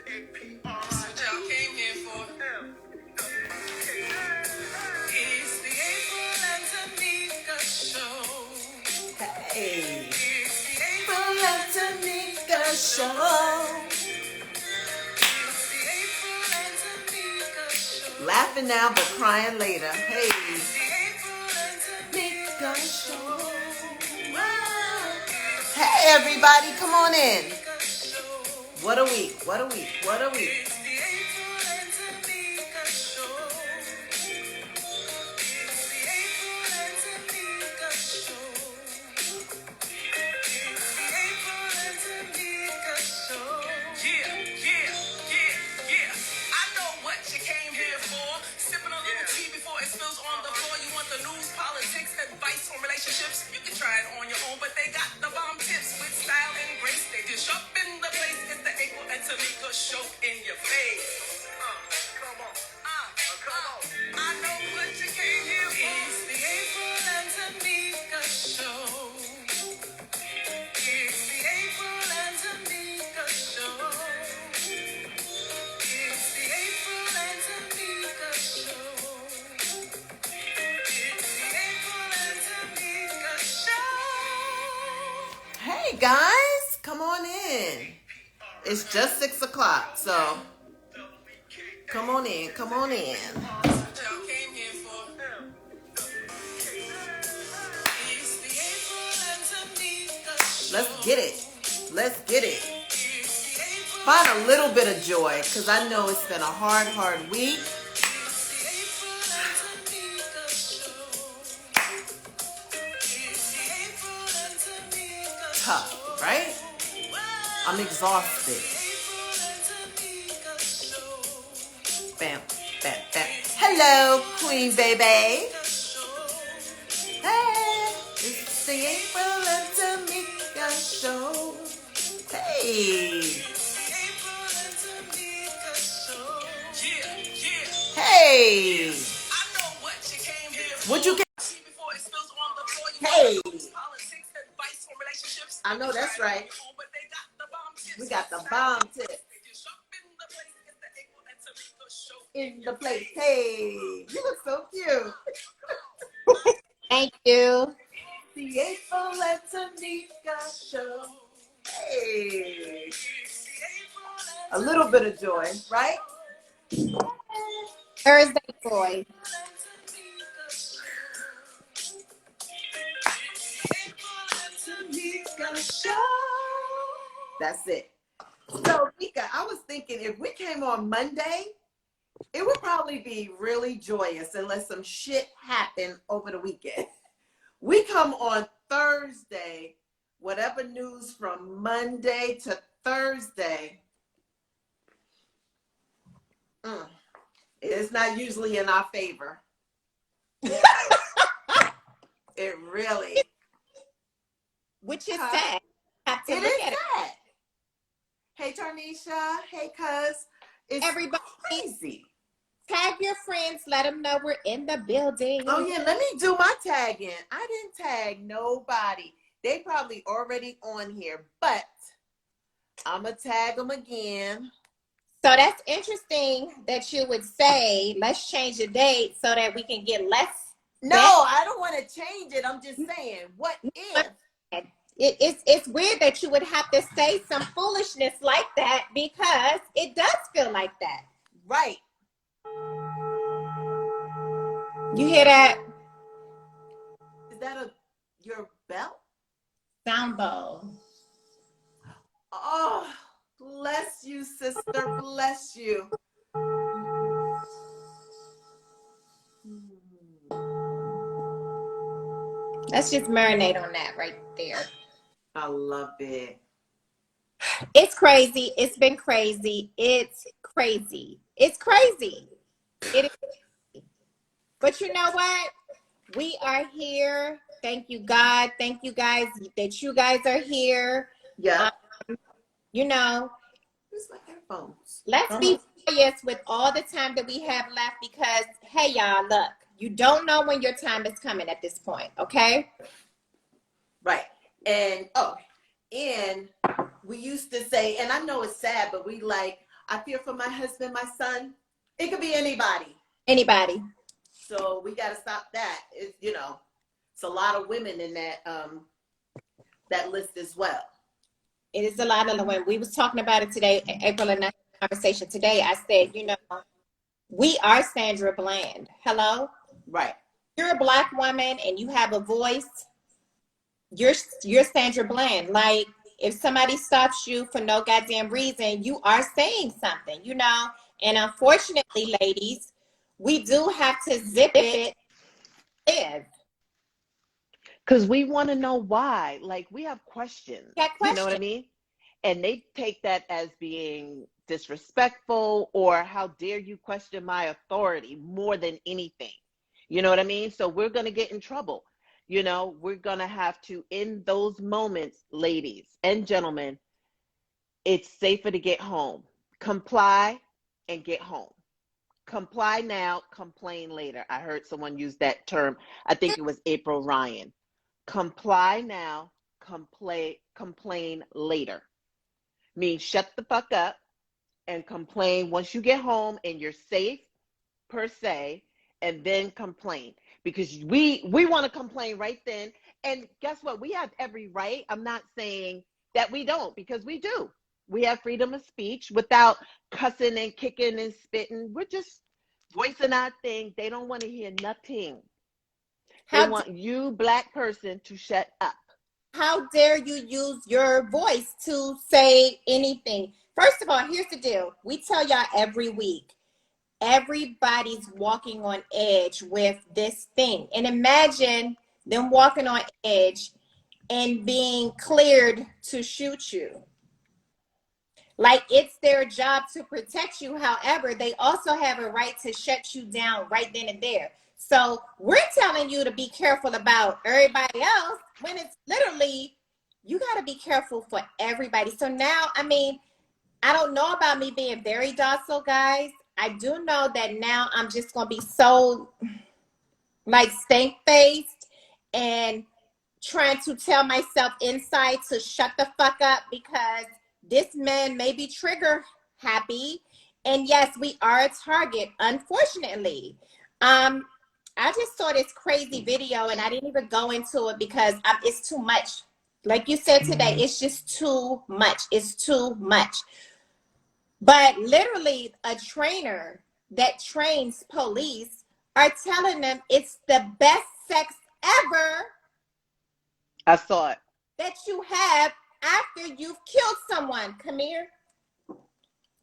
That's what y'all came here for. It's the April and Tomeeka show. Hey. It's the April April and Tomeeka show. and Tomeeka show. Laughing now but crying later. Hey. It's the April and Tomeeka show. Wow. Hey everybody, come on in. Tomeeka show. What a week, what a week, what a week. It's the April and Tomeeka show. It's the April and Tomeeka show. It's the April and Tomeeka show. Yeah. I know what you came here for. Sipping a little tea before it spills on the floor. You want the news, politics, advice on relationships. You can try it on your own, but they got the bomb tips with style and grace. They dish up in the place. It's the April and Tomeeka show in your face. Come on. I know what you came here for. It's the April and Tomeeka show. It's the April and Tomeeka show. It's the April and Tomeeka show. It's the April and Tomeeka show. Hey guys, come on in. It's just 6 o'clock, so come on in, come on in. That's what y'all came here for. It's the April and Tomeeka show. Let's get it. Let's get it. It's the April Find a little bit of joy, because I know it's been a hard week. Tough, right? I'm exhausted. Bam, bam, bam. Hello, Queen Baby. Hey, it's the April and Tomeeka show. Hey, hey. What you get? Hey. I know that's right. We got the bomb tip in the place. Hey, you look so cute. Thank you. The April and Tomeeka show. Hey. A little bit of joy, right? Thursday boy. That's it. So, Mika, I was thinking if we came on Monday, it would probably be really joyous unless some shit happened over the weekend. We come on Thursday, whatever news from Monday to Thursday, it's not usually in our favor. It really. Which is sad. Have to It look is at it. sad. Hey, Tarnisha. Hey, cuz. It's Everybody, crazy. tag your friends. Let them know we're in the building. Oh, yeah. Let me do my tagging. I didn't tag nobody. They probably already on here, but I'm going to tag them again. So that's interesting that you would say, let's change the date so that we can get less. No, I don't want to change it. I'm just saying, what if? It's weird that you would have to say some foolishness like that because it does feel like that. Right. You hear that? Is that your bell? Sound bowl. Oh, bless you, sister. Bless you. Let's just marinate on that right there. I love it. It's crazy. It's been crazy. It's crazy. It's crazy. It is crazy. But you know what? We are here. Thank you, God. Thank you guys that you guys are here. Yeah. You know, It's like headphones. let's be joyous with all the time that we have left because, hey, y'all, look, you don't know when your time is coming at this point, okay? Right. And we used to say, and I know it's sad, but we like, I fear for my husband, my son. It could be anybody. Anybody. So we got to stop that. It's, it's a lot of women in that list as well. It is a lot of women. We was talking about it today, April, and that conversation today. I said, we are Sandra Bland. Hello? Right. You're a Black woman and you have a voice. You're Sandra Bland. Like, if somebody stops you for no goddamn reason, you are saying something, And unfortunately, ladies, we do have to zip it. Because we want to know why. Like, we have questions. You know what I mean? And they take that as being disrespectful, or how dare you question my authority more than anything. You know what I mean? So we're going to get in trouble. We're going to have to, in those moments, ladies and gentlemen, it's safer to get home. Comply and get home. Comply now, complain later. I heard someone use that term. I think it was April Ryan. Comply now, complain later. Means shut the fuck up and complain once you get home and you're safe, per se, and then complain. Because we want to complain right then. And guess what? We have every right. I'm not saying that we don't, because we do. We have freedom of speech without cussing and kicking and spitting. We're just voicing our thing. They don't want to hear nothing. They want you, Black person, to shut up. How dare you use your voice to say anything? First of all, here's the deal. We tell y'all every week, everybody's walking on edge with this thing. And imagine them walking on edge and being cleared to shoot you. Like, it's their job to protect you. However, they also have a right to shut you down right then and there. So we're telling you to be careful about everybody else when it's literally, you got to be careful for everybody. So now, I don't know about me being very docile, guys. I do know that now I'm just going to be so like stank-faced and trying to tell myself inside to shut the fuck up, because this man may be trigger happy. And yes, we are a target, unfortunately. I just saw this crazy video and I didn't even go into it because it's too much. Like you said today, it's just too much. It's too much. But literally, a trainer that trains police are telling them it's the best sex ever. I saw it. That you have after you've killed someone. Come here.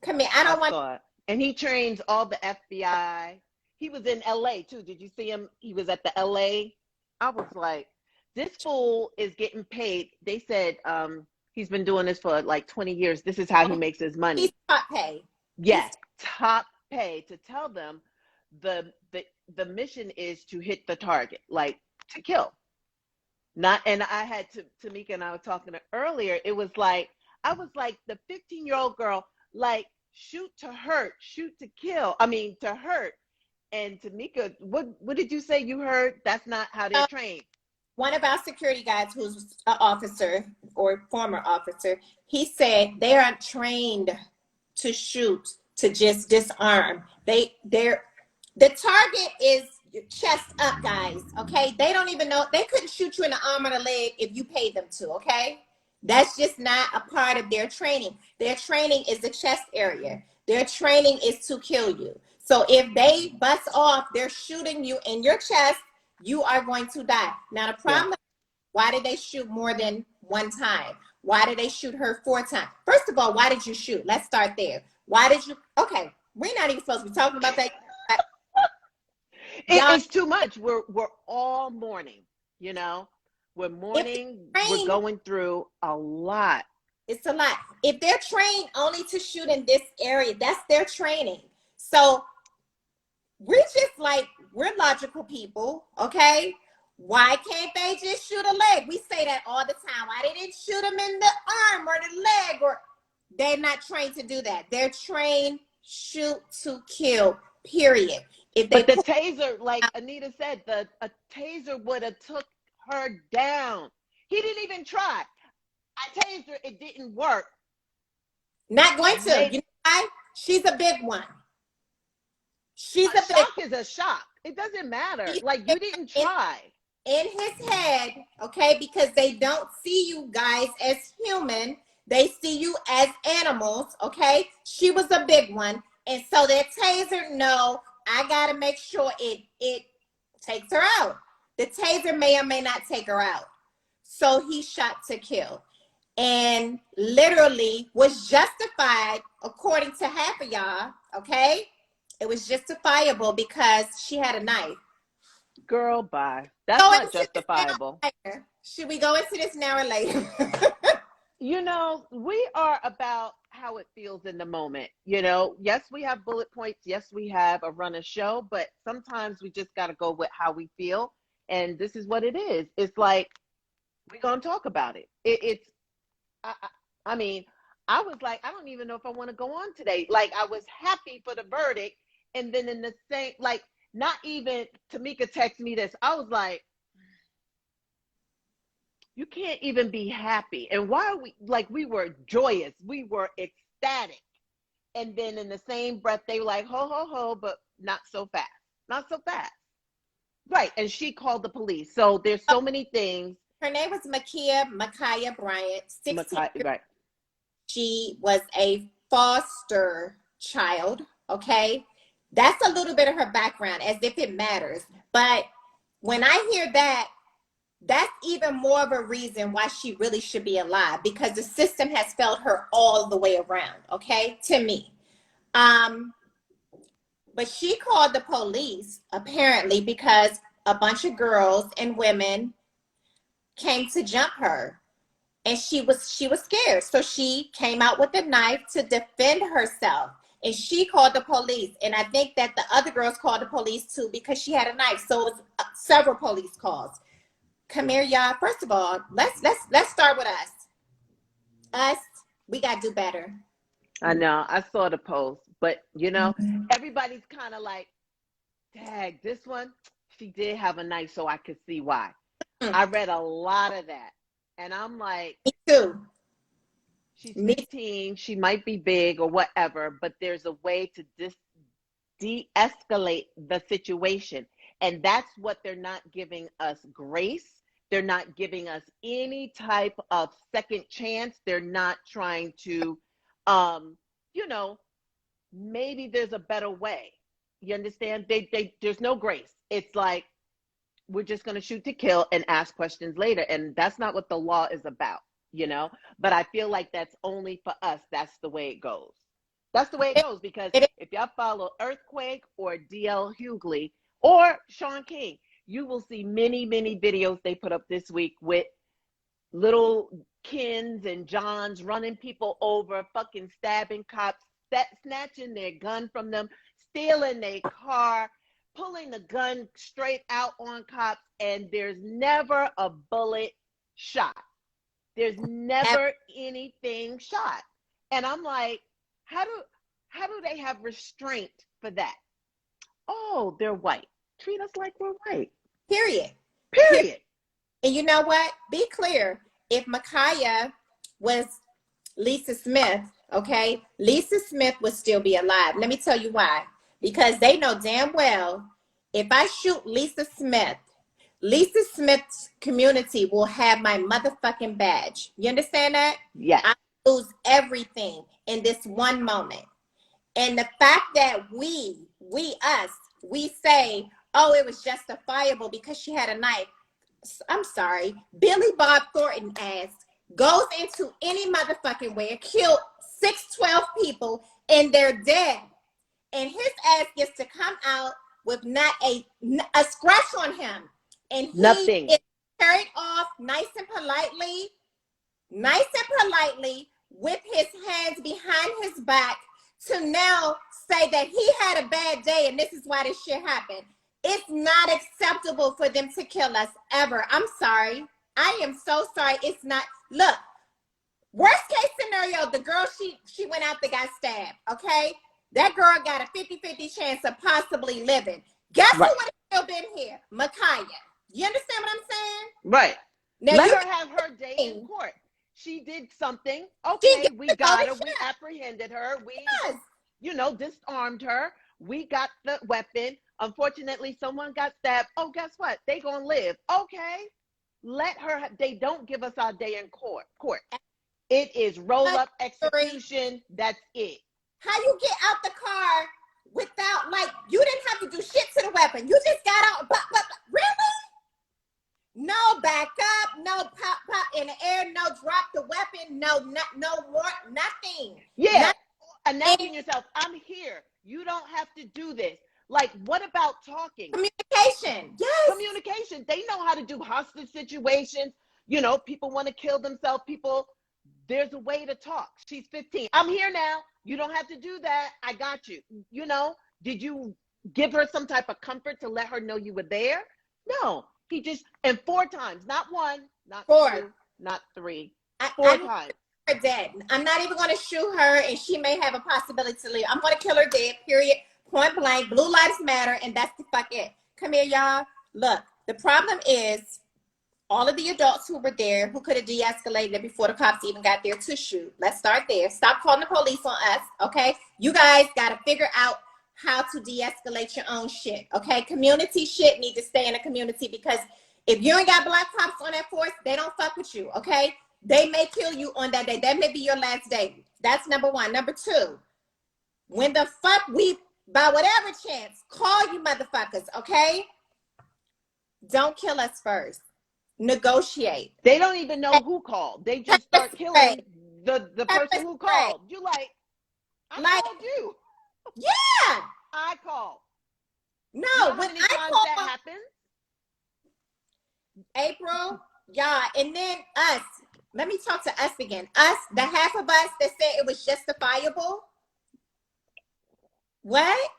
I saw it. And he trains all the FBI. He was in LA too. Did you see him? He was at the LA. I was like, this fool is getting paid. They said he's been doing this for like 20 years. This is how he makes his money. He's top pay. Yes, top pay, to tell them the mission is to hit the target, like to kill. Not, and I had Tomeeka and I were talking earlier. It was like, I was like the 15-year-old girl, like, shoot to hurt, shoot to kill. To hurt. And Tomeeka, what did you say you heard? That's not how they're trained. One of our security guys, who's an officer or former officer, he said they aren't trained to shoot, to just disarm. The target is chest up, guys. Okay, they don't even know. They couldn't shoot you in the arm or the leg if you paid them to. Okay, that's just not a part of their training. Their training is the chest area. Their training is to kill you. So if they bust off, they're shooting you in your chest, you are going to die. Now the problem, why did they shoot more than one time? Why did they shoot her 4 times? First of all, why did you shoot? Let's start there. Why did you? Okay, we're not even supposed to be talking about that. It's too much. We're all mourning, We're mourning. We're going through a lot. It's a lot. If they're trained only to shoot in this area, that's their training. So we're logical people, okay? Why can't they just shoot a leg? We say that all the time. Why they didn't shoot them in the arm or the leg? Or they're not trained to do that. They're trained shoot to kill, period. But the taser, like Anita said, a taser would have took her down. He didn't even try. I tased her, it didn't work. Not going to. You know why? She's a big one. She's a shock is a shock. It doesn't matter. Like, you didn't try. In his head, okay, because they don't see you guys as human. They see you as animals, okay? She was a big one. And so that taser, no, I got to make sure it takes her out. The taser may or may not take her out. So he shot to kill. And literally was justified, according to half of y'all, okay? It was justifiable because she had a knife. Girl, bye. That's not justifiable. Should we go into this now or later? You know, we are about how it feels in the moment. You know, yes, we have bullet points. Yes, we have a run of show, but sometimes we just got to go with how we feel. And this is what it is. It's like, we're going to talk about it. I mean, I was like, I don't even know if I want to go on today. Like, I was happy for the verdict. And then in the same, like, not even Tomeeka texted me this. I was like, you can't even be happy. And why are we, like, we were joyous. We were ecstatic. And then in the same breath, they were like, ho, ho, ho, but not so fast. Not so fast. Right. And she called the police. So there's so many things. Her name was Micaiah Bryant. 16. Right. She was a foster child. Okay. That's a little bit of her background, as if it matters. But when I hear that, that's even more of a reason why she really should be alive, because the system has failed her all the way around, okay, to me. But she called the police, apparently, because a bunch of girls and women came to jump her. And she was scared. So she came out with a knife to defend herself. And she called the police. And I think that the other girls called the police too, because she had a knife. So it was several police calls. Come here, y'all. First of all, let's start with us. Us, we gotta do better. I know. I saw the post, but you know, everybody's kind of like, dang, this one, she did have a knife, so I could see why. I read a lot of that. And I'm like, me too. She's 15, she might be big or whatever, but there's a way to de-escalate the situation. And that's what they're not giving us grace. They're not giving us any type of second chance. They're not trying to, you know, maybe there's a better way. You understand? There's no grace. It's like, we're just going to shoot to kill and ask questions later. And that's not what the law is about, you know? But I feel like that's only for us. That's the way it goes. That's the way it goes, because if y'all follow Earthquake or DL Hughley or Sean King, you will see many, many videos they put up this week with little Kens and Johns running people over, fucking stabbing cops, snatching their gun from them, stealing their car, pulling the gun straight out on cops, and there's never a bullet shot. There's never anything shot. And I'm like, how do they have restraint for that? Oh, they're white. Treat us like we're white. Period. And you know what? Be clear. If Micaiah was Lisa Smith, okay, Lisa Smith would still be alive. Let me tell you why. Because they know damn well, if I shoot Lisa Smith's community will have my motherfucking badge. You understand that? Yeah. I lose everything in this one moment. And the fact that we say, oh, it was justifiable because she had a knife. I'm sorry. Billy Bob Thornton ass goes into any motherfucking way, killed 612 people, and they're dead. And his ass gets to come out with not a scratch on him. And he Nothing. is carried off nice and politely with his hands behind his back to now say that he had a bad day and this is why this shit happened. It's not acceptable for them to kill us ever. I'm sorry. I am so sorry. It's not. Look, worst case scenario, the girl, she went out that got stabbed, okay? That girl got a 50-50 chance of possibly living. Guess who would have still been here? Micaiah. You understand what I'm saying? Right. Now let her have her day in court. She did something. Okay, we got her. We apprehended her. disarmed her. We got the weapon. Unfortunately, someone got stabbed. Oh, guess what? They gonna live. Okay. Let her, they don't give us our day in court. It is roll up execution. That's it. How you get out the car without, like, you didn't have to do shit to the weapon. You just got out. Really? No back up, no pop in the air, no drop the weapon, no more, nothing. Yeah. Announcing yourself, I'm here. You don't have to do this. Like, what about talking? Communication. Yes. Communication. They know how to do hostage situations. People want to kill themselves. There's a way to talk. She's 15. I'm here now. You don't have to do that. I got you. Did you give her some type of comfort to let her know you were there? No. He just, and 4 times, not 1, not 4, 2, not 3, 4 times. Her dead. I'm not even going to shoot her, and she may have a possibility to live. I'm going to kill her dead, period, point blank. Blue lives matter, and that's the fuck it. Come here, y'all. Look, the problem is all of the adults who were there who could have de-escalated it before the cops even got there to shoot. Let's start there. Stop calling the police on us, okay? You guys got to figure out how to de-escalate your own shit, okay? Community shit need to stay in the community, because if you ain't got black cops on that force, they don't fuck with you, okay? They may kill you on that day. That may be your last day. That's number 1. Number 2, when the fuck we, by whatever chance, call you motherfuckers, okay? Don't kill us first. Negotiate. They don't even know who called. They just start killing the person who called. You like, I called you. Yeah. I called. No, when I called, that happens. April, y'all, and then us. Let me talk to us again. Us, the half of us that said it was justifiable. What?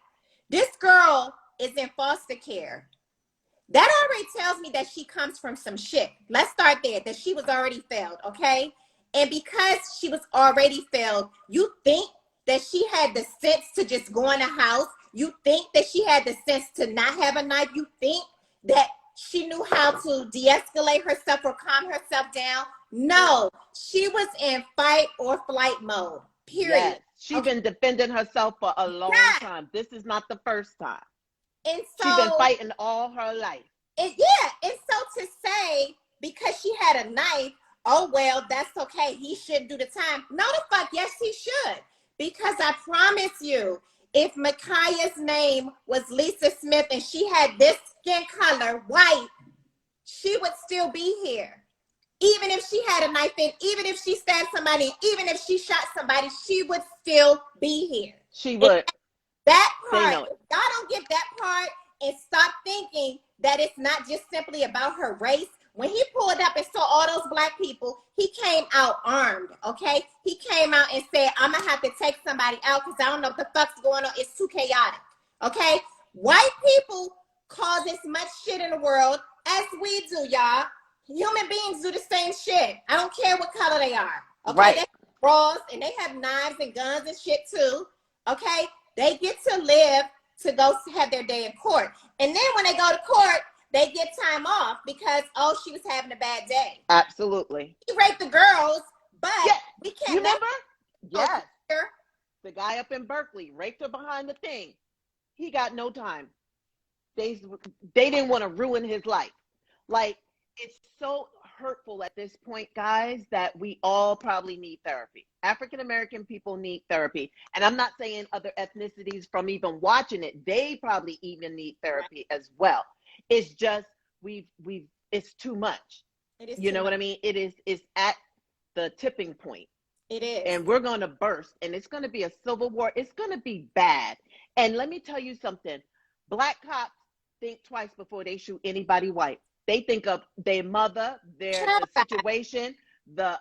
This girl is in foster care. That already tells me that she comes from some shit. Let's start there, that she was already failed, okay? And because she was already failed, you think that she had the sense to just go in a house? You think that she had the sense to not have a knife? You think that she knew how to de-escalate herself or calm herself down? No, she was in fight or flight mode, period. Yes. She's been defending herself for a long time. This is not the first time. And so she's been fighting all her life. And so to say, because she had a knife, oh, well, that's okay, he shouldn't do the time. No, the fuck, yes, he should. Because I promise you, if Ma'Khia's name was Lisa Smith and she had this skin color, white, she would still be here. Even if she had a knife in, even if she stabbed somebody, even if she shot somebody, she would still be here. She would. That part, y'all don't get that part and stop thinking that it's not just simply about her race. When he pulled up and saw all those black people, he came out armed, okay? He came out and said, I'm going to have to take somebody out because I don't know what the fuck's going on. It's too chaotic, okay? White people cause as much shit in the world as we do, y'all. Human beings do the same shit. I don't care what color they are, okay? Right. They have bras and they have knives and guns and shit too, okay? They get to live to go have their day in court. And then when they go to court, they get time off because, oh, she was having a bad day. Absolutely. He raped the girls, but we can't. You remember? Yes. The guy up in Berkeley raped her behind the thing. He got no time. They didn't want to ruin his life. Like, it's so hurtful at this point, guys, that we all probably need therapy. African-American people need therapy. And I'm not saying other ethnicities from even watching it, they probably even need therapy as well. It's just, it's too much. It is. You know what I mean? It's at the tipping point. It is. And we're going to burst, and it's going to be a civil war. It's going to be bad. And let me tell you something. Black cops think twice before they shoot anybody white. They think of their mother, the situation, the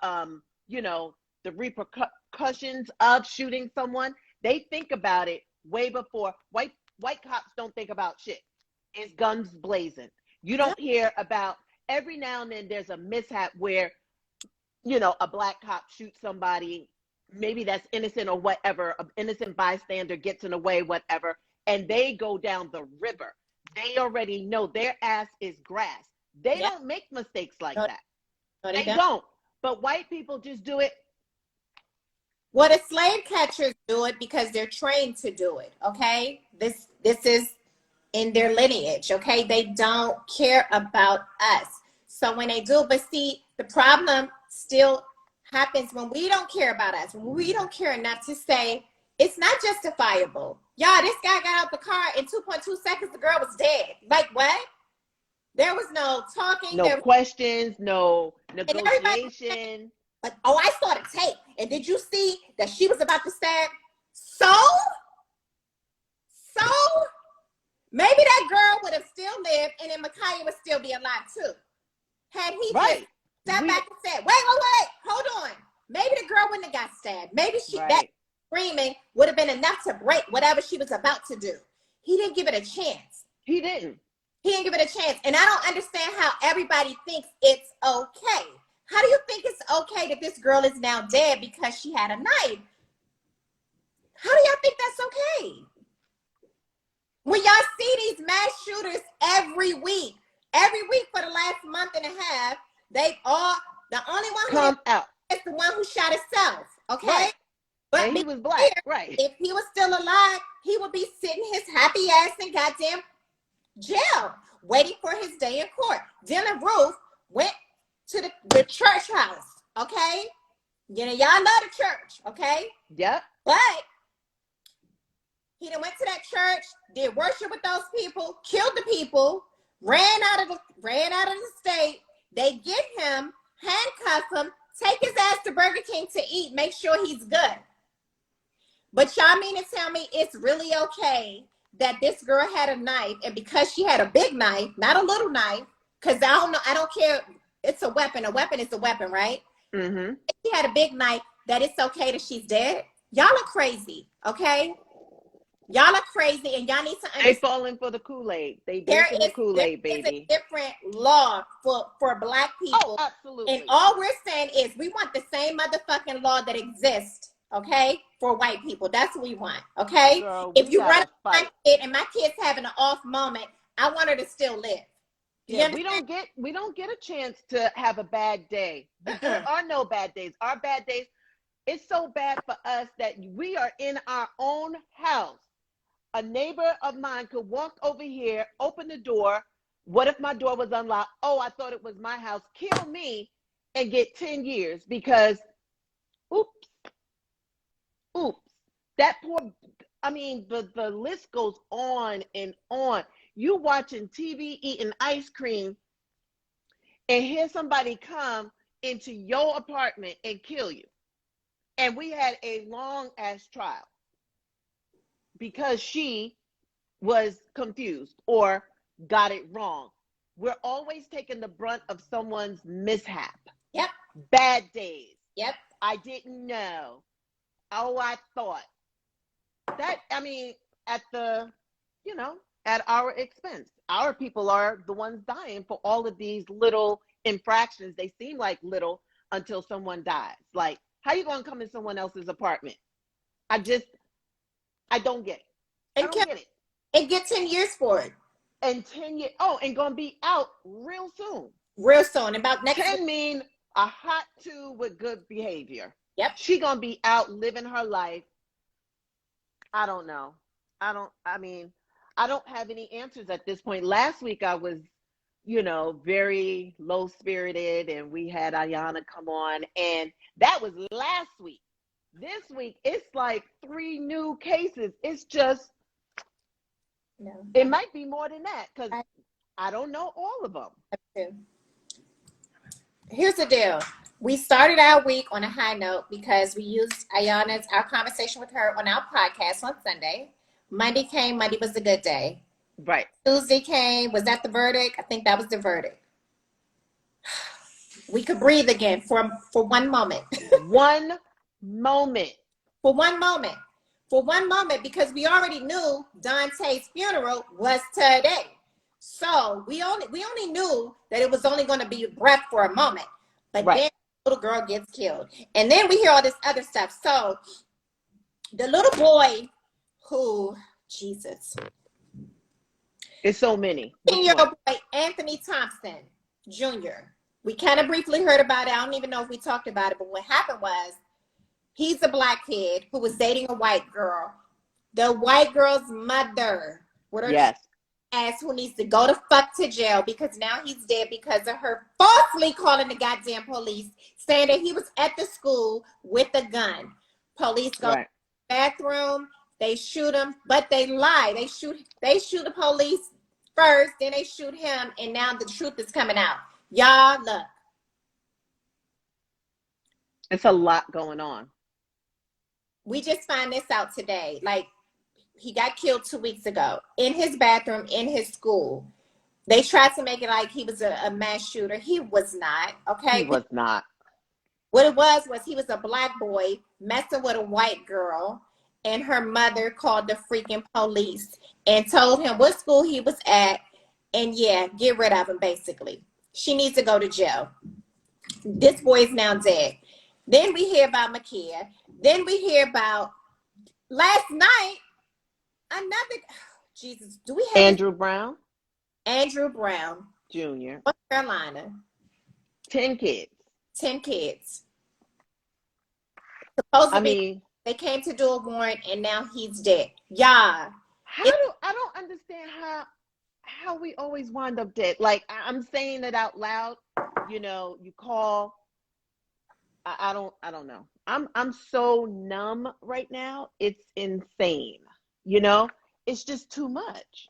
repercussions of shooting someone. They think about it way before. White cops don't think about shit. It's guns blazing. You don't hear about, every now and then there's a mishap where, a black cop shoots somebody, maybe that's innocent or whatever, an innocent bystander gets in the way, whatever, and they go down the river. They already know their ass is grass. They don't make mistakes like that. No, they don't. But white people just do it. Well, the slave catchers do it because they're trained to do it. Okay, this is in their lineage. Okay, they don't care about us. So when they do, but see, the problem still happens when we don't care about us. When we don't care enough to say it's not justifiable. Y'all, this guy got out the car in 2.2 seconds. The girl was dead. Like what? There was no talking. No questions. No And everybody, negotiation. like, oh, I saw the tape. And did you see that she was about to stab? So maybe that girl would have still lived, and then Micaiah would still be alive too. Had he just stepped back and said, wait, hold on. Maybe the girl wouldn't have got stabbed. Maybe that screaming would have been enough to break whatever she was about to do. He didn't give it a chance. He didn't give it a chance. And I don't understand how everybody thinks it's okay. How do you think it's okay that this girl is now dead because she had a knife? How do y'all think that's okay? When y'all see these mass shooters every week for the last month and a half, the only one who come out is the one who shot himself, okay? Right. But and he was black, right? If he was still alive, he would be sitting his happy ass in goddamn jail, waiting for his day in court. Dylan Roof went to the church house, okay? You know, y'all love the church, okay? Yep. But he done went to that church, did worship with those people, killed the people, ran out of the state. They get him, handcuff him, take his ass to Burger King to eat, make sure he's good. But y'all mean to tell me it's really okay that this girl had a knife, and because she had a big knife, not a little knife, because I don't care, it's a weapon. A weapon is a weapon, right? Mm-hmm. If she had a big knife, that it's okay that she's dead. Y'all are crazy, okay? Y'all are crazy, and y'all need to understand. They falling for the Kool-Aid. They drinking the Kool-Aid, baby. There is a different law for Black people. Oh, absolutely. And all we're saying is we want the same motherfucking law that exists, okay, for white people. That's what we want, okay? Girl, if you run my kid and my kid's having an off moment, I want her to still live. Yeah, we don't get a chance to have a bad day. There are no bad days. Our bad days, it's so bad for us that we are in our own house. A neighbor of mine could walk over here, open the door. What if my door was unlocked? Oh, I thought it was my house. Kill me and get 10 years because, oops. That poor, I mean, the list goes on and on. You watching TV, eating ice cream, and hear somebody come into your apartment and kill you. And we had a long ass trial because she was confused or got it wrong. We're always taking the brunt of someone's mishap. Yep. Bad days. Yep. I didn't know. Oh, I thought. That, I mean, at our expense. Our people are the ones dying for all of these little infractions. They seem like little until someone dies. Like, how you going to come in someone else's apartment? I don't get it. I don't get it. And get 10 years for it. And 10 years. Oh, and going to be out real soon. Real soon. About next 10 mean a hot 2 with good behavior. Yep. She going to be out living her life. I don't know. I don't have any answers at this point. Last week I was, very low spirited, and we had Ayana come on, and that was last week. This week it's like 3 new cases. It's just, it might be more than that because I don't know all of them. Here's the deal. We started our week on a high note because we used our conversation with her on our podcast on Sunday. Monday came. Monday was a good day. Right. Tuesday came. Was that the verdict? I think that was the verdict. We could breathe again for one moment. One moment. For one moment. For one moment, because we already knew Dante's funeral was today. So we only knew that it was only going to be a breath for a moment. But then the little girl gets killed. And then we hear all this other stuff. So the little boy who, Jesus. It's so many. 10-year-old boy, Anthony Thompson Jr. We kind of briefly heard about it. I don't even know if we talked about it. But what happened was He's a black kid who was dating a white girl. The white girl's mother with her Yes. ass, who needs to go the fuck to jail because now he's dead because of her falsely calling the goddamn police, saying that he was at the school with a gun. Police go to the bathroom, they shoot him, but they lie. They shoot the police first, then they shoot him, and now the truth is coming out. Y'all, look. It's a lot going on. We just find this out today. Like, he got killed 2 weeks ago in his bathroom, in his school. They tried to make it like he was a mass shooter. He was not, okay? He was not. What it was he was a black boy messing with a white girl, and her mother called the freaking police and told him what school he was at, and yeah, get rid of him, basically. She needs to go to jail. This boy is now dead. Then we hear about Makia. Then we hear about last night, another, Jesus, do we have Andrew Brown? Andrew Brown Jr. North Carolina. 10 kids. 10 kids. Supposedly, they came to do a warrant and now he's dead. Yeah. I don't understand how we always wind up dead. Like, I'm saying it out loud. You know, you call. I don't know. I'm so numb right now. It's insane. You know, it's just too much.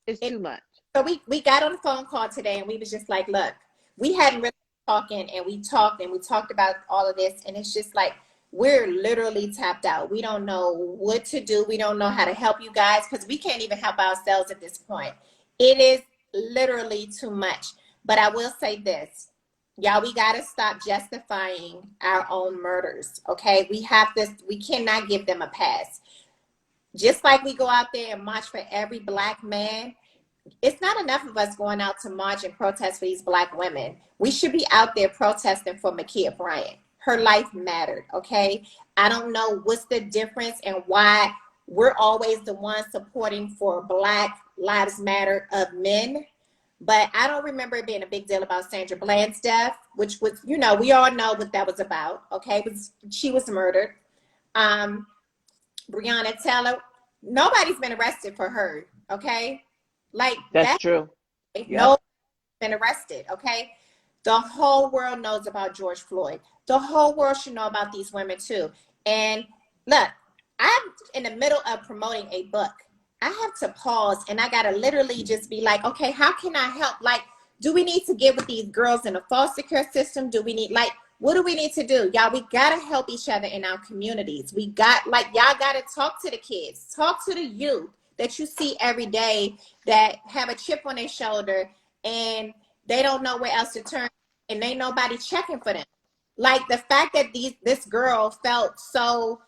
It's too much. So we got on the phone call today and we was just like, look, we hadn't really talking, and we talked about all of this, and it's just like we're literally tapped out. We don't know what to do. We don't know how to help you guys because we can't even help ourselves at this point. It is literally too much. But I will say this. Y'all, we got to stop justifying our own murders, okay? We cannot give them a pass. Just like we go out there and march for every black man, it's not enough of us going out to march and protest for these black women. We should be out there protesting for Makia Bryant. Her life mattered, okay? I don't know what's the difference and why we're always the ones supporting for Black Lives Matter of men. But I don't remember it being a big deal about Sandra Bland's death, which was, you know, we all know what that was about, okay? She was murdered. Breonna Taylor, nobody's been arrested for her, okay? Like, that's true. Nobody's been arrested, okay? The whole world knows about George Floyd. The whole world should know about these women too. And look, I'm in the middle of promoting a book. I have to pause and I gotta literally just be like, okay, how can I help? Like, do we need to get with these girls in the foster care system? Do we need, like, what do we need to do? Y'all, we gotta help each other in our communities. We got, like, y'all gotta talk to the kids, talk to the youth that you see every day that have a chip on their shoulder and they don't know where else to turn and ain't nobody checking for them. Like, the fact that this girl felt so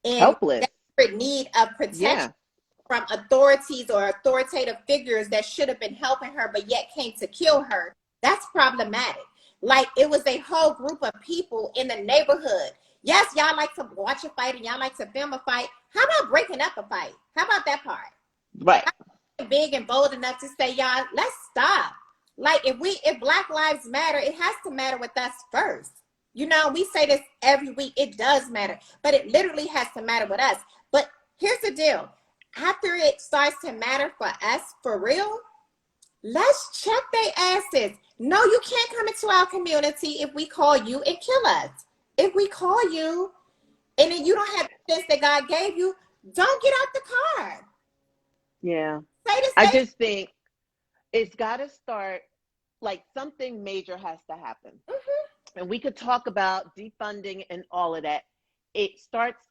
in helpless, desperate need of protection from authorities or authoritative figures that should have been helping her but yet came to kill her, that's problematic. Like, it was a whole group of people in the neighborhood. Yes, y'all like to watch a fight and y'all like to film a fight. How about breaking up a fight? How about that part? Right. Big and bold enough to say, y'all, let's stop. Like, if Black Lives Matter, it has to matter with us first. You know, we say this every week. It does matter, but it literally has to matter with us. But here's the deal. After it starts to matter for us, for real, let's check their asses. No, you can't come into our community if we call you and kill us. If we call you and then you don't have the sense that God gave you, don't get out the car. Yeah. I just think it's got to start, like, something major has to happen. Mm-hmm. And we could talk about defunding and all of that. It starts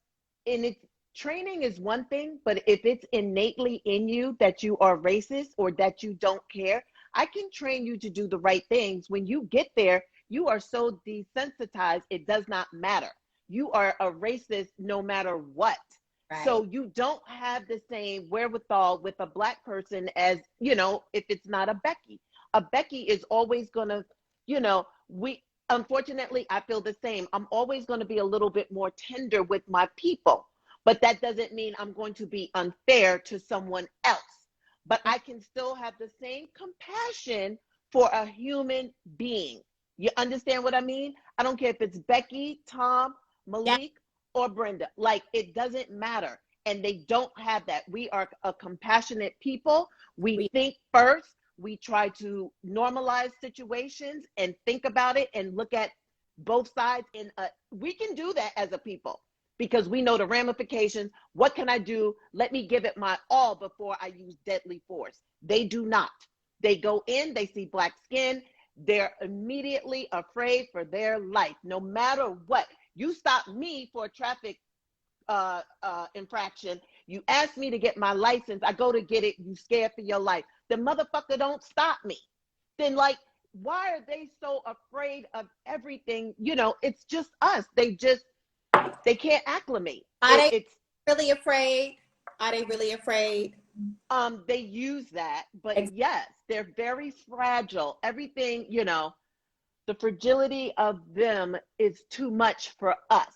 in its training is one thing, but if it's innately in you that you are racist or that you don't care, I can train you to do the right things. When you get there, you are so desensitized, it does not matter. You are a racist no matter what. Right. So you don't have the same wherewithal with a Black person as, you know, if it's not a Becky. A Becky is always going to, you know, unfortunately, I feel the same. I'm always going to be a little bit more tender with my people, but that doesn't mean I'm going to be unfair to someone else. But I can still have the same compassion for a human being. You understand what I mean? I don't care if it's Becky, Tom, Malik, or Brenda. Like, it doesn't matter. And they don't have that. We are a compassionate people. We think first. We try to normalize situations and think about it and look at both sides. We can do that as a people because we know the ramifications. What can I do? Let me give it my all before I use deadly force. They do not. They go in, they see black skin. They're immediately afraid for their life. No matter what. You stop me for a traffic infraction. You ask me to get my license. I go to get it. You scared for your life. The motherfucker don't stop me. Then, like, why are they so afraid of everything? You know, it's just us. They can't acclimate. Are they really afraid? Are they really afraid? They use that, but yes, they're very fragile. Everything, you know, the fragility of them is too much for us.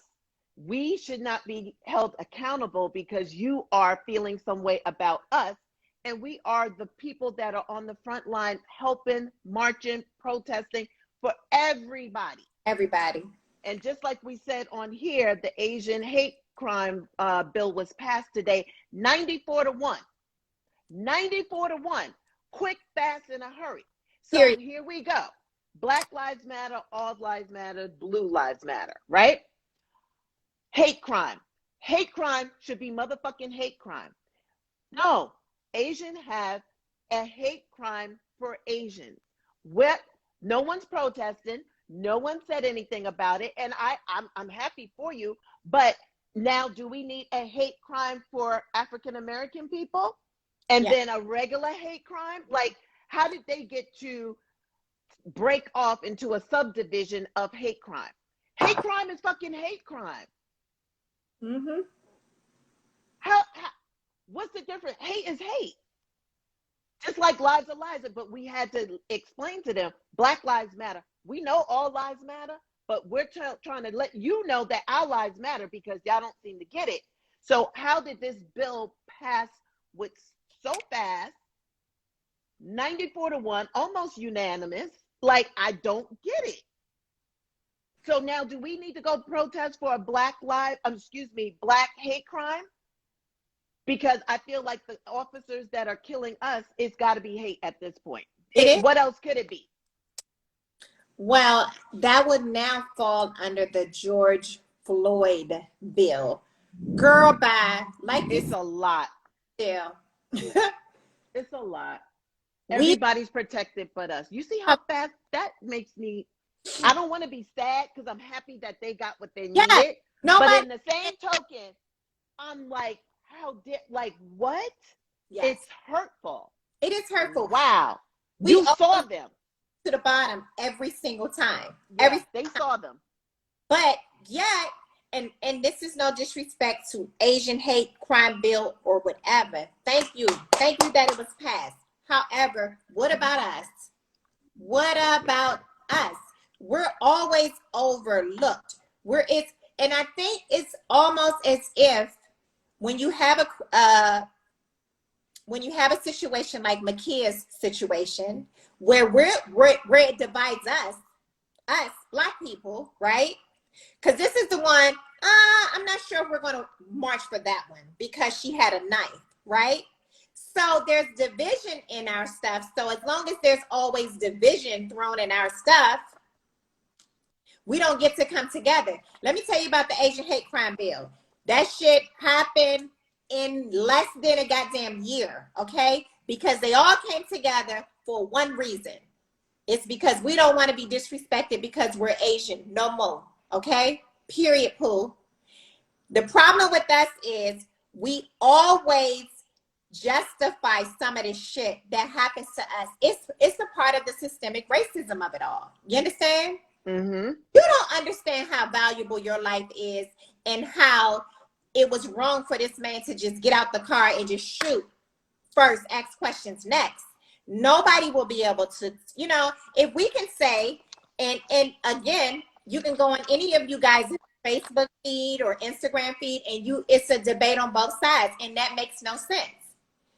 We should not be held accountable because you are feeling some way about us. And we are the people that are on the front line helping, marching, protesting for everybody. Everybody. And just like we said on here, the Asian hate crime bill was passed today, 94-1. 94-1. Quick, fast, in a hurry. So here we go. Black lives matter, all lives matter, blue lives matter, right? Hate crime. Hate crime should be motherfucking hate crime. No, Asian have a hate crime for Asians. What? No one's protesting. No one said anything about it. And I'm happy for you. But now, do we need a hate crime for African American people? And then a regular hate crime? Like, how did they get to break off into a subdivision of hate crime? Hate crime is fucking hate crime. Mm-hmm. How what's the difference? Hate is hate. Just like lives are lives, but we had to explain to them, Black lives matter. We know all lives matter, but we're trying to let you know that our lives matter because y'all don't seem to get it. So how did this bill pass with so fast, 94-1, almost unanimous? Like, I don't get it. So now, do we need to go protest for a black hate crime? Because I feel like the officers that are killing us, it's got to be hate at this point. What else could it be? Well, that would now fall under the George Floyd bill. Girl, bye. Like, it's a lot. Yeah. It's a lot. Everybody's protected but us. You see how fast that makes me. I don't want to be sad because I'm happy that they got what they needed. But in the same token, I'm like, what? Yes. It's hurtful. It is hurtful. Wow. You saw them to the bottom every single time. They saw them. But yet, and this is no disrespect to Asian hate crime bill or whatever. Thank you that it was passed. However, what about us? What about us? We're always overlooked. And I think it's almost as if when you have a situation like Makia's situation, where it divides us Black people, right? Because this is the one, I'm not sure if we're going to march for that one because she had a knife, right? So there's division in our stuff. So as long as there's always division thrown in our stuff, we don't get to come together. Let me tell you about the Asian hate crime bill. That shit happened in less than a goddamn year, okay? Because they all came together for one reason. It's because we don't want to be disrespected because we're Asian no more, okay? Period, Pooh. The problem with us is we always justify some of this shit that happens to us. It's a part of the systemic racism of it all. You understand? Mm-hmm. You don't understand how valuable your life is and how it was wrong for this man to just get out the car and just shoot first, ask questions next. Nobody will be able to, if we can say, and again, you can go on any of you guys' Facebook feed or Instagram feed and it's a debate on both sides, and that makes no sense.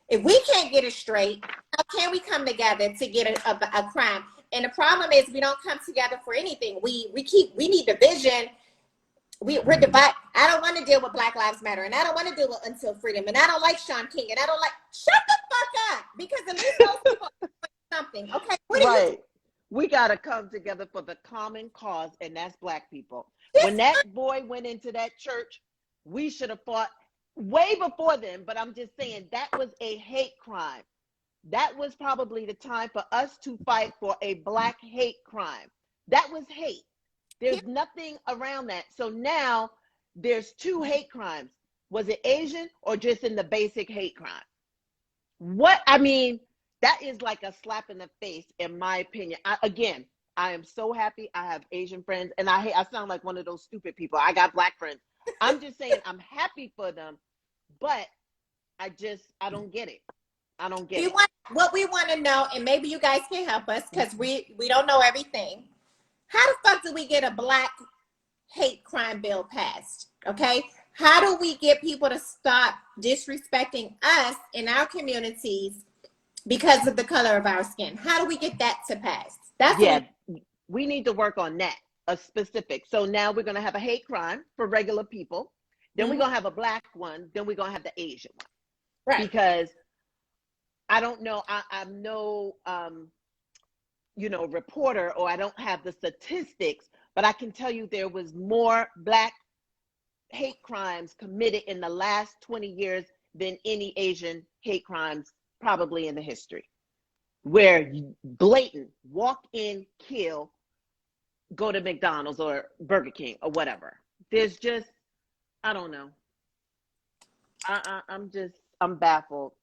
If we can't get it straight, how can we come together to get a crime? And the problem is we don't come together for anything. We need division. We're divided. I don't want to deal with Black Lives Matter, and I don't want to deal with Until Freedom, and I don't like Sean King, and I don't like. Shut the fuck up, because at least those people are doing something. Okay, what are you? We gotta come together for the common cause, and that's Black people. This when that boy went into that church, we should have fought way before then. But I'm just saying that was a hate crime. That was probably the time for us to fight for a Black hate crime. That was hate. There's nothing around that. So now there's 2 hate crimes. Was it Asian or just in the basic hate crime? What, I mean, that is like a slap in the face, in my opinion. I am so happy I have Asian friends, and I sound like one of those stupid people. I got Black friends. I'm just saying I'm happy for them, but I don't get it. I don't get it. What we want to know, and maybe you guys can help us, because we don't know everything. How the fuck do we get a Black hate crime bill passed? Okay, how do we get people to stop disrespecting us in our communities because of the color of our skin? How do we get that to pass? We need to work on that, a specific. So now we're going to have a hate crime for regular people. Then we're going to have a Black one. Then we're going to have the Asian one. Right. Because I don't know, I'm no, reporter, or I don't have the statistics, but I can tell you there was more Black hate crimes committed in the last 20 years than any Asian hate crimes probably in the history, where blatant walk in, kill, go to McDonald's or Burger King or whatever. There's just, I don't know. I'm baffled.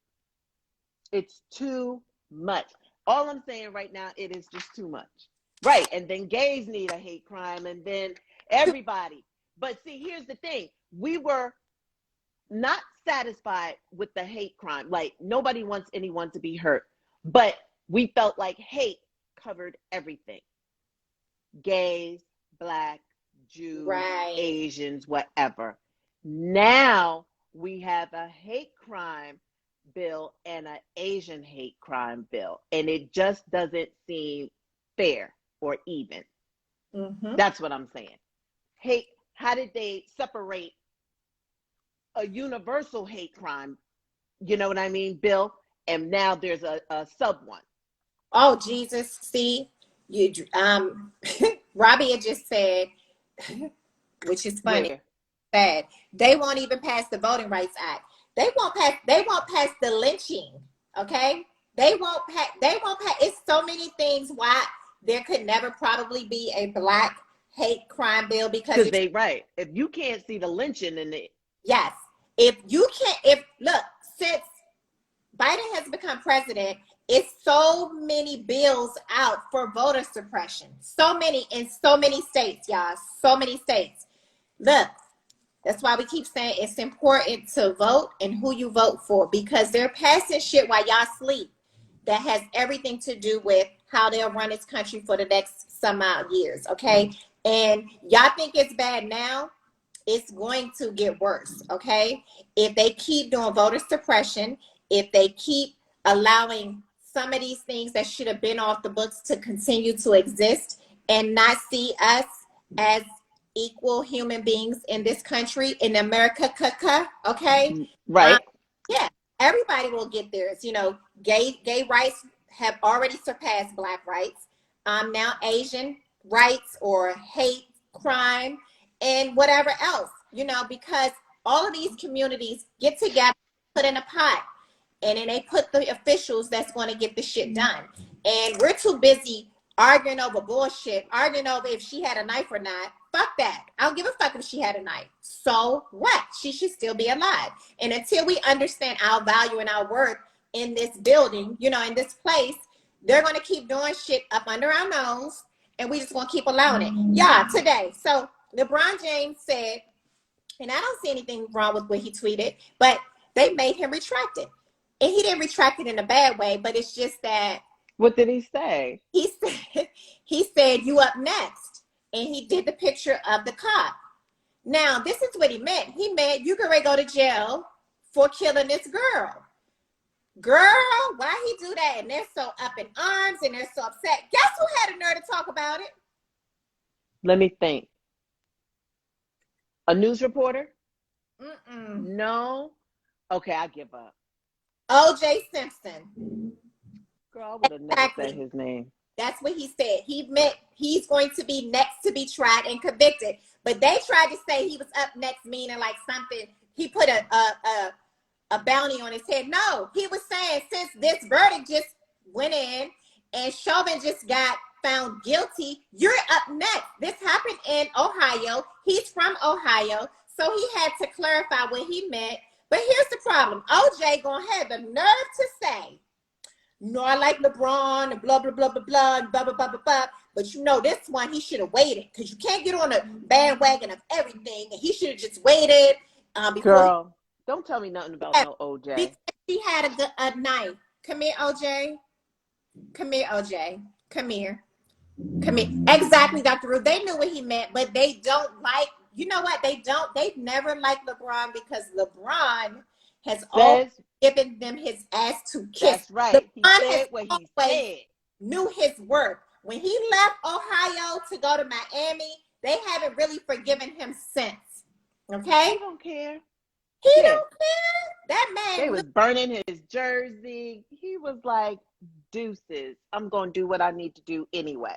It's too much. All I'm saying right now, it is just too much. Right. And then gays need a hate crime, and then everybody. But see, here's the thing. We were not satisfied with the hate crime. Like, nobody wants anyone to be hurt. But we felt like hate covered everything. Gays, Black, Jews, Asians, whatever. Now we have a hate crime bill and an Asian hate crime bill, and it just doesn't seem fair or even. That's what I'm saying. Hate, how did they separate a universal hate crime, you know what I mean, bill, and now there's a sub one? Oh Jesus, see, you Robbie had just said, which is funny, said they won't even pass the Voting Rights Act. They won't pass the lynching. Okay, they won't pass. It's so many things why there could never probably be a Black hate crime bill, because if you can't see the lynching in it. Yes, look, since Biden has become president, it's so many bills out for voter suppression. So many in so many states, y'all. So many states. Look. That's why we keep saying it's important to vote and who you vote for, because they're passing shit while y'all sleep that has everything to do with how they'll run this country for the next some odd years, okay? And y'all think it's bad now, it's going to get worse, okay? If they keep doing voter suppression, if they keep allowing some of these things that should have been off the books to continue to exist and not see us as equal human beings in this country, in America, okay? Right. Yeah, everybody will get theirs. You know, gay rights have already surpassed Black rights. Now Asian rights or hate crime and whatever else, you know, because all of these communities get together, put in a pot, and then they put the officials that's going to get the shit done. And we're too busy arguing over bullshit, arguing over if she had a knife or not. Fuck that. I don't give a fuck if she had a knife. So what? She should still be alive. And until we understand our value and our worth in this building, you know, in this place, they're going to keep doing shit up under our nose, and we just going to keep allowing it. Yeah, today. So LeBron James said, and I don't see anything wrong with what he tweeted, but they made him retract it. And he didn't retract it in a bad way, but it's just that. What did he say? He said, you up next. And he did the picture of the cop. Now, this is what he meant. He meant you can go to jail for killing this girl. Girl, why he do that? And they're so up in arms and they're so upset. Guess who had a nerve to talk about it? Let me think. A news reporter? Mm-mm. No. Okay, I give up. O.J. Simpson. Girl, I would have never said his name. That's what he said. He meant he's going to be next to be tried and convicted. But they tried to say he was up next, meaning like something. He put a bounty on his head. No, he was saying since this verdict just went in and Chauvin just got found guilty, you're up next. This happened in Ohio. He's from Ohio, so he had to clarify what he meant. But here's the problem. OJ gonna have the nerve to say, no, I like LeBron and blah, blah, blah, blah, blah, and blah, blah, blah, blah, blah. But you know, this one, he should have waited because you can't get on a bandwagon of everything. And he should have just waited. Girl, don't tell me nothing about no OJ. Because he had a knife. Come here, OJ. Come here, OJ. Come here. Come here. Exactly, Dr. Ruth. They knew what he meant, but they don't like, you know what? They've never liked LeBron because LeBron has always given them his ass to kiss. That's right. He said what he said. Knew his worth. When he left Ohio to go to Miami, they haven't really forgiven him since. Okay? He don't care. He don't care. That man. They was burning his jersey. He was like, deuces. I'm going to do what I need to do anyway.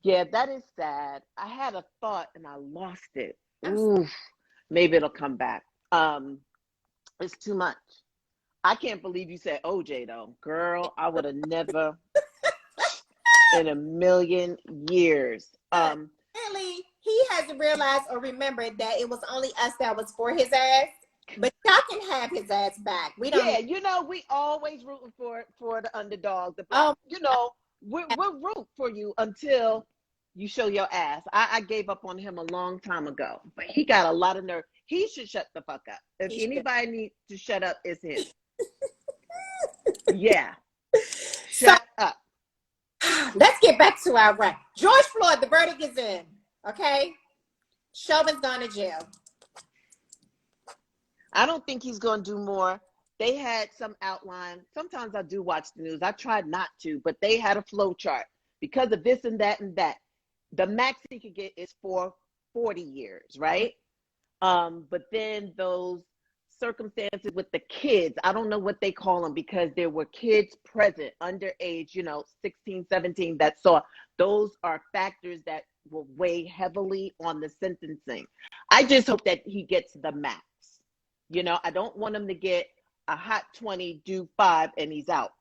Yeah, that is sad. I had a thought and I lost it. Oof. Maybe it'll come back. It's too much. I can't believe you said OJ though. Girl, I would have never in a million years. Really, he hasn't realized or remembered that it was only us that was for his ass. But y'all can have his ass back. We don't. Yeah, you know, we always rooting for the underdog. You know, we'll root for you until you show your ass. I gave up on him a long time ago, but he got a lot of nerve. He should shut the fuck up. If anybody needs to shut up, it's him. Yeah. Shut up. Let's get back to our right. George Floyd, the verdict is in. Okay? Chauvin's gone to jail. I don't think he's going to do more. They had some outline. Sometimes I do watch the news. I tried not to, but they had a flow chart because of this and that and that. The max he could get is for 40 years, right? But then those circumstances with the kids, I don't know what they call them because there were kids present, underage, 16, 17, that saw. Those are factors that will weigh heavily on the sentencing. I just hope that he gets the max. I don't want him to get a hot 20, do 5, and he's out.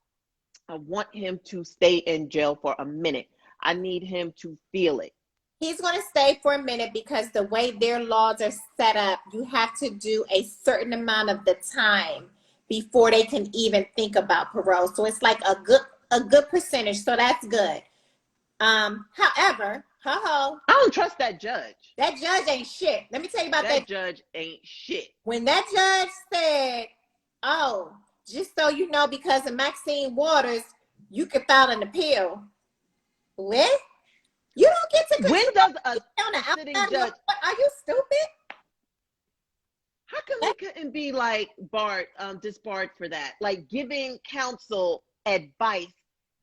I want him to stay in jail for a minute. I need him to feel it. He's going to stay for a minute because the way their laws are set up, you have to do a certain amount of the time before they can even think about parole. So it's like a good percentage. So that's good. However, I don't trust that judge. That judge ain't shit. Let me tell you about that. That judge ain't shit. When that judge said, oh, just so you know, because of Maxine Waters, you can file an appeal. What? You don't get to when does a sitting judge? Are you stupid? How come they couldn't be like disbarred for that? Like giving counsel advice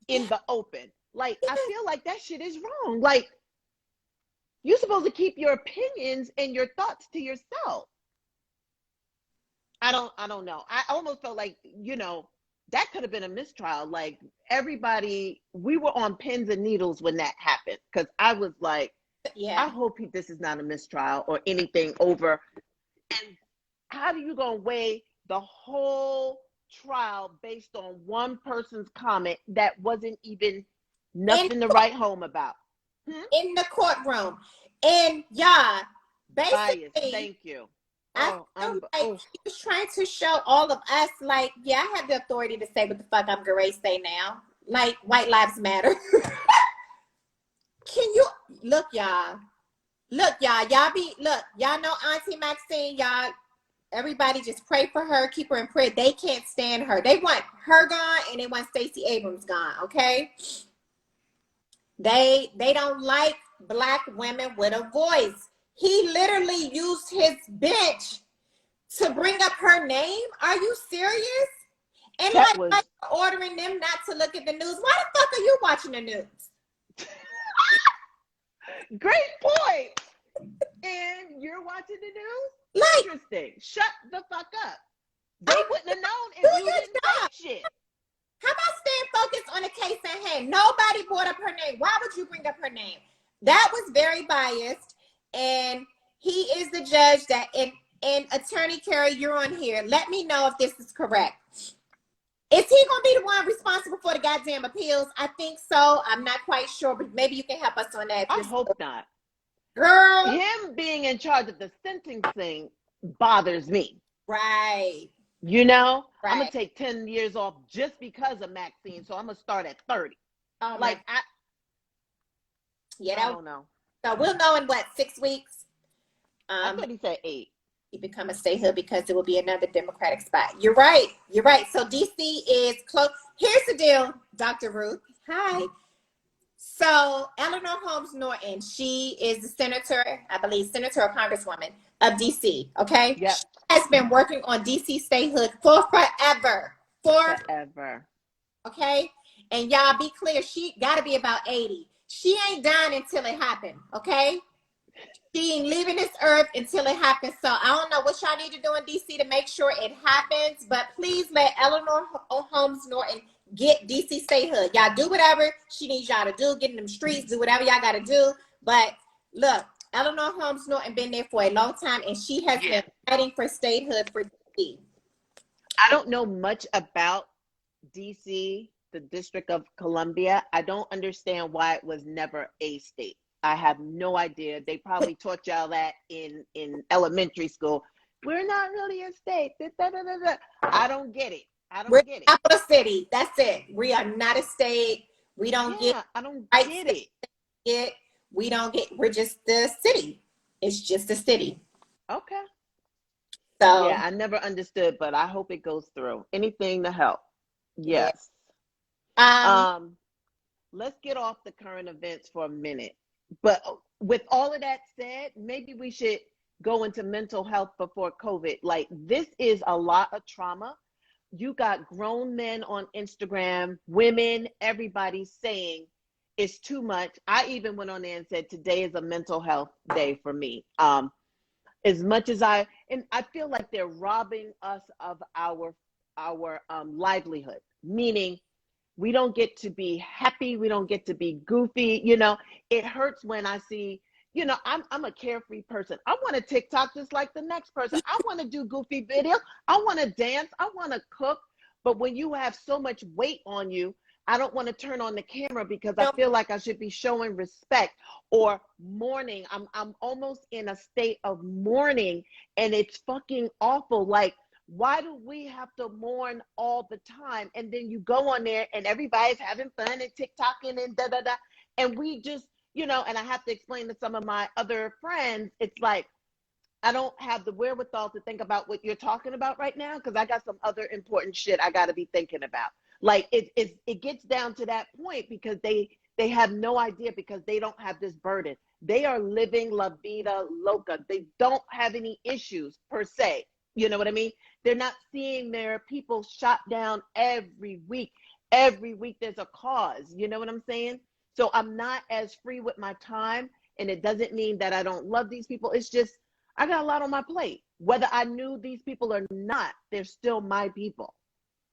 in the open. Like I feel like that shit is wrong. Like you're supposed to keep your opinions and your thoughts to yourself. I don't know. I almost felt like, that could have been a mistrial. Like everybody, we were on pins and needles when that happened. Cause I was like, I hope this is not a mistrial or anything over. And how do you gonna weigh the whole trial based on one person's comment that wasn't even nothing to write home about? In the courtroom. And basically, bias. Thank you. I feel like he was trying to show all of us, like, I have the authority to say what the fuck I'm going to say now. Like, white lives matter. Can you look, y'all? Look, y'all know Auntie Maxine, y'all. Everybody just pray for her, keep her in prayer. They can't stand her. They want her gone and they want Stacey Abrams gone, okay? They don't like Black women with a voice. He literally used his bench to bring up her name. Are you serious? And That like was ordering them not to look at the news. Why the fuck are you watching the news? great point. And you're watching the news? Like, Interesting. Shut the fuck up. They oh, wouldn't have known do if you your didn't job. say shit. How about staying focused on the case at hand? Nobody brought up her name. Why would you bring up her name? That was very biased. And he is the judge that, and Attorney Carey, you're on here. Let me know if this is correct. Is he going to be the one responsible for the goddamn appeals? I think so. I'm not quite sure, but maybe you can help us on that. I hope not. Girl. Him being in charge of the sentencing bothers me. Right. You know, right. I'm going to take 10 years off just because of Maxine. So I'm going to start at 30. Oh, like, I don't know. So we'll know in what, 6 weeks? I thought he said 8. He become a statehood because it will be another Democratic spot. You're right. You're right. So DC is close. Here's the deal, Dr. Ruth. Hi. So Eleanor Holmes Norton, she is the senator, I believe, senator or congresswoman of DC. Okay. Yep. She has been working on DC statehood for forever. Forever. Okay. And y'all be clear, she got to be about 80. She ain't dying until it happened. Okay. She ain't leaving this earth until it happens. So I don't know what y'all need to do in DC to make sure it happens, but please let Eleanor Holmes Norton get DC statehood. Y'all do whatever she needs y'all to do, get in them streets, do whatever y'all got to do. But look, Eleanor Holmes Norton been there for a long time, and she has been fighting for statehood for DC. I don't know much about DC, the District of Columbia. I don't understand why it was never a state. I have no idea. They probably taught y'all that in elementary school. We're not really a state. I don't get it. We're capital city. That's it. We are not a state. We don't get. I don't get it. We don't get. We're just the city. It's just a city. Okay. So yeah, I never understood, but I hope it goes through. Anything to help. Yes. Let's get off the current events for a minute. But with all of that said, maybe we should go into mental health before COVID. Like, this is a lot of trauma. You got grown men on Instagram, women, everybody saying it's too much. I even went on there and said, today is a mental health day for me. As much as I feel like they're robbing us of our livelihood, meaning we don't get to be happy. We don't get to be goofy. You know, it hurts when I see, you know, I'm a carefree person. I want to TikTok just like the next person. I want to do goofy videos. I want to dance. I want to cook. But when you have so much weight on you, I don't want to turn on the camera because I feel like I should be showing respect or mourning. I'm almost in a state of mourning, and it's fucking awful. Like, why do we have to mourn all the time? And then you go on there and everybody's having fun and TikToking and da-da-da. And we just, you know, and I have to explain to some of my other friends, it's like, I don't have the wherewithal to think about what you're talking about right now because I got some other important shit I got to be thinking about. Like, it gets down to that point because they have no idea because they don't have this burden. They are living la vida loca. They don't have any issues per se. You know what I mean? They're not seeing their people shot down every week. Every week there's a cause. You know what I'm saying? So I'm not as free with my time. And it doesn't mean that I don't love these people. It's just, I got a lot on my plate. Whether I knew these people or not, they're still my people.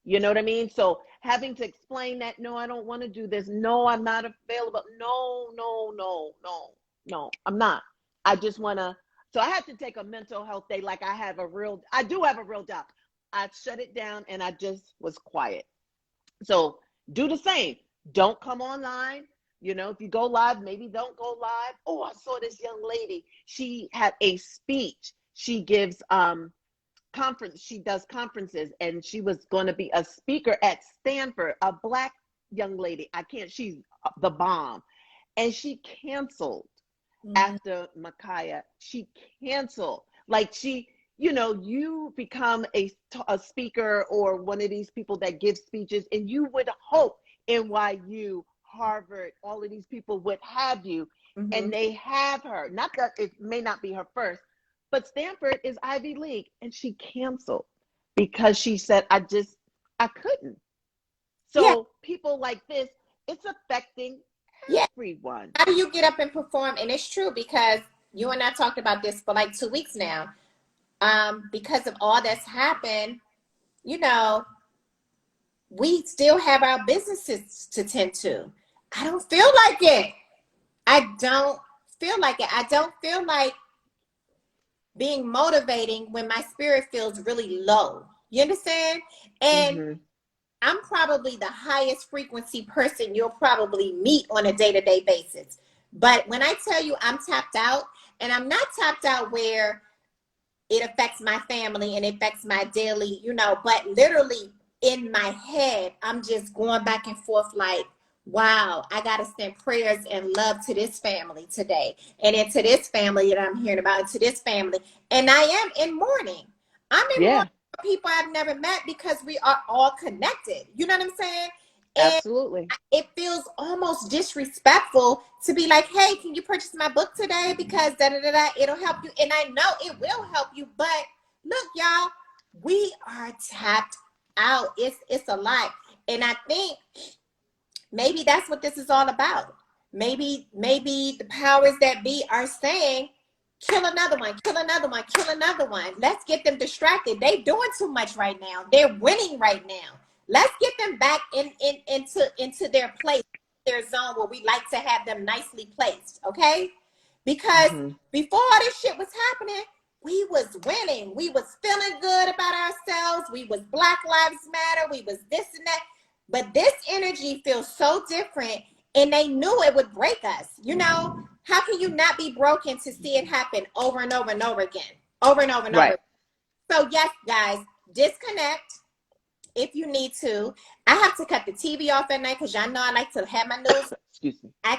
You know what I mean? So having to explain that, no, I don't want to do this. No, I'm not available. No, I'm not. I just want to. So I had to take a mental health day like I do have a real job. I shut it down and I just was quiet. So do the same. Don't come online. You know, if you go live, maybe don't go live. Oh, I saw this young lady. She had a speech. She gives she does conferences, and she was going to be a speaker at Stanford, a Black young lady. She's the bomb. And she canceled. After Micaiah, she canceled. Like, she, you know, you become a speaker or one of these people that give speeches, and you would hope NYU, Harvard, all of these people would have you, and they have her. Not that it may not be her first, but Stanford is Ivy League, and she canceled because she said, I couldn't. Yeah. So people like this, it's affecting Yeah. everyone. How do you get up and perform? And it's true, because you and I talked about this for like 2 weeks now. Because of all that's happened, you know, we still have our businesses to tend to. I don't feel like it. I don't feel like it. I don't feel like being motivating when my spirit feels really low. You understand? And Mm-hmm. I'm probably the highest frequency person you'll probably meet on a day-to-day basis. But when I tell you I'm tapped out, and I'm not tapped out where it affects my family and it affects my daily, but literally in my head, I'm just going back and forth like, wow, I got to send prayers and love to this family today, and into this family that I'm hearing about, and to this family. And I am in mourning. I'm in mourning for people I've never met, because we are all connected. You know what I'm saying? And Absolutely. it feels almost disrespectful to be like, hey, can you purchase my book today? Because it'll help you. And I know it will help you. But look, y'all, we are tapped out. It's a lot. And I think maybe that's what this is all about. Maybe the powers that be are saying, kill another one, kill another one, kill another one. Let's get them distracted. They're doing too much right now. They're winning right now. Let's get them back into their place, their zone where we like to have them nicely placed, okay? Because before all this shit was happening, we was winning. We was feeling good about ourselves. We was Black Lives Matter. We was this and that. But this energy feels so different, and they knew it would break us. How can you not be broken to see it happen over and over and over again? Over and over and over. So yes, guys, disconnect if you need to. I have to cut the TV off at night because y'all know I like to have my news. Excuse me. I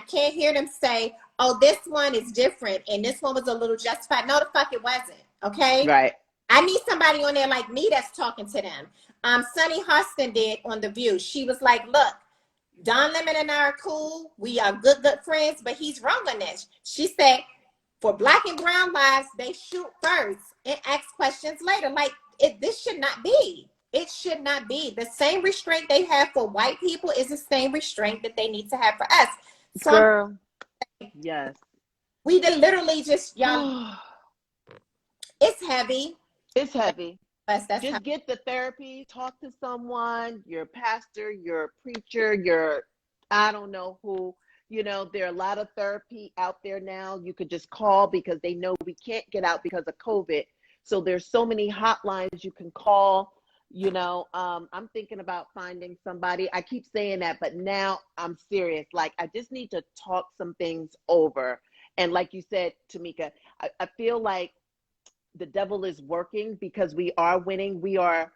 can't hear them say, oh, this one is different and this one was a little justified. No, the fuck it wasn't. Okay? Right. I need somebody on there like me that's talking to them. Sunny Hostin did on The View. She was like, look, Don Lemon and I are cool. We are good friends, but he's wrong on this. She said, for Black and brown lives, they shoot first and ask questions later. Like, this should not be. It should not be. The same restraint they have for white people is the same restraint that they need to have for us. So girl, yes. We literally just, y'all, it's heavy. It's heavy. Just get the therapy, talk to someone, your pastor, your preacher, your, I don't know who. There are a lot of therapy out there now. You could just call because they know we can't get out because of COVID. So there's so many hotlines you can call. I'm thinking about finding somebody. I keep saying that, but now I'm serious. Like, I just need to talk some things over. And like you said, Tomeeka, I feel like the devil is working because we are winning. We are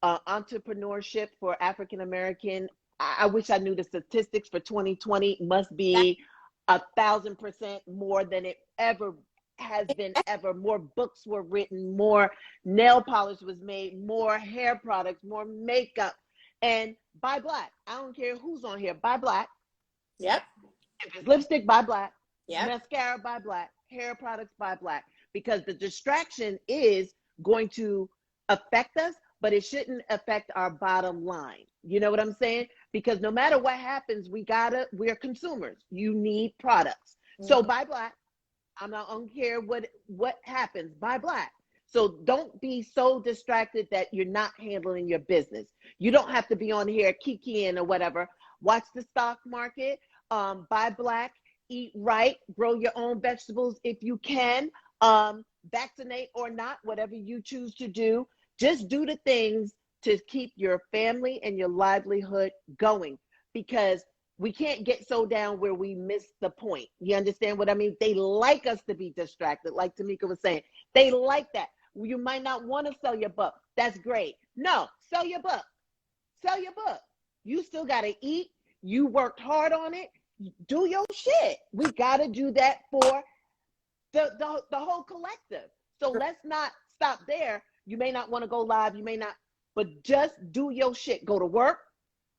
entrepreneurship for African American. I wish I knew the statistics for 2020. Must be 1,000% more than it ever has been ever. More books were written, more nail polish was made, more hair products, more makeup. And buy Black. I don't care who's on here. Buy Black. Yep. If it's lipstick, buy Black. Yep. Mascara, buy Black. Hair products, buy Black. Because the distraction is going to affect us, but it shouldn't affect our bottom line. You know what I'm saying? Because no matter what happens, we're consumers. You need products. So buy Black. I don't care what happens. Buy Black. So don't be so distracted that you're not handling your business. You don't have to be on here kikiing or whatever. Watch the stock market. Buy Black. Eat right. Grow your own vegetables if you can. Vaccinate or not, whatever you choose to do. Just do the things to keep your family and your livelihood going, because we can't get so down where we miss the point. You understand what I mean? They like us to be distracted, like Tomeeka was saying. They like that. You might not want to sell your book. That's great. No, sell your book. Sell your book. You still got to eat. You worked hard on it. Do your shit. We got to do that for the whole collective. So let's not stop there. You may not want to go live. You may not, but just do your shit. Go to work.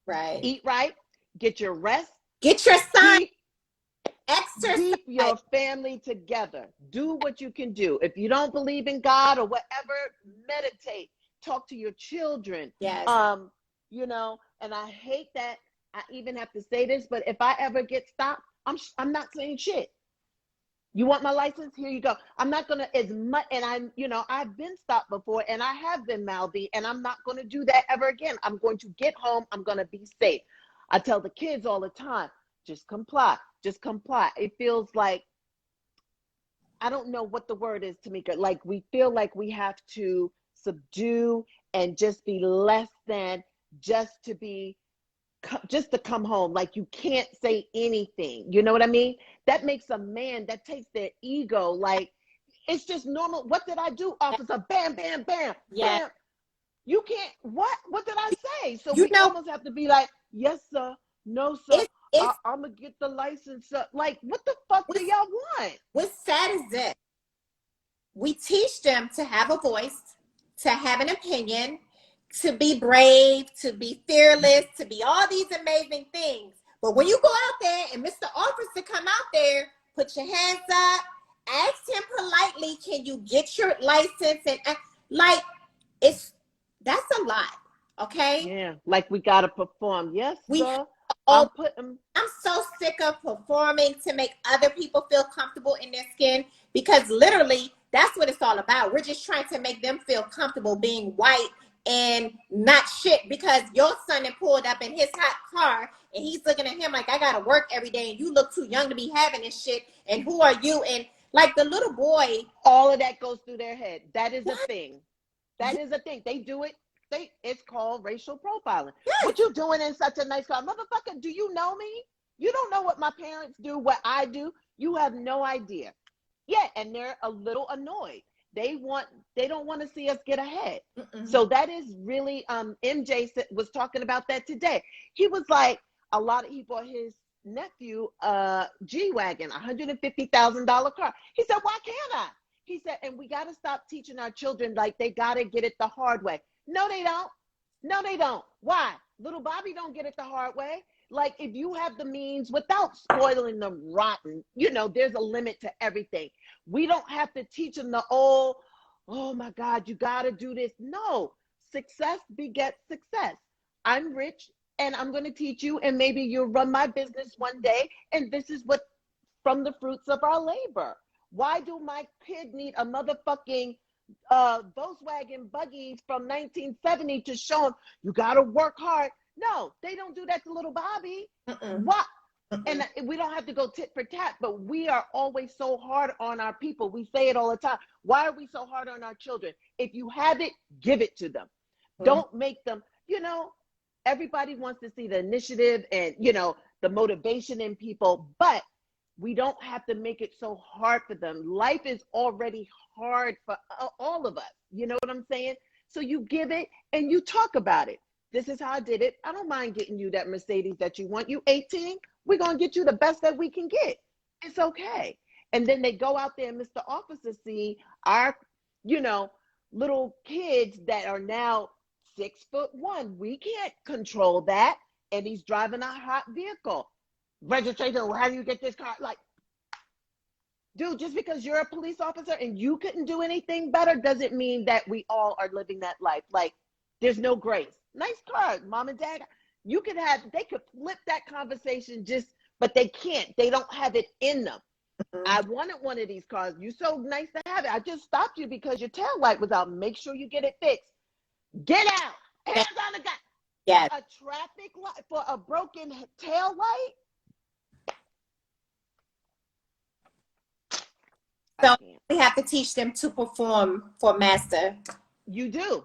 Right. Eat right. Get your rest. Get your son. Exercise. Keep your family together. Do what you can do. If you don't believe in God or whatever, meditate. talk to your children. Yes. You know, and I hate that I even have to say this, but if I ever get stopped, I'm not saying shit. You want my license? Here you go. I'm not going to as much, and I'm, you know, I've been stopped before and I have been mouthy, and I'm not going to do that ever again. I'm going to get home. I'm going to be safe. I tell the kids all the time, just comply, just comply. It feels like, I don't know what the word is, Tomeeka. Like we feel like we have to subdue and just be less than just to come home. Like you can't say anything. You know what I mean? That makes a man, that takes their ego. Like it's just normal. What did I do, officer? Bam, bam, bam, Yeah. bam. You can't, what did I say? So You we know, almost have to be like, yes, sir. No, sir. it's I'm going to get the license. Like, what the fuck do y'all want? what's sad is this. We teach them to have a voice, to have an opinion, to be brave, to be fearless, to be all these amazing things. But when you go out there and Mr. Officer come out there, put your hands up, ask him politely, can you get your license? And like, that's a lot, okay? Yeah, like we got to perform. Yes, sir. I'm I'm so sick of performing to make other people feel comfortable in their skin, because literally that's what it's all about. We're just trying to make them feel comfortable being white and not shit, because your son had pulled up in his hot car and he's looking at him like, I gotta work every day and you look too young to be having this shit, and who are you? And like the little boy, all of that goes through their head. That is what? a thing. That is a thing. They do it. It's called racial profiling. Yes. What you doing in such a nice car? Motherfucker, do you know me? You don't know what my parents do, what I do. You have no idea. Yeah, and they're a little annoyed. They don't want to see us get ahead. So that is really, MJ was talking about that today. He was like, he bought his nephew a G-Wagon, $150,000 car. He said, why can't I? He said, and we got to stop teaching our children like they got to get it the hard way. No, they don't. No, they don't. Why? Little Bobby don't get it the hard way. Like if you have the means without spoiling them rotten, you know, there's a limit to everything. We don't have to teach them oh my God, you got to do this. No, success begets success. I'm rich and I'm going to teach you, and maybe you'll run my business one day. And this is what, from the fruits of our labor. Why do my kid need a motherfucking Volkswagen buggy from 1970 to show him you got to work hard? No, they don't do that to little Bobby. What? And we don't have to go tit for tat, but we are always so hard on our people. We say it all the time. Why are we so hard on our children? If you have it, give it to them. Don't make them, you know, everybody wants to see the initiative and, you know, the motivation in people, but we don't have to make it so hard for them. Life is already hard for all of us. You know what I'm saying? So you give it and you talk about it. This is how I did it. I don't mind getting you that Mercedes that you want. You 18, we're going to get you the best that we can get. It's okay. And then they go out there and Mr. Officer see our, you know, little kids that are now 6'1". We can't control that. And he's driving a hot vehicle. Registration, well, how do you get this car? Like, dude, just because you're a police officer and you couldn't do anything better doesn't mean that we all are living that life. Like, there's no grace. Nice car, mom and dad. They could flip that conversation but they can't. They don't have it in them. I wanted one of these cars. You're so nice to have it. I just stopped you because your tail light was out. Make sure you get it fixed. Get out. Hands on the gun. Yes. For a traffic light, for a broken tail light. So we have to teach them to perform for master. You do.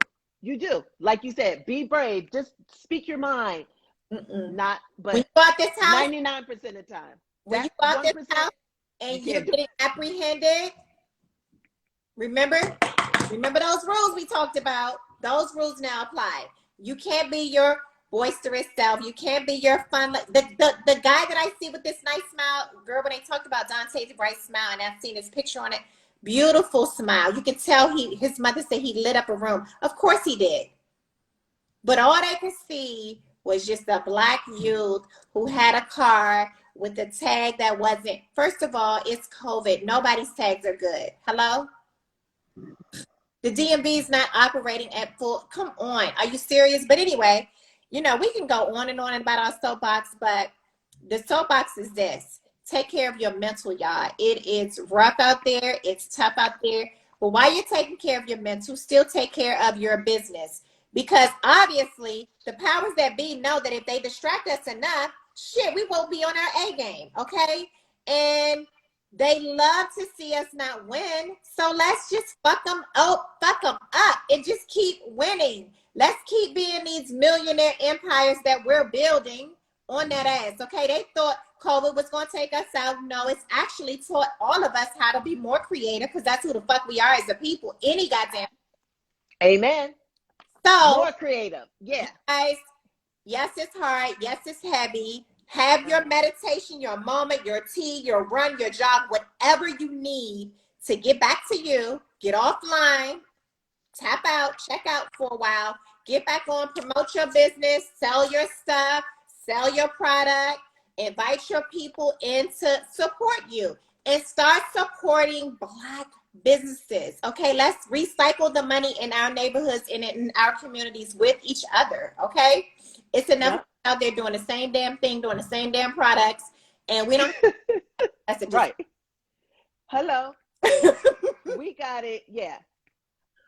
Like you said, be brave. Just speak your mind. Not, but when you bought this house, 99% of the time. When you bought this house and you're getting apprehended, remember those rules we talked about. Those rules now apply. You can't be your boisterous self. You can't be your fun. The guy that I see with this nice smile, girl, when they talked about Dante's bright smile, and I've seen his picture on it, beautiful smile. You can tell his mother said he lit up a room. Of course he did. But all they could see was just a black youth who had a car with a tag that wasn't, first of all, it's COVID. Nobody's tags are good. Hello? The DMV is not operating at full. Come on, are you serious? But anyway, you know, we can go on and on about our soapbox, but the soapbox is this: take care of your mental, y'all. It is rough out there. It's tough out there. But while you're taking care of your mental, still take care of your business. Because obviously, the powers that be know that if they distract us enough, shit, we won't be on our A game, okay? And they love to see us not win. So let's just fuck them up, and just keep winning. Let's keep being these millionaire empires that we're building on that ass, okay? They thought COVID was going to take us out. No, it's actually taught all of us how to be more creative, because that's who the fuck we are as a people. Any goddamn. Amen. So, more creative. Yeah. Guys, yes, it's hard. Yes, it's heavy. Have your meditation, your moment, your tea, your run, your jog, whatever you need to get back to you. Get offline, tap out, check out for a while, get back on, promote your business, sell your stuff, sell your product, invite your people in to support you, and start supporting Black businesses. Okay, let's recycle the money in our neighborhoods and in our communities with each other. Okay, it's enough out there doing the same damn thing, doing the same damn products, and we don't. That's a right. Hello. We got it. Yeah.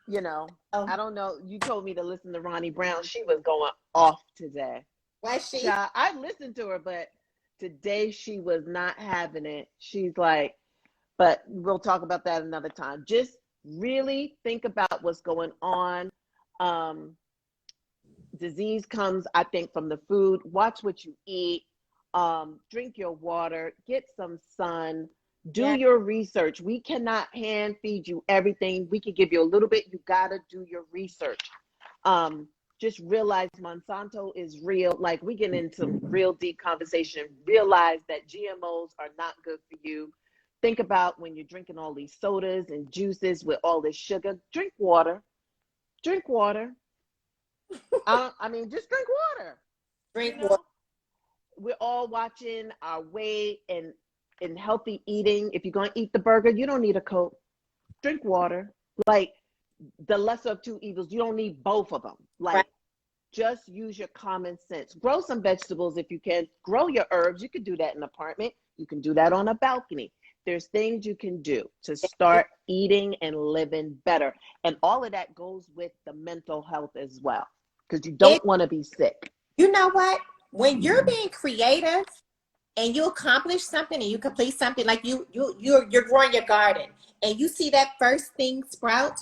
You know, I don't know. You told me to listen to Ronnie Brown. She was going off today. Was she? I listened to her, but today she was not having it. She's like, but we'll talk about that another time. Just really think about what's going on. Disease comes, I think, from the food. Watch what you eat. Drink your water. Get some sun. Do your research. We cannot hand feed you everything. We can give you a little bit. You gotta do your research. Just realize Monsanto is real. Like, we get into real deep conversation. Realize that GMOs are not good for you. Think about when you're drinking all these sodas and juices with all this sugar. Drink water. Drink water. I mean, just drink water. Drink water. We're all watching our weight and healthy eating. If you're going to eat the burger, you don't need a Coke. Drink water. Like, the lesser of two evils. You don't need both of them. Like, just use your common sense. Grow some vegetables if you can. Grow your herbs. You can do that in an apartment. You can do that on a balcony. There's things you can do to start eating and living better. And all of that goes with the mental health as well, because you don't want to be sick. You know what? When you're being creative and you accomplish something and you complete something, like you're growing your garden and you see that first thing sprout,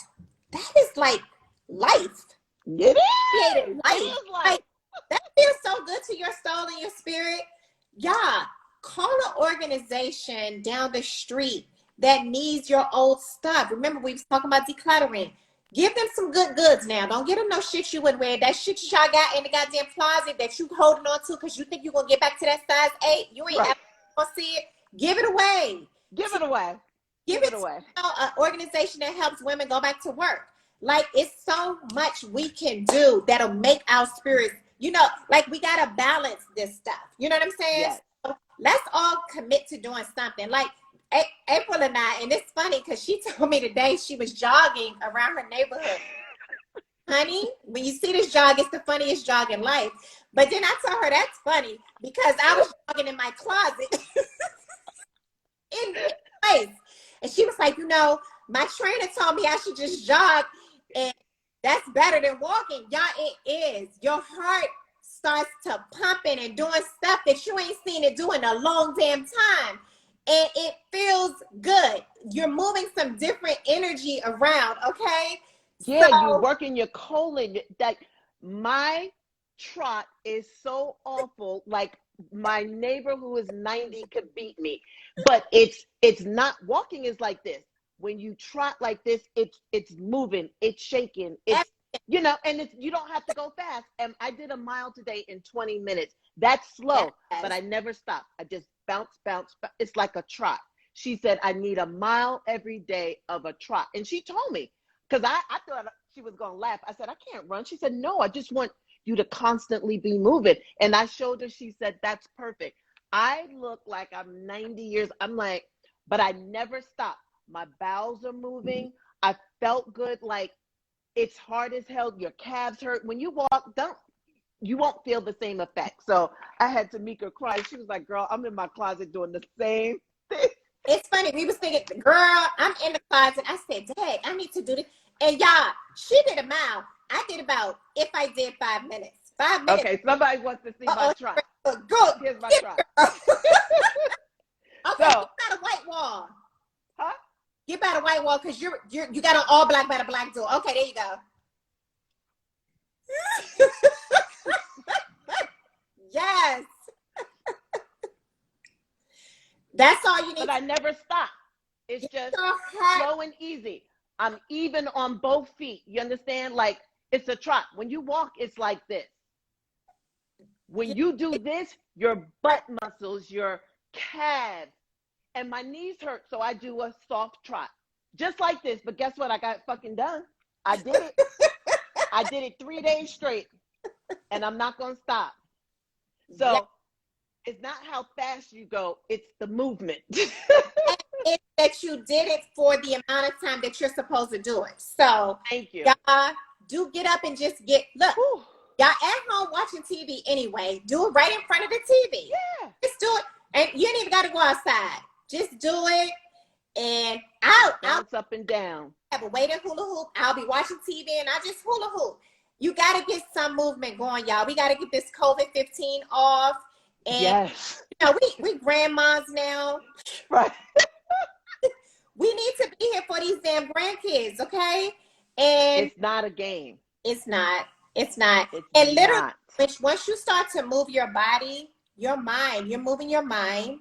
that is like life. It is. Creative life. It is life. Like, that feels so good to your soul and your spirit. Yeah. Call an organization down the street that needs your old stuff. Remember, we was talking about decluttering. Give them some good goods now. Don't get them no shit you wouldn't wear. That shit y'all got in the goddamn closet that you holding on to because you think you're going to get back to that size 8. You ain't ever going to see it. Give it away. Give it away. Give it away. To an organization that helps women go back to work. Like, it's so much we can do that'll make our spirits, you know, like, we got to balance this stuff. You know what I'm saying? Yes. So let's all commit to doing something. Like, April and I, and it's funny because she told me today she was jogging around her neighborhood. Honey, when you see this jog, it's the funniest jog in life. But then I told her that's funny because I was jogging in my closet in place. And she was like, you know, my trainer told me I should just jog, and that's better than walking. Y'all, it is. Your heart starts to pumping and doing stuff that you ain't seen it do in a long damn time. And it feels good. You're moving some different energy around, okay? Yeah, so, you're working your colon. Like, my trot is so awful. Like, my neighbor who is 90 could beat me. But it's not, walking is like this. When you trot like this, it's moving, it's shaking, it's, you know, and it's, you don't have to go fast. And I did a mile today in 20 minutes. That's slow, but I never stop. I just bounce. It's like a trot. She said, I need a mile every day of a trot. And she told me, because I thought she was going to laugh. I said, I can't run. She said, no, I just want you to constantly be moving. And I showed her, she said, that's perfect. I look like I'm 90 years. I'm like, but I never stop. My bowels are moving. I felt good. Like, It's hard as hell. Your calves hurt. When you walk, you won't feel the same effect. So I had Tomeeka cry. She was like, girl, I'm in my closet doing the same thing. It's funny. We was thinking, girl, I'm in the closet. I said, Dad, I need to do this. And y'all, she did a mile. I did about, if I did 5 minutes. 5 minutes. Okay, somebody wants to see my trot. Go. Here's my trot. Okay, So, get by the white wall. huh? Get by the white wall because you got on all black by the black door. Okay, there you go. Yes. That's all you need. But I never stop. It's just slow and easy. I'm even on both feet. You understand? Like, it's a trot. When you walk, it's like this. When you do this, your butt muscles, your calves, and my knees hurt, so I do a soft trot. Just like this, but guess what? I got it fucking done. I did it. I did it 3 days straight, and I'm not going to stop. So it's not how fast you go, it's the movement. It's that you did it for the amount of time that you're supposed to do it. So thank you. Y'all do get up and just look. Whew. Y'all at home watching TV anyway. Do it right in front of the TV. Yeah. Just do it. And you ain't even got to go outside. Just do it. And I'll bounce up and down. Have a weighted hula hoop. I'll be watching TV and I just hula hoop. You got to get some movement going, y'all. We got to get this COVID-19 off. And yes. You know, we grandmas now. Right. We need to be here for these damn grandkids, okay? And it's not a game. It's not. It's not. It's and literally, not. Once you start to move your body, your mind, you're moving your mind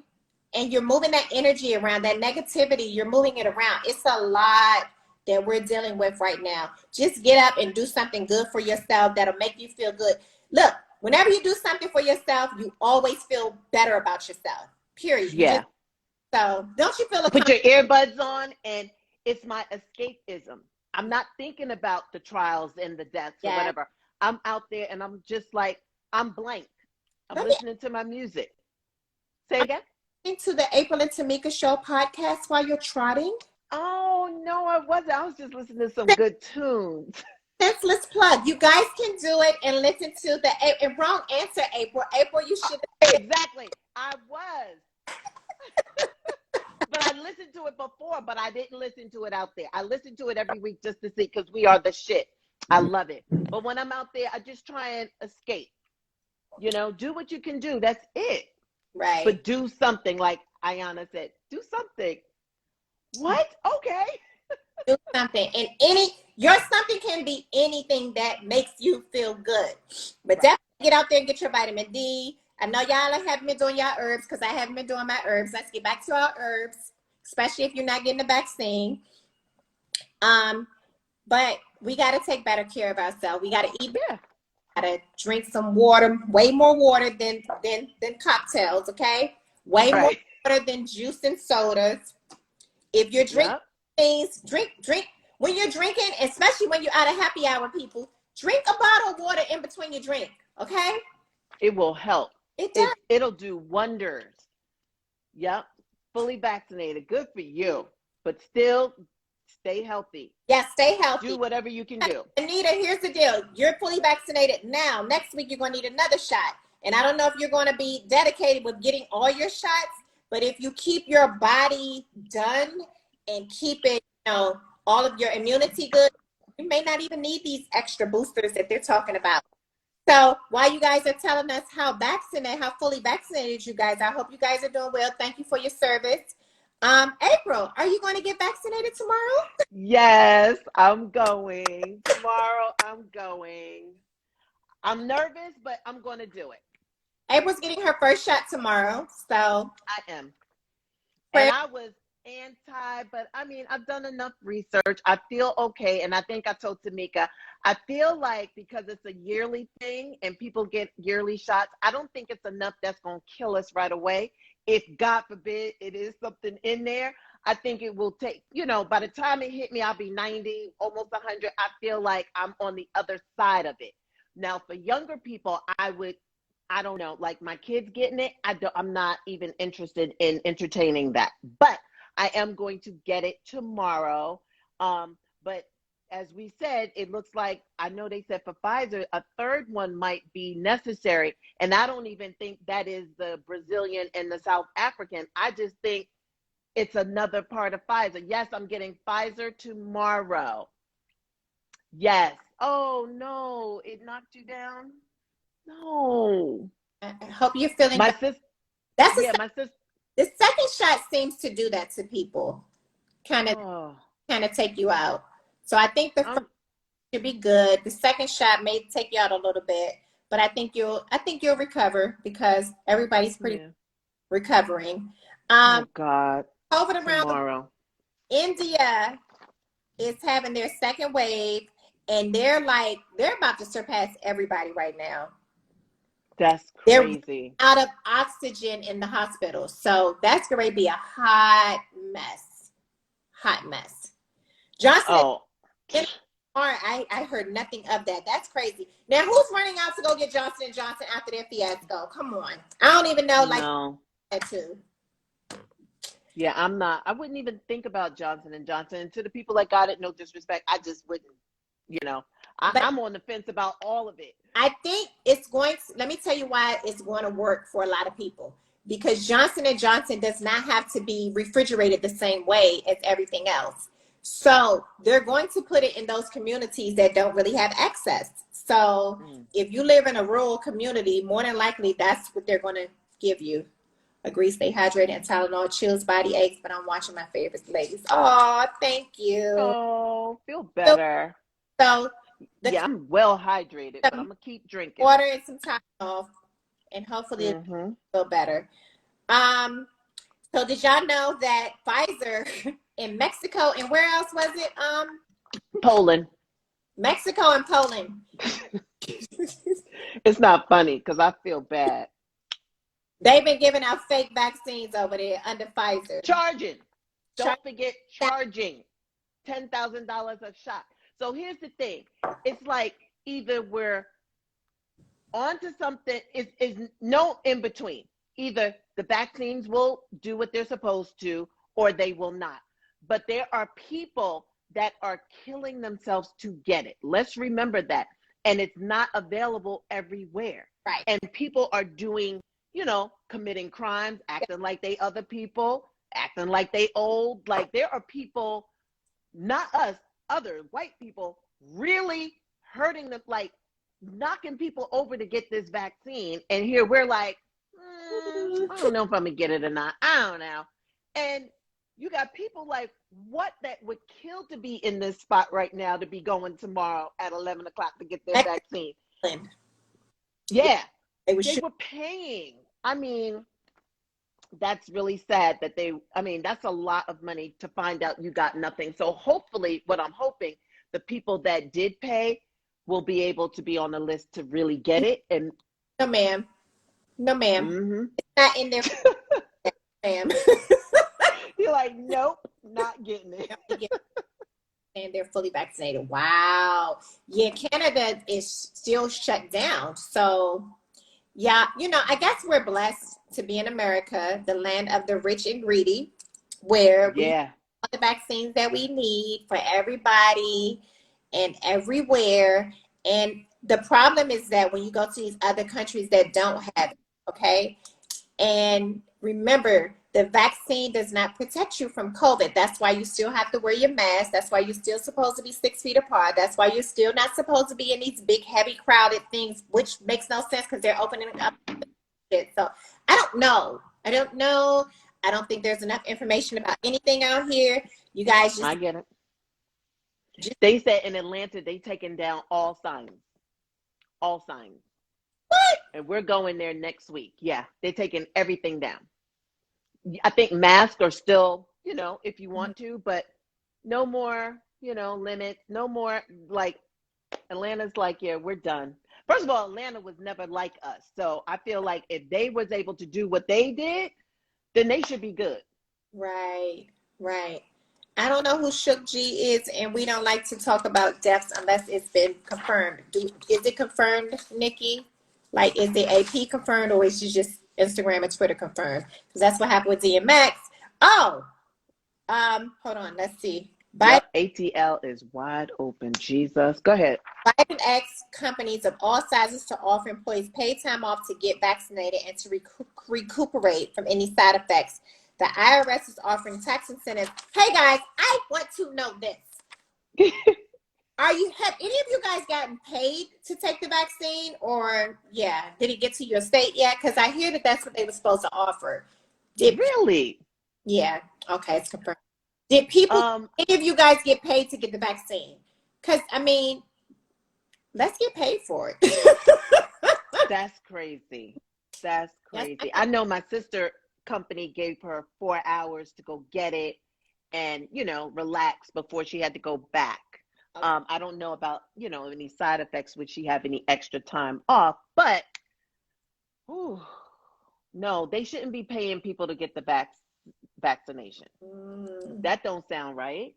and you're moving that energy around, that negativity, you're moving it around. It's a lot that we're dealing with right now. Just get up and do something good for yourself that'll make you feel good. Look, whenever you do something for yourself, you always feel better about yourself, period. Yeah. So don't you feel put your earbuds on, and it's my escapism. I'm not thinking about the trials and the deaths or whatever. I'm out there and I'm just like, I'm blank. I'm listening to my music. Say again? Into the April and Tomeeka Show podcast while you're trotting? Oh, no, I wasn't. I was just listening to some good tunes. Senseless plug. You guys can do it and listen to the wrong answer, April. April, you should have. Exactly. I was. But I listened to it before, but I didn't listen to it out there. I listen to it every week just to see, because we are the shit. I love it. But when I'm out there, I just try and escape. You know, do what you can do. That's it. Right. But do something, like Ayana said. Do something. What? Okay. Do something. And your something can be anything that makes you feel good. But definitely get out there and get your vitamin D. I know y'all haven't been doing y'all herbs because I haven't been doing my herbs. Let's get back to our herbs, especially if you're not getting the vaccine. But we got to take better care of ourselves. We got to eat better. Got to drink some water, way more water than cocktails, okay? Way more water than juice and sodas. If you're drinking things, drink. When you're drinking, especially when you're at a happy hour, people, drink a bottle of water in between your drink, okay? It will help. It does. It'll do wonders. Yep. Fully vaccinated. Good for you. But still, stay healthy. Yeah, stay healthy. Do whatever you can do. Anita, here's the deal. You're fully vaccinated now. Next week, you're going to need another shot. And I don't know if you're going to be dedicated with getting all your shots, but if you keep your body done and keep it, all of your immunity good, you may not even need these extra boosters that they're talking about. So while you guys are telling us how fully vaccinated you guys are, I hope you guys are doing well. Thank you for your service. April, are you going to get vaccinated tomorrow? Yes, I'm going. Tomorrow, I'm going. I'm nervous, but I'm going to do it. April's getting her first shot tomorrow, so. I am. And I was anti, but I mean, I've done enough research. I feel okay. And I think I told Tomeeka, I feel like because it's a yearly thing and people get yearly shots, I don't think it's enough that's going to kill us right away. If God forbid it is something in there, I think it will take, by the time it hit me, I'll be 90, almost 100. I feel like I'm on the other side of it. Now, for younger people, I don't know, like my kids getting it, I'm not even interested in entertaining that. But I am going to get it tomorrow. But as we said, it looks like, I know they said for Pfizer, a third one might be necessary. And I don't even think that is the Brazilian and the South African. I just think it's another part of Pfizer. Yes, I'm getting Pfizer tomorrow. Yes. Oh, no, it knocked you down? No. I hope you're feeling My better. sister, That's yeah, my sister. the second shot seems to do that to people. Kind of Oh, take you out. So I think the first should be good. The second shot may take you out a little bit, but I think you'll recover because everybody's pretty recovering. oh God. Over around Tomorrow. India is having their second wave, and they're about to surpass everybody right now. That's crazy. They're out of oxygen in the hospital. So that's going to be a hot mess. Hot mess. Johnson, I heard nothing of that. That's crazy. Now, who's running out to go get Johnson & Johnson after their fiasco? Come on. I don't even know, that too. Yeah, I'm not. I wouldn't even think about Johnson & Johnson. And to the people that got it, no disrespect, I just wouldn't, I'm on the fence about all of it. I think let me tell you why it's going to work for a lot of people. Because Johnson & Johnson does not have to be refrigerated the same way as everything else. So they're going to put it in those communities that don't really have access. So if you live in a rural community, more than likely that's what they're going to give you. Agree, stay hydrated, and Tylenol chills body aches, but I'm watching my favorites, ladies. Oh, thank you. Oh, feel better. So I'm well hydrated, but I'm going to keep drinking. Water and some Tylenol, and hopefully it'll feel better. So did y'all know that Pfizer in Mexico, and where else was it? Poland. Mexico and Poland. It's not funny because I feel bad. They've been giving out fake vaccines over there under Pfizer. Charging. Don't forget charging. $10,000 a shot. So here's the thing. It's like either we're onto something, is no in between. Either the vaccines will do what they're supposed to or they will not. But there are people that are killing themselves to get it. Let's remember that. And it's not available everywhere. Right. And people are doing, committing crimes, acting like they other people, acting like they old. Like there are people, not us, other white people, really hurting them, like knocking people over to get this vaccine. And here we're like, I don't know if I'm gonna get it or not. I don't know. And you got people like, what that would kill to be in this spot right now to be going tomorrow at 11 o'clock to get their vaccine. Yeah. They were paying. I mean, that's really sad that that's a lot of money to find out you got nothing. So hopefully, what I'm hoping, the people that did pay will be able to be on the list to really get it. And no, ma'am. It's not in there, ma'am. You're like, nope, not getting it. And they're fully vaccinated. Wow. Yeah, Canada is still shut down. So yeah, I guess we're blessed to be in America, the land of the rich and greedy, where we have the vaccines that we need for everybody and everywhere. And the problem is that when you go to these other countries that don't have it, okay? And remember, the vaccine does not protect you from COVID. That's why you still have to wear your mask. That's why you're still supposed to be 6 feet apart. That's why you're still not supposed to be in these big, heavy, crowded things, which makes no sense because they're opening up. So I don't know. I don't think there's enough information about anything out here. You guys I get it. They said in Atlanta, they taking down all signs. All signs. What? And we're going there next week. Yeah, they're taking everything down. I think masks are still, if you want to, but no more, limits, no more, like, Atlanta's like, yeah, we're done. First of all, Atlanta was never like us. So I feel like if they was able to do what they did, then they should be good. Right. I don't know who Shook G is, and we don't like to talk about deaths unless it's been confirmed. Is it confirmed, Nikki? Like, is the AP confirmed, or is it just Instagram and Twitter confirmed? Because that's what happened with DMX. Oh, hold on. Let's see. Biden, Yep, ATL is wide open. Jesus. Go ahead. Biden asks companies of all sizes to offer employees paid time off to get vaccinated and to recuperate from any side effects. The IRS is offering tax incentives. Hey guys, I want to know this. Have any of you guys gotten paid to take the vaccine, or did it get to your state yet? Because I hear that that's what they were supposed to offer. Really? Yeah. Okay, it's confirmed. Did any of you guys get paid to get the vaccine? Because I mean, let's get paid for it. That's crazy. That's crazy. I know my sister company gave her 4 hours to go get it and, relax before she had to go back. Okay. I don't know about, any side effects. Would she have any extra time off? But, no, they shouldn't be paying people to get the vaccination. That don't sound right.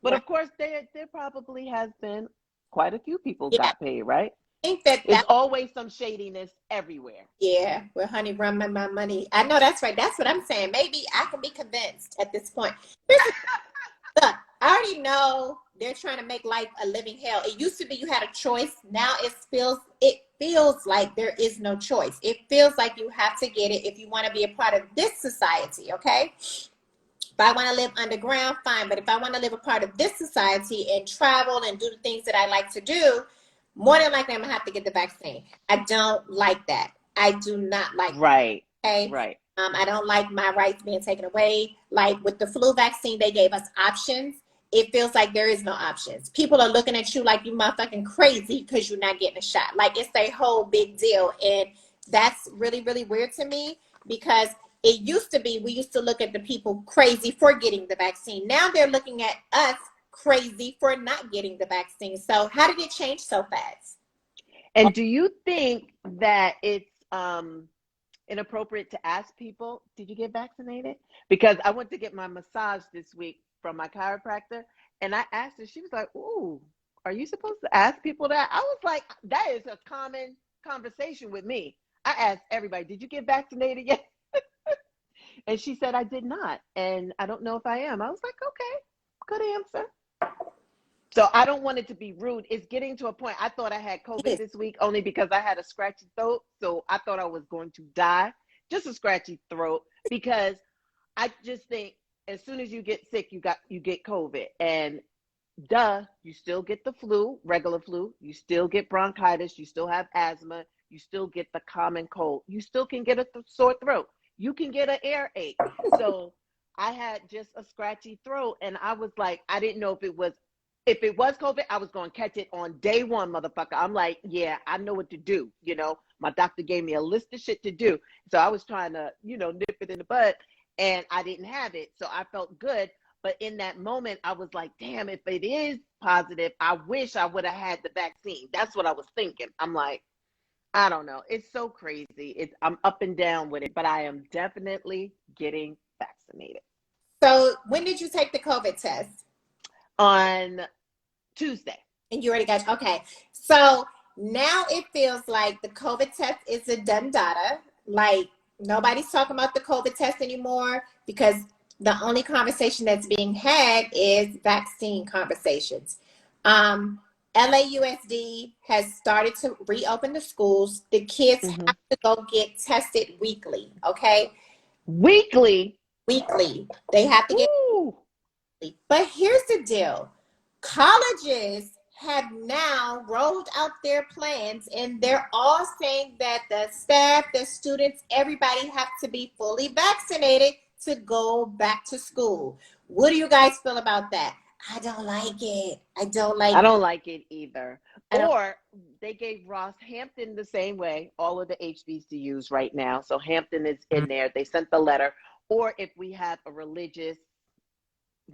But of course, there probably has been quite a few people got paid, right? I think that there's always some shadiness everywhere. Yeah, well, honey, run my money. I know that's right. That's what I'm saying. Maybe I can be convinced at this point. Look, I already know they're trying to make life a living hell. It used to be you had a choice. Now it feels like there is no choice. It feels like you have to get it if you want to be a part of this society, okay? If I want to live underground, fine. But if I want to live a part of this society and travel and do the things that I like to do, more than likely I'm going to have to get the vaccine. I don't like that. I do not like Right. that. Okay? Right. I don't like my rights being taken away. Like with the flu vaccine, they gave us options. It feels like there is no options. People are looking at you like you motherfucking crazy because you're not getting a shot. Like it's a whole big deal. And that's really, really weird to me because it used to be we used to look at the people crazy for getting the vaccine. Now they're looking at us crazy for not getting the vaccine. So how did it change so fast? And do you think that it's inappropriate to ask people, did you get vaccinated? Because I went to get my massage this week from my chiropractor, and I asked her, she was like, ooh, are you supposed to ask people that? I was like, that is a common conversation with me. I asked everybody, did you get vaccinated yet? And she said, I did not. And I don't know if I am. I was like, okay, good answer. So I don't want it to be rude. It's getting to a point. I thought I had COVID this week only because I had a scratchy throat. So I thought I was going to die. Just a scratchy throat, because I just think as soon as you get sick, you get COVID. And you still get the flu, regular flu. You still get bronchitis. You still have asthma. You still get the common cold. You still can get a sore throat. You can get an earache. So I had just a scratchy throat, and I was like, I didn't know if it was COVID, I was going to catch it on day one, motherfucker. I'm like, yeah, I know what to do. My doctor gave me a list of shit to do. So I was trying to, nip it in the bud, and I didn't have it. So I felt good. But in that moment, I was like, damn, if it is positive, I wish I would have had the vaccine. That's what I was thinking. I'm like, I don't know. It's so crazy. I'm up and down with it, but I am definitely getting vaccinated. So when did you take the COVID test? On Tuesday. And you already got, okay. So now it feels like the COVID test is a done data. Like nobody's talking about the COVID test anymore because the only conversation that's being had is vaccine conversations. LAUSD has started to reopen the schools. The kids have to go get tested weekly, okay? Weekly? They have to get weekly. But here's the deal. Colleges have now rolled out their plans, and they're all saying that the staff, the students, everybody have to be fully vaccinated to go back to school. What do you guys feel about that? I don't like it. I don't like it either. Or they gave Ross Hampton the same way, all of the HBCUs right now. So Hampton is in there. They sent the letter. Or if we have a religious,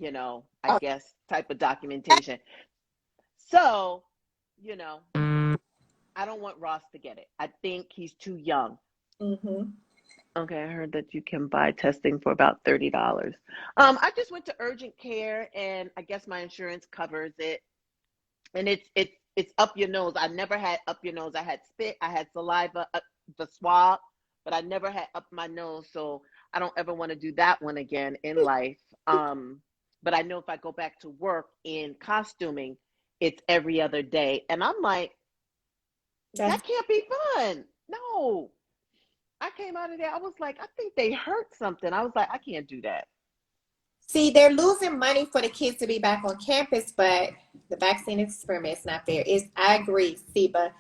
I guess, type of documentation. So, I don't want Ross to get it. I think he's too young. Okay, I heard that you can buy testing for about $30. I just went to urgent care, and I guess my insurance covers it. And it's up your nose. I never had up your nose. I had spit, I had saliva, the swab, but I never had up my nose. So I don't ever want to do that one again in life. but I know if I go back to work in costuming, it's every other day. And I'm like, that can't be fun. No. I came out of there, I was like, I think they hurt something. I was like, I can't do that. See, they're losing money for the kids to be back on campus, but the vaccine experiment is not fair. I agree, Siba.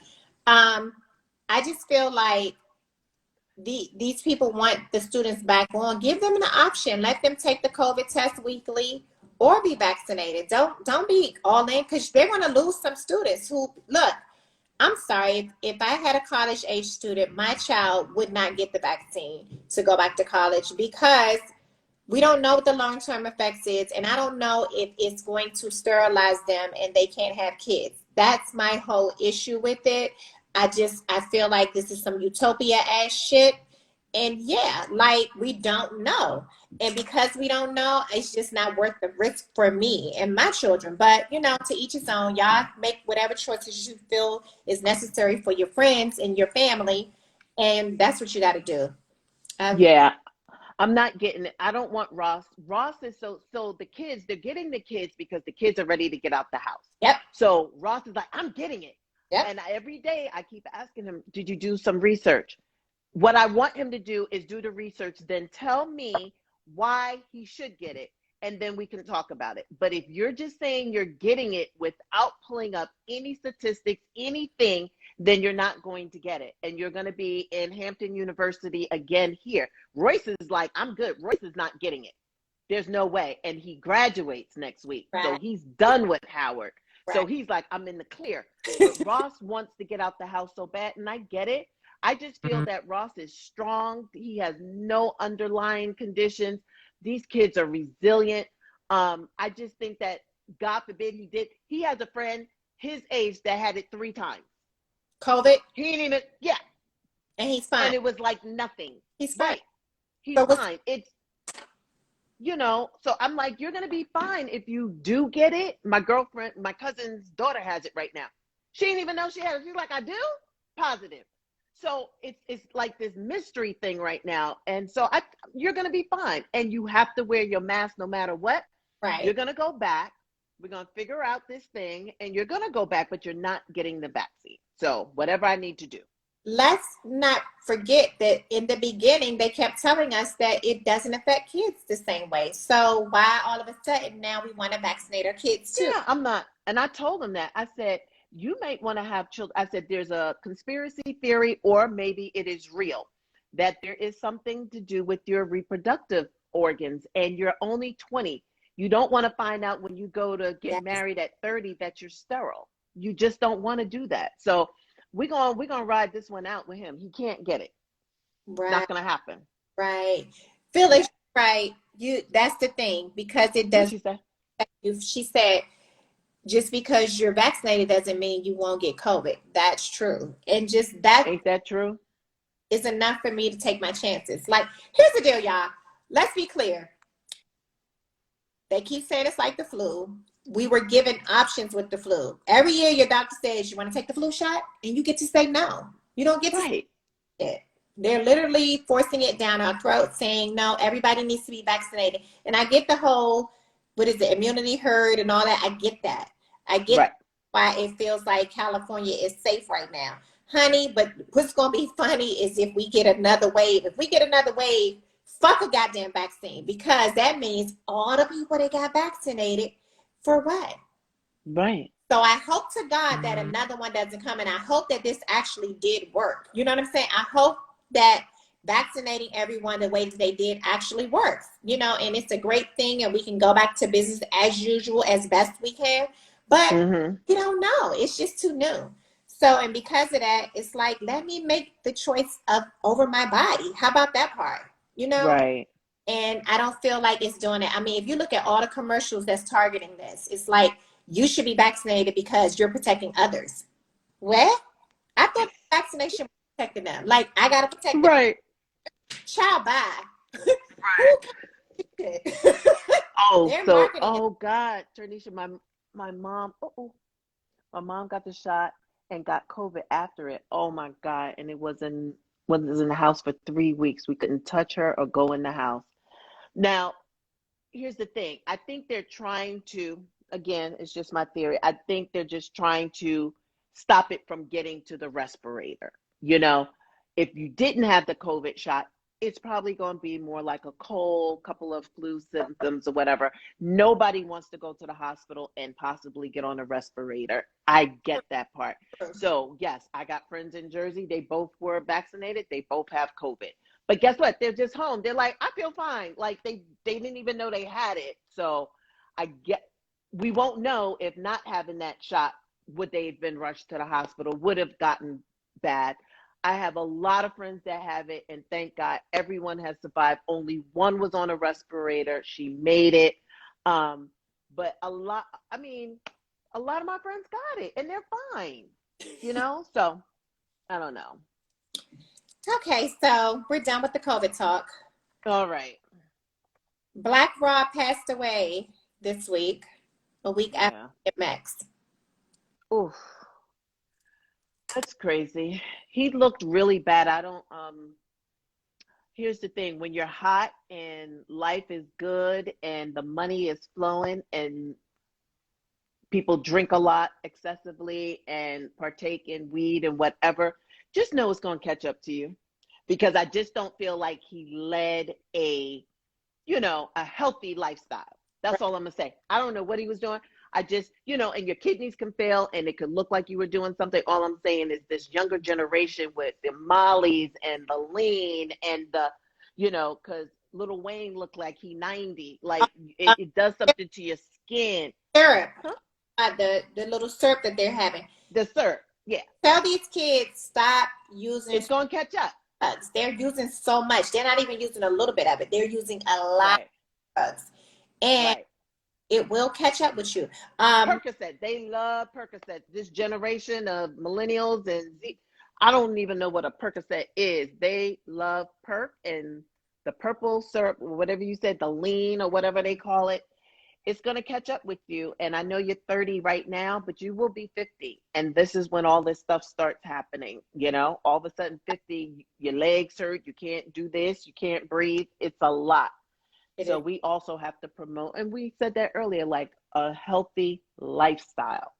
I just feel like these people want the students back on. Give them an option. Let them take the COVID test weekly or be vaccinated. Don't be all in, because they're going to lose some students who, look, I'm sorry, if I had a college age student, my child would not get the vaccine to go back to college, because we don't know what the long-term effects is, and I don't know if it's going to sterilize them and they can't have kids. That's my whole issue with it. I feel like this is some utopia ass shit. And yeah, like, we don't know. And because we don't know, it's just not worth the risk for me and my children. But, to each his own. Y'all make whatever choices you feel is necessary for your friends and your family. And that's what you got to do. Yeah. I'm not getting it. I don't want Ross. Ross is so the kids, they're getting the kids because the kids are ready to get out the house. Yep. So Ross is like, I'm getting it. Yep. And every day I keep asking him, did you do some research? What I want him to do is do the research, then tell me why he should get it, and then we can talk about it. But if you're just saying you're getting it without pulling up any statistics, anything, then you're not going to get it. And you're going to be in Hampton University again here. Royce is like, I'm good. Royce is not getting it. There's no way. And he graduates next week. Right. So he's done with Howard. Right. So he's like, I'm in the clear. But Ross wants to get out the house so bad, and I get it. I just feel that Ross is strong. He has no underlying conditions. These kids are resilient. I just think that, God forbid he has a friend his age that had it 3 times. COVID? He didn't even, yeah. And he's fine. And it was like nothing. He's fine. Right. He's fine. It's, so I'm like, you're going to be fine if you do get it. My cousin's daughter has it right now. She didn't even know she had it. She's like, I do? Positive. So it's like this mystery thing right now. And so you're going to be fine. And you have to wear your mask no matter what. Right. You're going to go back. We're going to figure out this thing, and you're going to go back, but you're not getting the vaccine. So whatever I need to do. Let's not forget that in the beginning, they kept telling us that it doesn't affect kids the same way. So why all of a sudden now we want to vaccinate our kids too? Yeah, I'm not. And I told them that. I said, you might want to have children. I said, there's a conspiracy theory, or maybe it is real, that there is something to do with your reproductive organs, and you're only 20. You don't want to find out when you go to get married at 30 that you're sterile. You just don't want to do that. So we're gonna ride this one out with him. He can't get it. Right. Not gonna happen. Right. Phyllis, right. That's the thing, because it does. She said, just because you're vaccinated doesn't mean you won't get COVID. That's true. And just that. Ain't that true? Is enough for me to take my chances. Like, here's the deal, y'all. Let's be clear. They keep saying it's like the flu. We were given options with the flu. Every year your doctor says, you want to take the flu shot? And you get to say no. You don't get to say it. They're literally forcing it down our throat, saying, no, everybody needs to be vaccinated. And I get the whole, immunity herd and all that. I get that. I get why it feels like California is safe right now. Honey, but what's going to be funny is if we get another wave. If we get another wave, fuck a goddamn vaccine, because that means all the people that got vaccinated for what? Right. So I hope to God that another one doesn't come, and I hope that this actually did work. You know what I'm saying? I hope that vaccinating everyone the way that they did actually works, and it's a great thing, and we can go back to business as usual as best we can. But you don't know. It's just too new. So, and because of that, it's like, let me make the choice over my body. How about that part? Right. And I don't feel like it's doing it. I mean, if you look at all the commercials that's targeting this, it's like, you should be vaccinated because you're protecting others. Well, I thought vaccination was protecting them. Like, I got to protect them. Right. Child, bye. Right. God, Ternisha, my mom, my mom got the shot and got COVID after it. Oh my God. And it was in the house for 3 weeks. We couldn't touch her or go in the house. Now, here's the thing. I think they're trying to, again, it's just my theory. I think they're just trying to stop it from getting to the respirator. You know, if you didn't have the COVID shot, it's probably going to be more like a cold, couple of flu symptoms or whatever. Nobody wants to go to the hospital and possibly get on a respirator. I get that part. So yes, I got friends in Jersey. They both were vaccinated. They both have COVID. But guess what? They're just home. They're like, I feel fine. Like they didn't even know they had it. So we won't know if not having that shot, would they have been rushed to the hospital, would have gotten bad. I have a lot of friends that have it, and thank God everyone has survived. Only one was on a respirator. She made it. But a lot of my friends got it, and they're fine, So I don't know. Okay, so we're done with the COVID talk. All right. Black Rob passed away this week, a week after Max. Oof. That's crazy. He looked really bad. Here's the thing. When you're hot and life is good and the money is flowing and people drink a lot excessively and partake in weed and whatever, just know it's going to catch up to you, because I just don't feel like he led a healthy lifestyle. That's all I'm going to say. I don't know what he was doing. I just, and your kidneys can fail and it could look like you were doing something. All I'm saying is this younger generation with the mollies and the lean and the, because Lil Wayne looked like he 90. Like it does something to your skin. Syrup. Huh? The little syrup that they're having. The syrup, yeah. Tell these kids, stop using. It's going to catch up. Drugs. They're using so much. They're not even using a little bit of it. They're using a lot of drugs. And it will catch up with you. Percocet. They love Percocet. This generation of millennials and Z, I don't even know what a Percocet is. They love Perc and the purple syrup, or whatever you said, the lean or whatever they call it. It's going to catch up with you. And I know you're 30 right now, but you will be 50. And this is when all this stuff starts happening. All of a sudden 50, your legs hurt. You can't do this. You can't breathe. It's a lot. So we also have to promote, and we said that earlier, like a healthy lifestyle.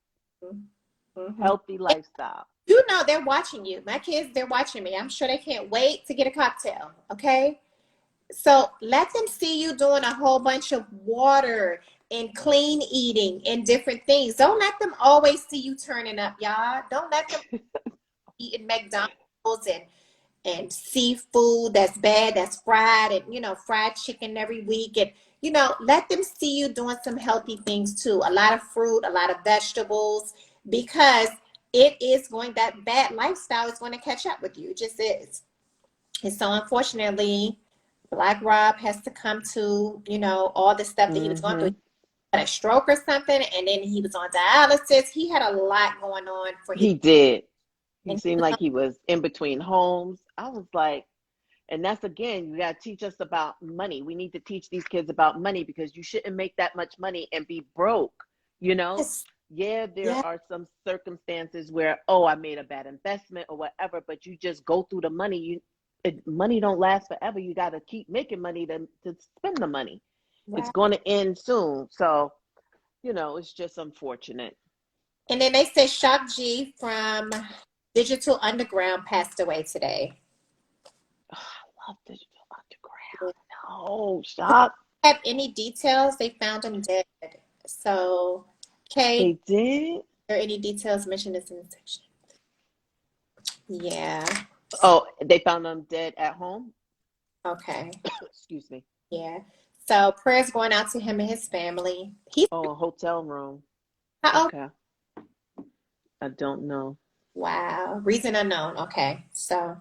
Mm-hmm. Healthy lifestyle. They're watching you. My kids, they're watching me. I'm sure they can't wait to get a cocktail. Okay. So let them see you doing a whole bunch of water and clean eating and different things. Don't let them always see you turning up, y'all. Don't let them eating McDonald's and seafood that's bad, that's fried, and fried chicken every week, and let them see you doing some healthy things too. A lot of fruit, a lot of vegetables, because that bad lifestyle is going to catch up with you. It just is. And so unfortunately, Black Rob has to come to all the stuff that he was going through. He had a stroke or something, and then he was on dialysis. He had a lot going on for him. He did. He seemed like he was in between homes. I was like, and that's, again, you got to teach us about money. We need to teach these kids about money, because you shouldn't make that much money and be broke, Yes. Yeah, there are some circumstances where, I made a bad investment or whatever, but you just go through the money. Money don't last forever. You got to keep making money to spend the money. Right. It's going to end soon. So, it's just unfortunate. And then they say Shock G from Digital Underground passed away today. Oh, I love Digital Underground. No, Shock. Have any details? They found him dead. So, Kate, they did? Are there any details mentioned in the section? Yeah. Oh, they found him dead at home? Okay. Excuse me. Yeah. So prayers going out to him and his family. A hotel room. How old? Okay. I don't know. Wow. Reason unknown. Okay. So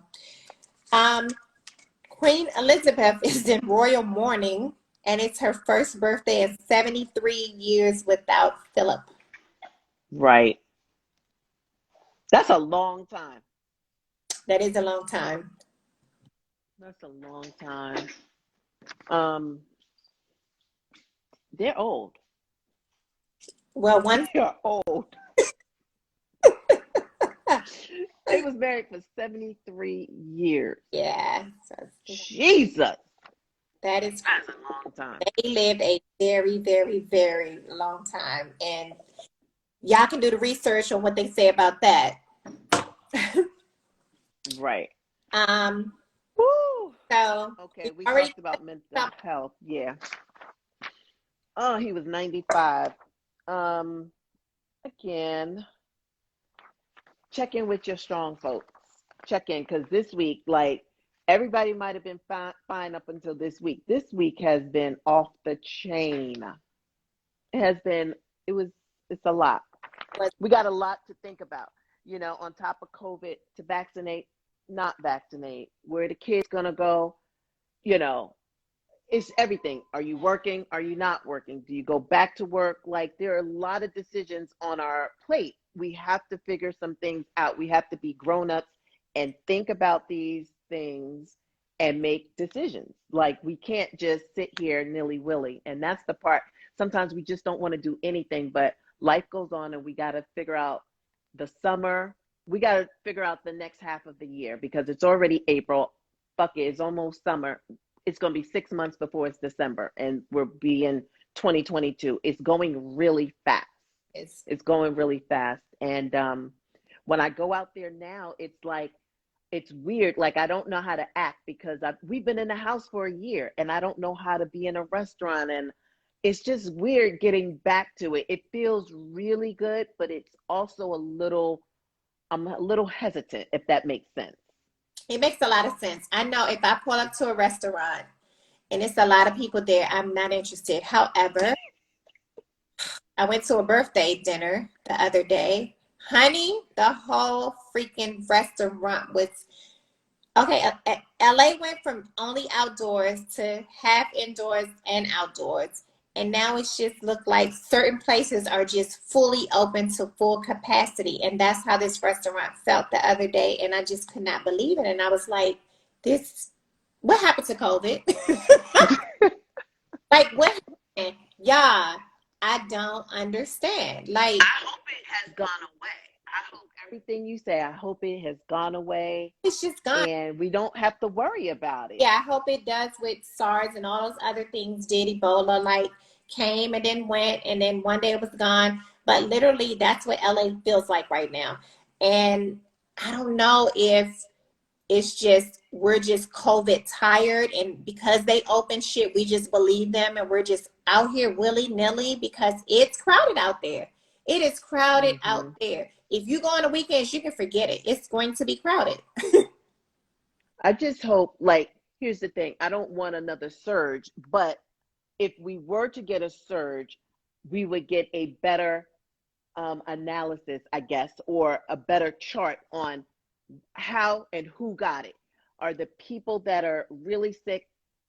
Queen Elizabeth is in royal mourning, and it's her first birthday in 73 years without Philip. Right. That's a long time. That is a long time. That's a long time. They're old. Well, they're old. They was married for 73 years. Yeah. Jesus. That is, that's a long time. they lived a very, very, very long time. And y'all can do the research on what they say about that. Right. Woo. So okay, we talked about mental health. Yeah. Oh, he was 95. Again, check in with your strong folks. Check in, because this week, like, everybody might have been fine up until this week. This week has been off the chain. It's a lot. We got a lot to think about, on top of COVID, to vaccinate, not vaccinate, where the kids gonna go, it's everything. Are you working? Are you not working? Do you go back to work? Like, there are a lot of decisions on our plate. We have to figure some things out. We have to be grown-ups and think about these things and make decisions. Like, we can't just sit here nilly-willy. And that's the part. Sometimes we just don't want to do anything, but life goes on, and we got to figure out the summer. We got to figure out the next half of the year, because it's already April. Fuck it, it's almost summer. It's going to be 6 months before it's December, and we'll be in 2022. It's going really fast. It's going really fast. And when I go out there now, it's like, it's weird. Like, I don't know how to act, because we've been in the house for a year, and I don't know how to be in a restaurant. And it's just weird getting back to it. It feels really good, but it's also I'm a little hesitant, if that makes sense. It makes a lot of sense. I know if I pull up to a restaurant and it's a lot of people there, I'm not interested. However, I went to a birthday dinner the other day. Honey, the whole freaking restaurant was, okay, LA went from only outdoors to half indoors and outdoors. And now it's just looked like certain places are just fully open to full capacity. And that's how this restaurant felt the other day. And I just could not believe it. And I was like, what happened to COVID? Like, what happened? Yeah, I don't understand. Like, I hope it has gone away. I hope everything you say, I hope it has gone away. It's just gone. And we don't have to worry about it. Yeah, I hope it does with SARS and all those other things did. Ebola, like, came and then went, and then one day it was gone. But literally, that's what LA feels like right now. And I don't know if it's just, we're just COVID tired, and because they open shit, we just believe them, and we're just out here willy-nilly, because it's crowded out there. It is crowded out there. If you go on the weekends, you can forget it. It's going to be crowded. I just hope, like, here's the thing. I don't want another surge, but if we were to get a surge, we would get a better analysis, I guess, or a better chart on how and who got it. Are the people that are really sick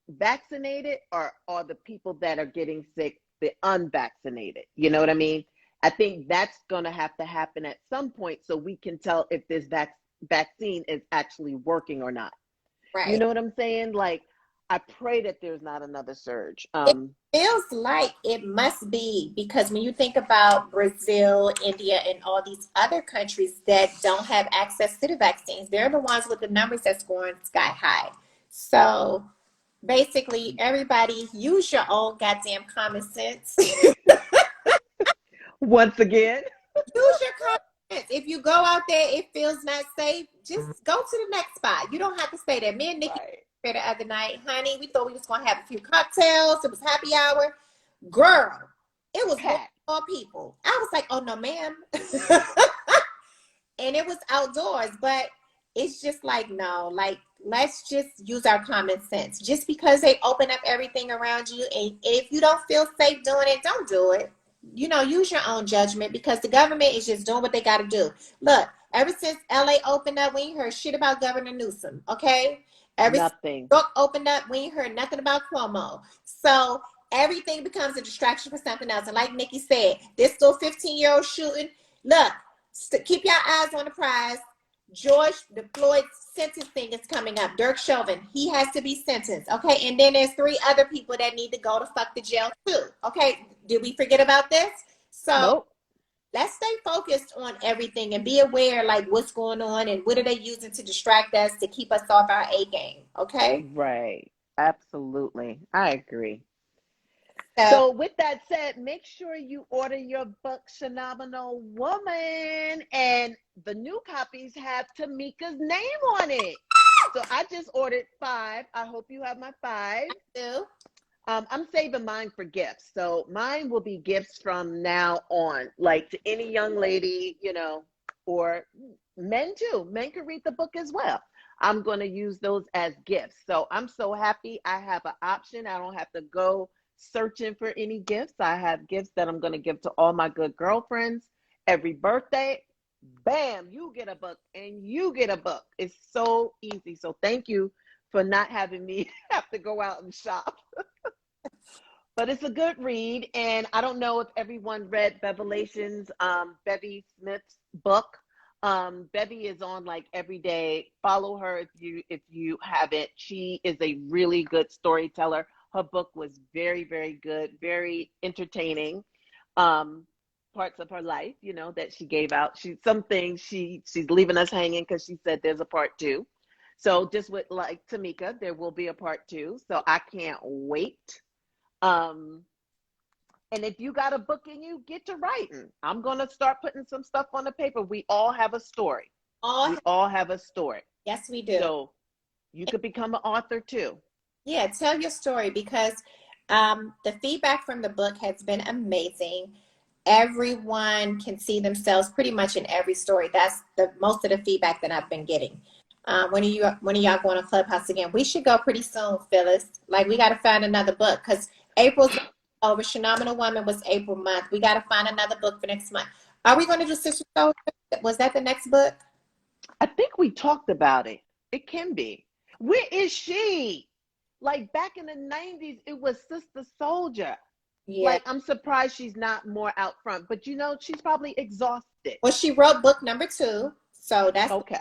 vaccinated, or are the people that are getting sick the unvaccinated? You know what I mean? I think that's going to have to happen at some point, so we can tell if this vaccine is actually working or not. Right. You know what I'm saying? Like, I pray that there's not another surge. It feels like it must be, because when you think about Brazil, India, and all these other countries that don't have access to the vaccines, they're the ones with the numbers that's going sky high. So basically, everybody use your own goddamn common sense. Once again, Use your common sense. If you go out there, it feels not safe, just go to the next spot. You don't have to stay there. Me and Nikki the other night, honey, we thought we was gonna have a few cocktails. It was happy hour. Girl, it was more people. I was like, oh no, ma'am. And it was outdoors, but it's just like, no, like, let's just use our common sense. Just because they open up everything around you, and if you don't feel safe doing it, don't do it. Use your own judgment, because the government is just doing what they got to do. Look, ever since LA opened up, we ain't heard shit about Governor Newsom, okay? Ever since New York opened up, we ain't heard nothing about Cuomo. So everything becomes a distraction for something else. And like Nikki said, this little 15-year-old shooting, look, keep your eyes on the prize. George Floyd's sentencing is coming up. Derek Chauvin, he has to be sentenced, okay? And then there's 3 other people that need to go to fuck the jail too, okay? Did we forget about this? So let's stay focused on everything and be aware, like, what's going on and what are they using to distract us, to keep us off our A game, okay? Right. Absolutely. I agree. So, So with that said, make sure you order your book, Phenomenal Woman. And the new copies have Tomeeka's name on it. So I just ordered 5. I hope you have my 5. do. I'm saving mine for gifts. So mine will be gifts from now on, like to any young lady, or men too. Men can read the book as well. I'm going to use those as gifts. So I'm so happy I have an option. I don't have to go searching for any gifts. I have gifts that I'm going to give to all my good girlfriends every birthday. Bam, you get a book and you get a book. It's so easy. So thank you for not having me have to go out and shop. But it's a good read, and I don't know if everyone read Bevelation's Bevy Smith's book. Bevy is on like every day. Follow her if you haven't. She is a really good storyteller. Her book was very, very good, very entertaining. Parts of her life, that she gave out. Some things she's leaving us hanging because she said there's a part 2. So just with like Tomeeka, there will be a part 2. So I can't wait. And if you got a book in you, get to writing. I'm going to start putting some stuff on the paper. We all have a story. We all have a story. Yes, we do. So you could become an author too. Yeah, tell your story, because the feedback from the book has been amazing. Everyone can see themselves pretty much in every story. That's the most of the feedback that I've been getting. When are y'all going to Clubhouse again? We should go pretty soon, Phyllis. Like, we got to find another book, because April's over. Phenomenal Woman was April month. We got to find another book for next month. Are we going to do Sister Soldier? Was that the next book? I think we talked about it. It can be. Where is she? Like back in the 90s, it was Sister Soldier. Yeah. Like, I'm surprised she's not more out front, but she's probably exhausted. Well, she wrote book number 2, so that's okay.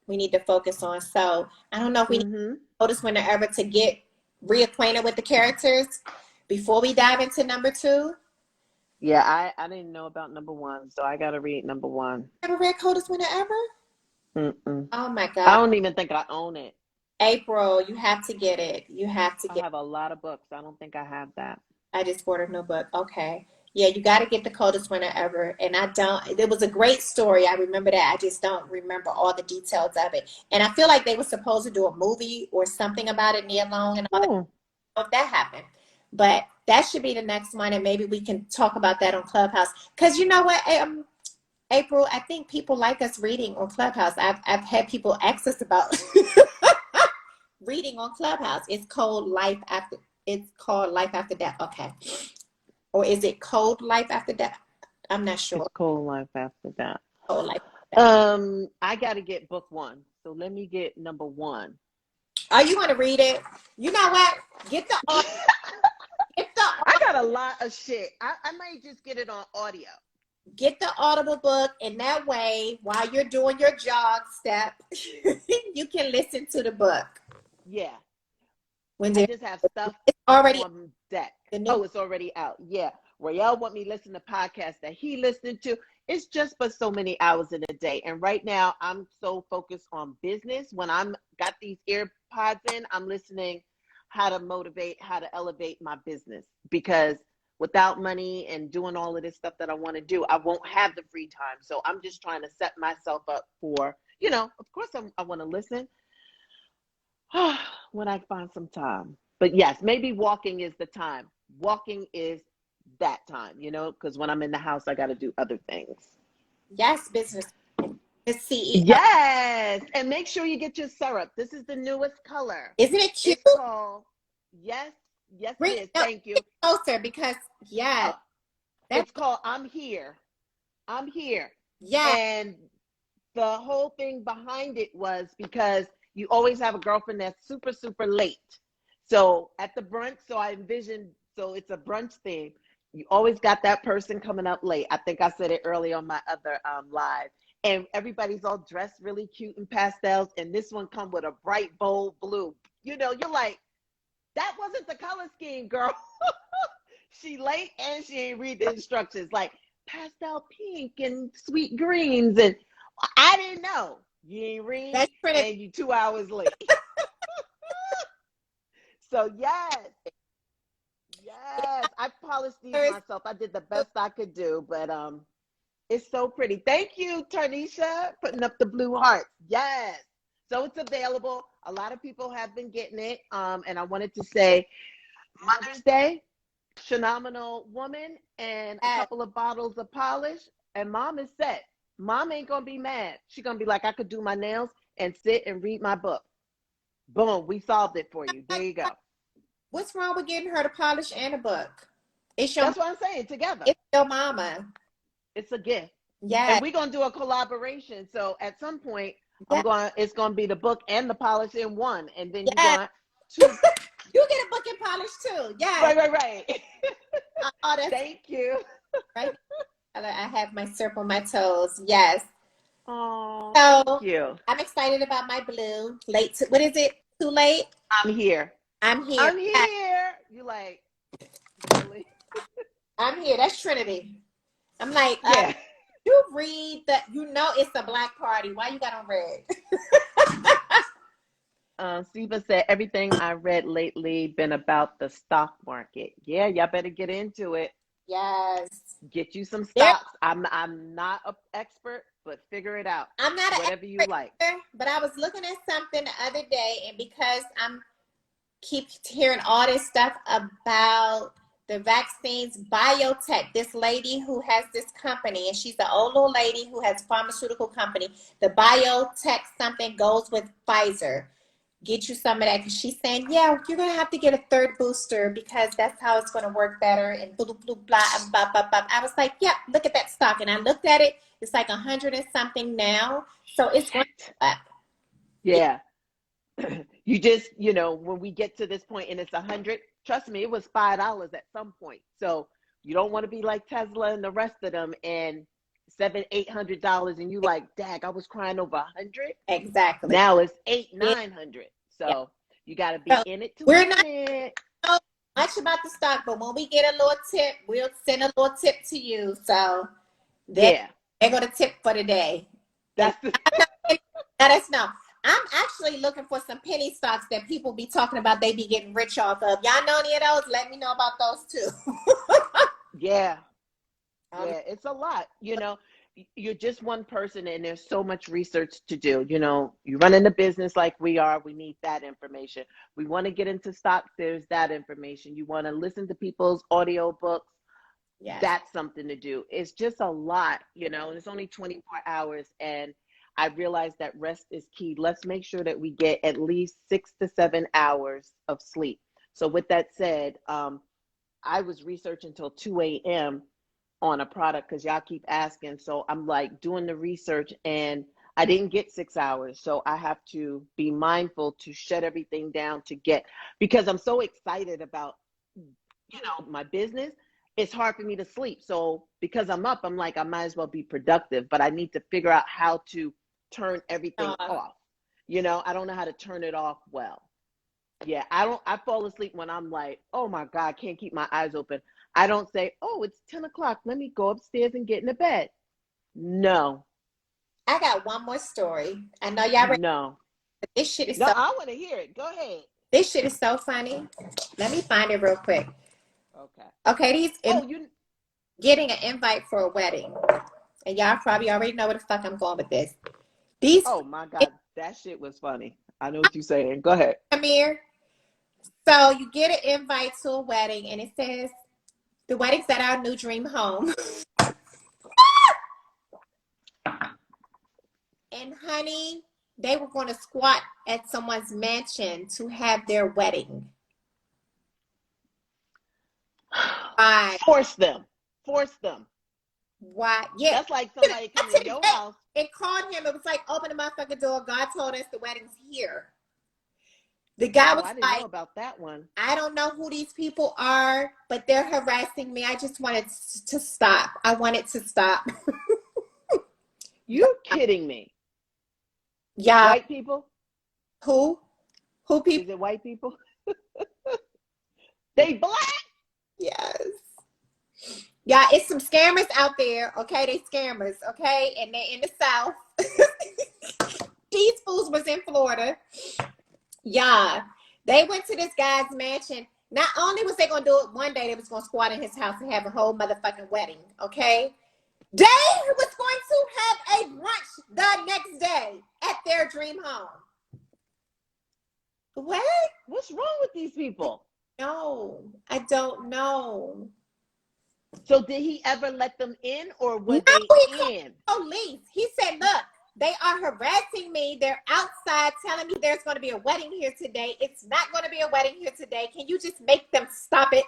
We need to focus on. So I don't know if we need to notice whenever to get reacquainted with the characters before we dive into number 2. Yeah, I didn't know about number 1, so I got to read number 1. Ever read Coldest Winter Ever? Mm-mm. Oh my God. I don't even think I own it. April, you have to get it. You have to get it. I have a lot of books. I don't think I have that. I just ordered a new book. Okay. Yeah, you got to get The Coldest Winter Ever. And it was a great story. I remember that. I just don't remember all the details of it. And I feel like they were supposed to do a movie or something about it, Nia Long and all that. If that happened. But that should be the next one. And maybe we can talk about that on Clubhouse. Because you know what, April, I think people like us reading on Clubhouse. I've had people ask us about reading on Clubhouse. It's called Life After Death. Okay. Or is it Cold Life After Death? I'm not sure. It's Cold Life After Death. Cold Life After Death. I got to get book 1. So let me get number 1. Are you going to read it? You know what? I got a lot of shit. I might just get it on audio. Get the Audible book, and that way, while you're doing your jog step, you can listen to the book. Yeah. When I just have stuff already on deck. It's already out. Yeah. Royale want me to listen to podcasts that he listened to. It's just for so many hours in a day. And right now, I'm so focused on business. When I'm got these AirPods in, I'm listening how to motivate, how to elevate my business. Because without money and doing all of this stuff that I want to do, I won't have the free time. So I'm just trying to set myself up for, of course I want to listen when I find some time. But yes, maybe walking is the time. Walking is that time, because when I'm in the house, I got to do other things. Yes, business. CEO. Yes. And make sure you get your syrup. This is the newest color. Isn't it cute? It's called, yes, it is. Thank you. Closer, because, it's called I'm Here. I'm Here. Yeah. And the whole thing behind it was because you always have a girlfriend that's super, super late. So at the brunch, so it's a brunch theme. You always got that person coming up late. I think I said it earlier on my other live. And everybody's all dressed really cute in pastels. And this one come with a bright, bold blue. You're like, that wasn't the color scheme, girl. She late and she ain't read the instructions. Like pastel pink and sweet greens. And I didn't know. You ain't read and you 2 hours late. So yes, I polished these myself. I did the best I could do, but it's so pretty. Thank you, Tarnisha, putting up the blue hearts. Yes. So it's available. A lot of people have been getting it. And I wanted to say Mother's Day, phenomenal woman, and a couple of bottles of polish, and mom is set. Mom ain't gonna be mad. She's gonna be like, I could do my nails and sit and read my book. Boom, we solved it for you. There you go. What's wrong with getting her to polish and a book? That's what I'm saying. Together. It's your mama. It's a gift. Yeah. And we're gonna do a collaboration. So at some point, it's gonna be the book and the polish in one, and then you got two. You get a book and polish too. Yeah. Right. Thank you. Right. I have my syrup on my toes. Yes. Oh, so thank you. I'm excited about my blue. What is it? Too late? I'm here. You like, really? I'm here. That's Trinity. I'm like, you read that, it's a black party. Why you got on red? Siva said, everything I read lately been about the stock market. Yeah, y'all better get into it. Yes. Get you some stocks. I'm not an expert, but figure it out. I'm not whatever you like. But I was looking at something the other day, and because I'm keep hearing all this stuff about the vaccines, biotech, this lady who has this company, and she's an old little lady who has a pharmaceutical company. The biotech something goes with Pfizer. Get you some of that, because she's saying, yeah, you're going to have to get a third booster because that's how it's going to work better, and blah, blah, blah, and blah, blah, blah. I was like, yeah, look at that stock. And I looked at it. It's like 100 and something now. So it's going up. Yeah. You just, when we get to this point and it's 100, trust me, it was $5 at some point. So you don't want to be like Tesla and the rest of them and $700-800, and you like, dag, I was crying over 100. Exactly. Now it's 800-900. So you got to be in it to win it. Know much about the stock, but when we get a little tip, we'll send a little tip to you. So they're going to tip for the day. That's let us know. I'm actually looking for some penny stocks that people be talking about they be getting rich off of. Y'all know any of those? Let me know about those too. Yeah, it's a lot. You're just one person, and there's so much research to do. You run in the business like we are. We need that information. We want to get into stocks. There's that information. You want to listen to people's audio books. Yes. That's something to do. It's just a lot, and it's only 24 hours. And I realize that rest is key. Let's make sure that we get at least 6 to 7 hours of sleep. So with that said, I was researching till 2 a.m. on a product because y'all keep asking. So I'm like doing the research, and I didn't get 6 hours. So I have to be mindful to shut everything down because I'm so excited about, my business. It's hard for me to sleep. So because I'm up, I'm like, I might as well be productive, but I need to figure out how to turn everything off. I don't know how to turn it off well. Yeah, I fall asleep when I'm like, oh my God, I can't keep my eyes open. I don't say, oh, it's 10 o'clock. Let me go upstairs and get in the bed. No. I got one more story. I know y'all ready. No. This shit is I want to hear it. Go ahead. This shit is so funny. Let me find it real quick. Okay, getting an invite for a wedding. And y'all probably already know where the fuck I'm going with this. Oh my God, that shit was funny. I know what you're saying. Go ahead. Amir. So you get an invite to a wedding, and it says, the wedding's at our new dream home. And honey, they were going to squat at someone's mansion to have their wedding. Force them. Why? Yeah. That's like somebody coming to your house. It called him. It was like, open the motherfucking door. God told us the wedding's here. The guy was I didn't know about that one. I don't know who these people are, but they're harassing me. I just wanted to stop. I wanted to stop. You're kidding me. Yeah. White people? Who people? Is it white people? They black? Yes. Yeah, it's some scammers out there, okay? They scammers, okay? And they're in the South. These fools was in Florida. Yeah. They went to this guy's mansion. Not only was they going to do it one day, they was going to squat in his house and have a whole motherfucking wedding, okay? They was going to have a brunch the next day at their dream home. What? What's wrong with these people? No, I don't know. So did he ever let them in, or were No, they in? Police. He said, look, they are harassing me. They're outside telling me there's going to be a wedding here today. It's not going to be a wedding here today. Can you just make them stop it?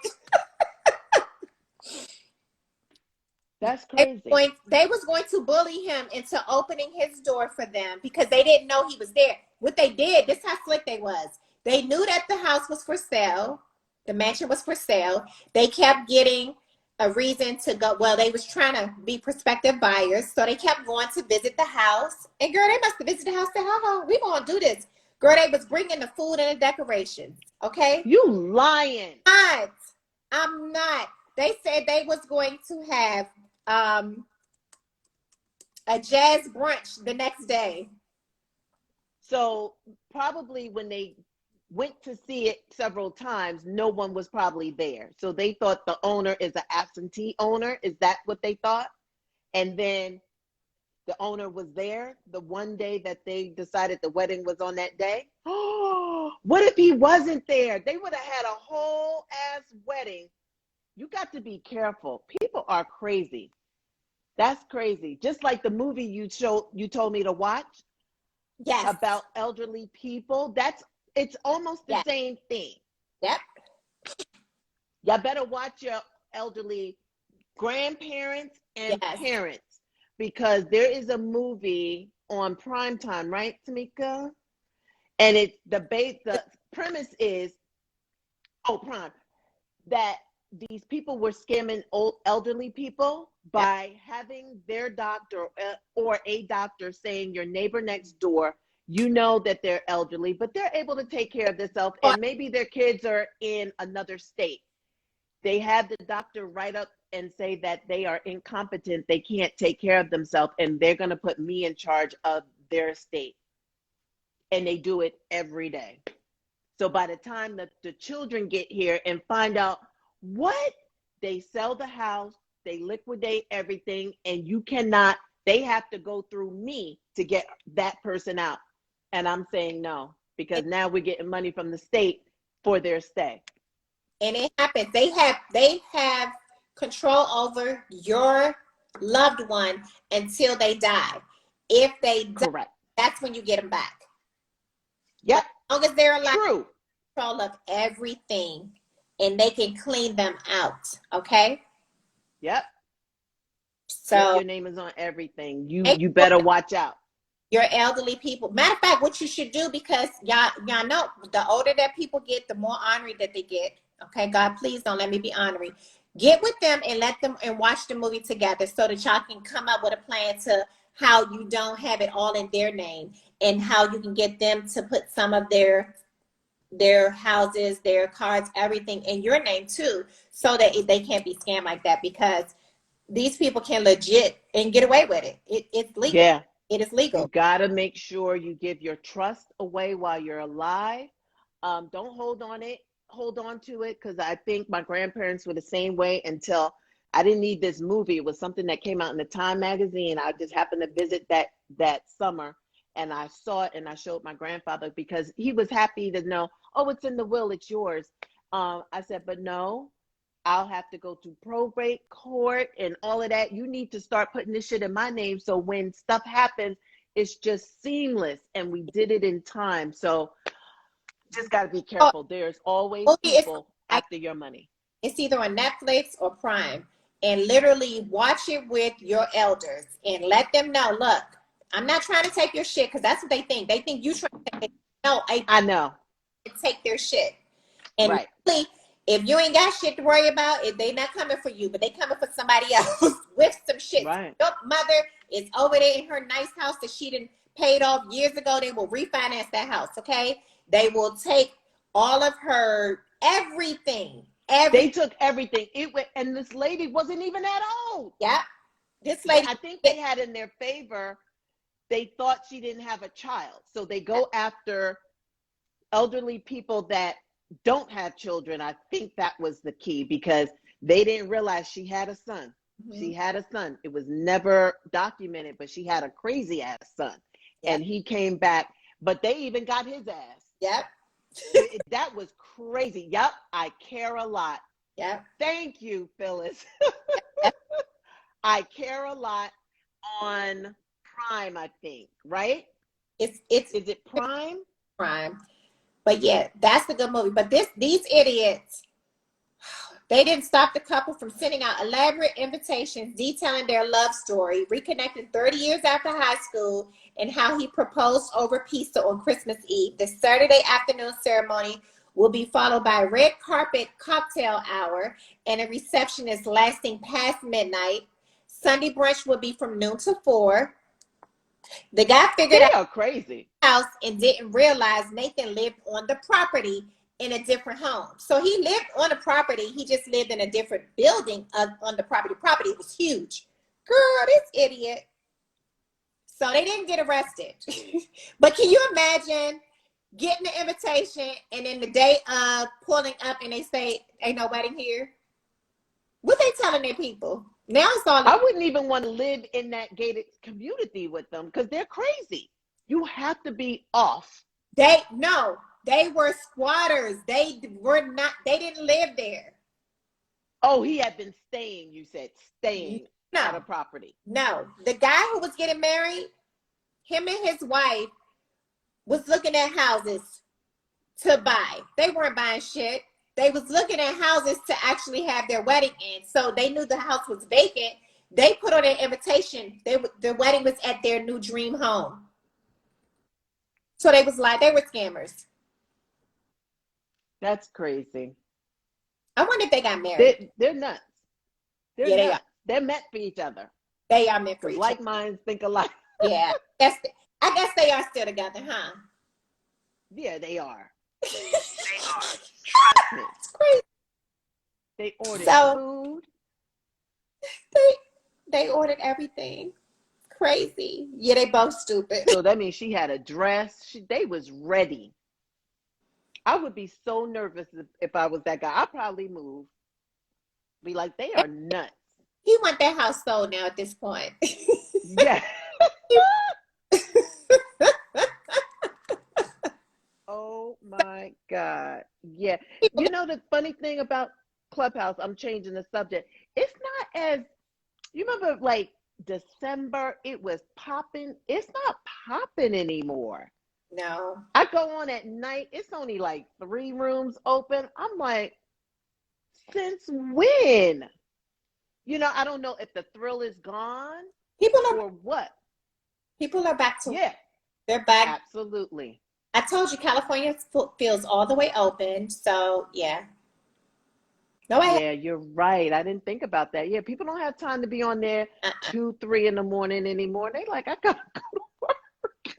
That's crazy. They was going to bully him into opening his door for them because they didn't know he was there. What they did, this is how slick they was. They knew that the house was for sale. The mansion was for sale. They kept getting a reason to go. Well, they was trying to be prospective buyers. So they kept going to visit the house. And girl, they must have visited the house. Said, we going to do this. Girl, they was bringing the food and the decorations. Okay? You lying. I'm not. They said they was going to have a jazz brunch the next day. So probably when they went to see it several times, no one was probably there. So they thought the owner is an absentee owner. Is that what they thought? And then the owner was there the one day that they decided the wedding was on that day. Oh, what if he wasn't there? They would have had a whole ass wedding. You got to be careful. People are crazy. That's crazy. Just like the movie you told me to watch. Yes. About elderly people. It's almost the same thing. Yep. Y'all better watch your elderly grandparents and parents, because there is a movie on Primetime, right, Tomeeka? And it's the premise is Prime, that these people were scamming old elderly people by having their doctor or a doctor saying your neighbor next door, you know that they're elderly, but they're able to take care of themselves, and maybe their kids are in another state. They have the doctor write up and say that they are incompetent, they can't take care of themselves, and they're going to put me in charge of their estate. And they do it every day. So by the time that the children get here and find out what, they sell the house, they liquidate everything, and they have to go through me to get that person out. And I'm saying no, because now we're getting money from the state for their stay. And it happens. They have control over your loved one until they die. If they die, that's when you get them back. Yep. As long as they're alive, true. Control of everything, and they can clean them out. Okay. Yep. So your name is on everything. You better watch out. Your elderly people. Matter of fact, what you should do, because y'all know the older that people get, the more ornery that they get. Okay, God, please don't let me be ornery. Get with them and let them and watch the movie together so that y'all can come up with a plan to how you don't have it all in their name, and how you can get them to put some of their houses, their cards, everything in your name too, so that they can't be scammed like that, because these people can legit and get away with it. It's legal. Yeah. It is legal. You got to make sure you give your trust away while you're alive. Don't hold on to it, because I think my grandparents were the same way until I didn't need this movie. It was something that came out in the Time magazine. I just happened to visit that summer, and I saw it, and I showed my grandfather, because he was happy to know, oh, it's in the will, it's yours. I said, but no, I'll have to go to probate court and all of that. You need to start putting this shit in my name, so when stuff happens, it's just seamless. And we did it in time. So just got to be careful. There's always people after your money. It's either on Netflix or Prime. And literally watch it with your elders and let them know, look, I'm not trying to take your shit, because that's what they think. They think you trying to take it. No, I know. Take their shit. And right. Really, if you ain't got shit to worry about, if they not coming for you, but they coming for somebody else with some shit. Right. Your mother is over there in her nice house that she done paid off years ago. They will refinance that house, okay? They will take all of her everything. They took everything. And this lady wasn't even that old. Yeah. This lady. I think they had in their favor, they thought she didn't have a child. So they go after elderly people that don't have children, I think that was the key, because they didn't realize she had a son. She had a son. It was never documented, but she had a crazy ass son. And he came back, but they even got his ass. Yep. That was crazy. Yep. I care a lot. Yep. Thank you, Phyllis. Yep. I care a lot on Prime, I think, right? Is it Prime? Prime. But yeah, that's a good movie. But these idiots, they didn't stop the couple from sending out elaborate invitations detailing their love story, reconnecting 30 years after high school, and how he proposed over pizza on Christmas Eve. The Saturday afternoon ceremony will be followed by a red carpet cocktail hour and a receptionist lasting past midnight. Sunday brunch will be from noon to 4. The guy figured out crazy house and didn't realize Nathan lived on the property in a different home. So he lived on the property. He just lived in a different building on the property. Property was huge. Girl, this idiot. So they didn't get arrested. But can you imagine getting the invitation and then the day of pulling up and they say, ain't no wedding here? What they telling their people? Now it's all. I wouldn't even want to live in that gated community with them because they're crazy. You have to be off. They were squatters. They didn't live there. Oh, he had been staying, you said, at a property. No. The guy who was getting married, him and his wife was looking at houses to buy. They weren't buying shit. They was looking at houses to actually have their wedding in. So they knew the house was vacant. They put on an invitation. The wedding was at their new dream home. So they were scammers. That's crazy. I wonder if they got married. They're nuts. They are. They're meant for each other. They are meant for each other. Like minds think alike. Yeah. I guess they are still together, huh? Yeah, they are. They are. It's crazy. They ordered food. They ordered everything. Crazy. Yeah, they both stupid. So that means she had a dress. They was ready. I would be so nervous if I was that guy. I'd probably move. Be like, they are nuts. He want that house sold now at this point. Yeah. Oh my God. Yeah. You know the funny thing about Clubhouse, I'm changing the subject. It's not as, you remember like December, it was popping. It's not popping anymore. No. I go on at night. It's only like 3 rooms open. I'm like, since when? You know, I don't know if the thrill is gone or what. People are back to they're back. Absolutely. I told you California feels all the way open. So yeah. Yeah, you're right. I didn't think about that. Yeah, people don't have time to be on there 2, 3 in the morning anymore. They like, I gotta go to work.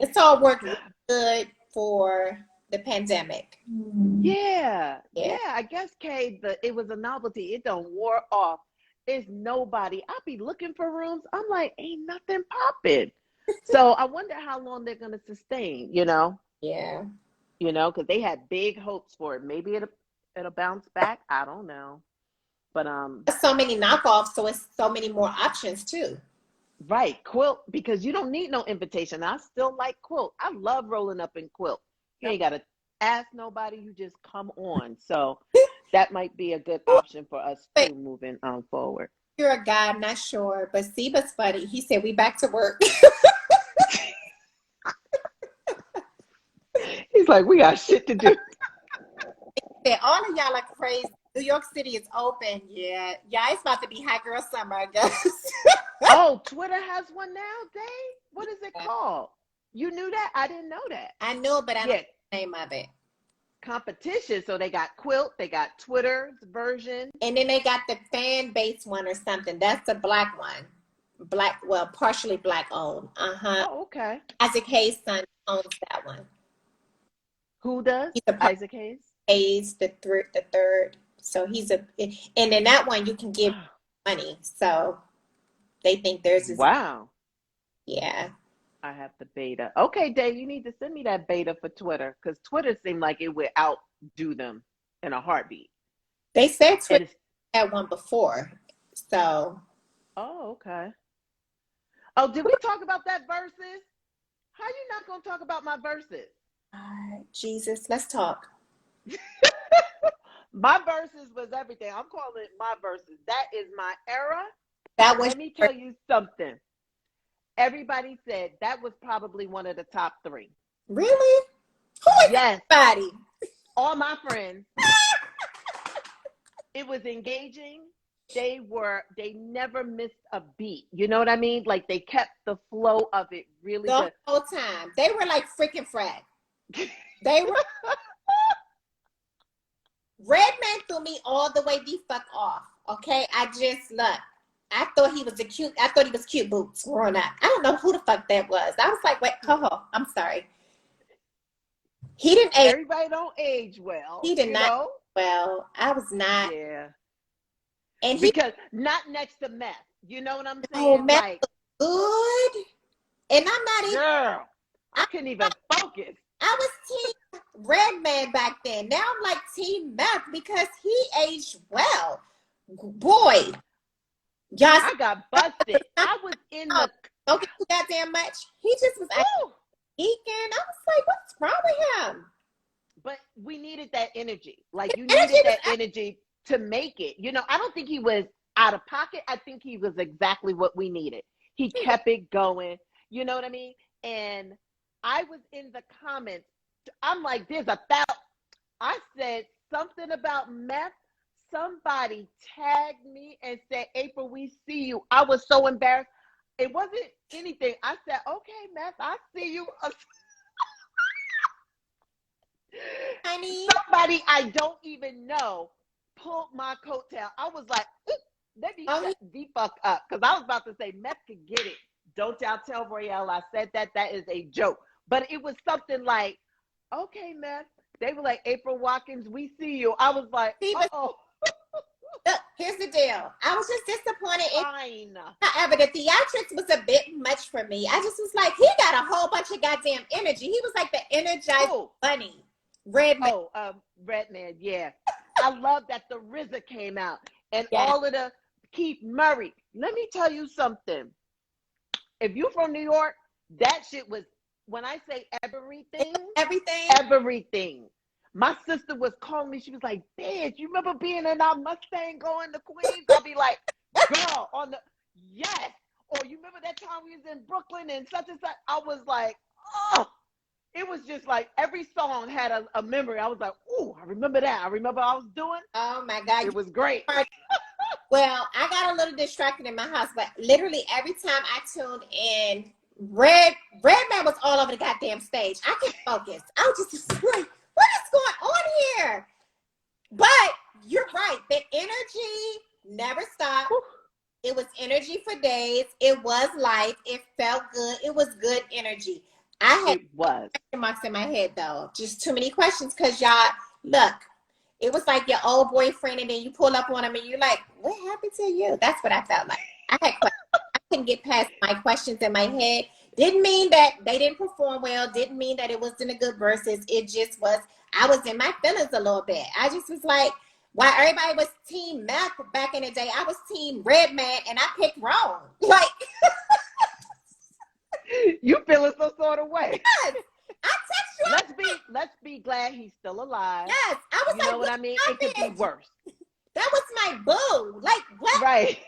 It's all worked really good for the pandemic. Yeah. I guess, Kay, it was a novelty. It don't wore off. It's nobody. I'll be looking for rooms. I'm like, ain't nothing popping. So I wonder how long they're gonna sustain. You know? Yeah. You know, because they had big hopes for it. Maybe it'll bounce back. I don't know. But There's so many knockoffs, so it's so many more options too. Right, quilt, because you don't need no invitation. I still like quilt. I love rolling up in quilt. You ain't gotta ask nobody. You just come on. So that might be a good option for us too, moving forward. You're a guy, I'm not sure, but Seba's funny. He said we back to work. He's like, we got shit to do. All of y'all are crazy. New York City is open. Yeah, it's about to be hot girl summer, I guess. Oh, Twitter has one now, Dave? What is it called? You knew that? I didn't know that. I knew it, but I don't know the name of it. Competition. So they got Quilt, they got Twitter's version. And then they got the fan base one or something. That's the black one. Partially black owned. Oh, okay. Isaac Hayes' son owns that one. Who does? Isaac Hayes? Hayes, the third. So and in that one you can give money. So they think theirs is. Wow. Yeah. I have the beta. Okay, Dave, you need to send me that beta for Twitter because Twitter seemed like it would outdo them in a heartbeat. They said Twitter had one before. So. Oh, okay. Oh, did we talk about that versus? How you not going to talk about my verses? Jesus, let's talk. My verses was everything. I'm calling it my verses. That is my era. Let me tell you something. Everybody said that was probably one of the top 3. Really? Who is everybody? All my friends. It was engaging. They never missed a beat. You know what I mean? Like they kept the flow of it really the good. whole time. They were like freaking Fred. They were. Redman threw me all the way the fuck off. Okay, I thought he was cute boots growing up. I don't know who the fuck that was. I was like, wait, I'm sorry. He didn't age. Everybody don't age well. He did not age well. I was not. Yeah. And because not next to meth. You know what I'm saying? Oh, meth like, good. And I'm not even. Girl, I couldn't even focus. I was Team Redman back then. Now I'm like Team Meth because he aged well. Boy, y'all. I got busted. I was in the. Don't get too goddamn much. He just was eating. I was like, what's wrong with him? But we needed that energy. Like you needed that energy to make it. You know, I don't think he was out of pocket. I think he was exactly what we needed. He kept it going. You know what I mean? And I was in the comments. I'm like, I said something about meth. Somebody tagged me and said, April, we see you. I was so embarrassed. It wasn't anything. I said, okay, meth, I see you. Honey. Somebody I don't even know pulled my coattail. I was like, let me shut the fuck up. Because I was about to say, meth could get it. Don't y'all tell Royale I said that. That is a joke. But it was something like, okay, meth. They were like, April Watkins, we see you. I was like, uh-oh. Look, here's the deal. I was just disappointed. However, the theatrics was a bit much for me. I just was like, he got a whole bunch of goddamn energy. He was like the energized bunny. Redman. Redman, yeah. I love that the RZA came out and all of the Keith Murray. Let me tell you something. If you from New York, that shit was, when I say everything. My sister was calling me. She was like, bitch, you remember being in our Mustang going to Queens? I'll be like, girl, yes. Or you remember that time we was in Brooklyn and such and such? I was like, oh. It was just like every song had a memory. I was like, ooh, I remember that. I remember what I was doing. Oh, my God. It was great. Well, I got a little distracted in my house, but literally every time I tuned in, Redman was all over the goddamn stage. I couldn't focus. I was just like, what is going on here? But you're right. The energy never stopped. It was energy for days. It was life. It felt good. It was good energy. I had question marks in my head, though. Just too many questions because y'all, look, it was like your old boyfriend and then you pull up on him and you're like, what happened to you? That's what I felt like. I had questions. I couldn't get past my questions in my head. Didn't mean that they didn't perform well. Didn't mean that it wasn't a good versus. It just was, I was in my feelings a little bit. I just was like, while everybody was Team Meth back in the day, I was Team Redman and I picked wrong. Like, you feeling some sort of way. Yes. I text you. Let's be glad he's still alive. Yes. I was you know what I mean? It could be worse. That was my boo. Like, what? Right.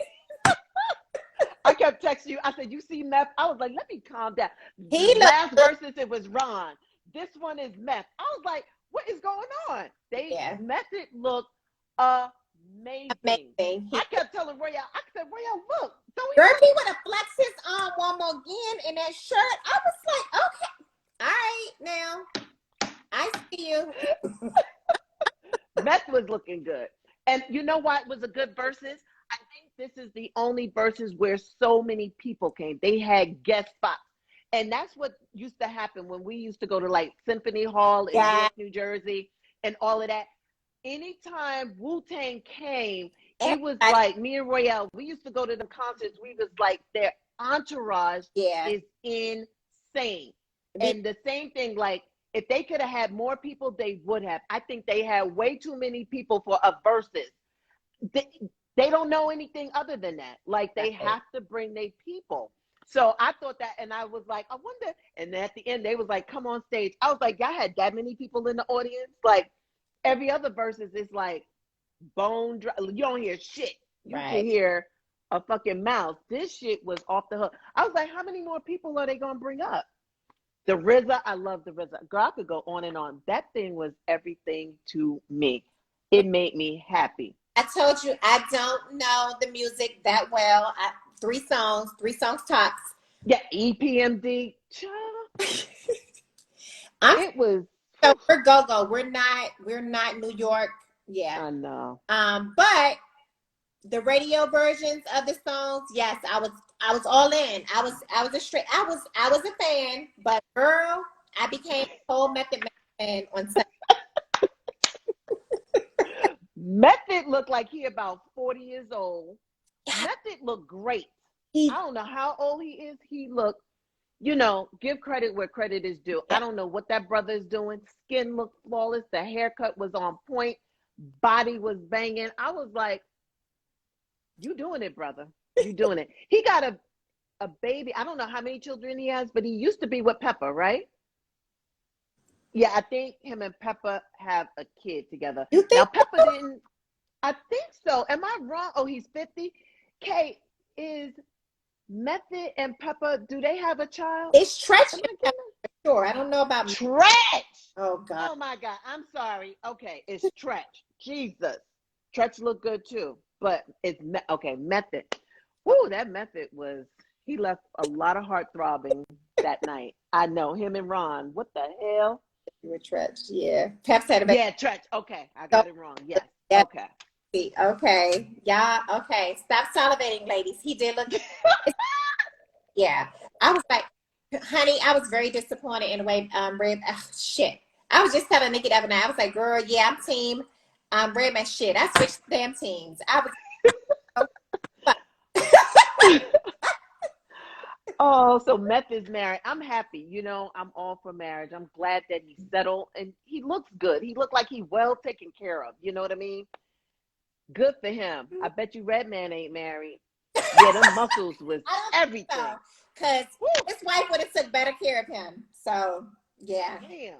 I kept texting you. I said, you see Meth? I was like, let me calm down. Last versus it was Ron. This one is Meth. I was like, what is going on? Meth it look amazing. I kept telling Royale, look. Girl, he would have flexed his arm one more again in that shirt. I was like, okay. All right, now. I see you. Meth was looking good. And you know what was a good versus? I think this is the only versus where so many people came. They had guest spots. And that's what used to happen when we used to go to like Symphony Hall in Newark, New Jersey and all of that. Anytime Wu-Tang came, it was like me and Royale, we used to go to the concerts. We was like, their entourage is insane. insane. And the same thing, like, if they could have had more people, they would have. I think they had way too many people for a versus. They don't know anything other than that. Like, they have to bring their people. So I thought that, and I was like, I wonder. And then at the end, they was like, come on stage. I was like, y'all had that many people in the audience? Like, every other versus is like bone dry. You don't hear shit. You can hear a fucking mouse. This shit was off the hook. I was like, how many more people are they going to bring up? The RZA, I love the RZA. Girl, I could go on and on. That thing was everything to me. It made me happy. I told you I don't know the music that well. 3 songs tops. Yeah, EPMD. It was. So we're go-go. We're not New York. Yeah. I know. But the radio versions of the songs, yes, I was all in. I was a fan, but girl, I became a whole Method Man fan on Sunday. Method looked like he about 40 years old. Method looked great. I don't know how old he is. He looked, give credit where credit is due. I don't know what that brother is doing. Skin looked flawless. The haircut was on point. Body was banging. I was like, you doing it, brother. You doing it. He got a baby. I don't know how many children he has, but he used to be with Pepper, right? Yeah, I think him and Pepper have a kid together. You think? Now, Pepper didn't. I think so. Am I wrong? Oh, he's 50. Kate, is Method and Pepper, do they have a child? It's Tretch. Sure. I don't know about Tretch. Oh, God. Oh, my God. I'm sorry. Okay, it's Tretch. Jesus. Tretch looked good, too. But it's, okay, Method. Woo, that Method he left a lot of heart throbbing that night. I know, him and Ron. What the hell? You were Tretch, yeah. Peps had a baby. Yeah, Tretch. Okay, I got it wrong. Yes. Yeah. Okay. Okay. Yeah. Okay. Stop salivating, ladies. He did look good. Yeah. I was like, honey, I was very disappointed in the way Red. Shit. I was just telling Nikki the other night. I was like, girl, yeah, I'm team Redman. Shit. I switched damn teams. I was. Oh, so Meth is married. I'm happy. I'm all for marriage. I'm glad that he's settled and he looks good. He looked like he's well taken care of. You know what I mean? Good for him. I bet you Redman ain't married. Yeah, them muscles was everything. Because his wife would have took better care of him. So, yeah. Damn.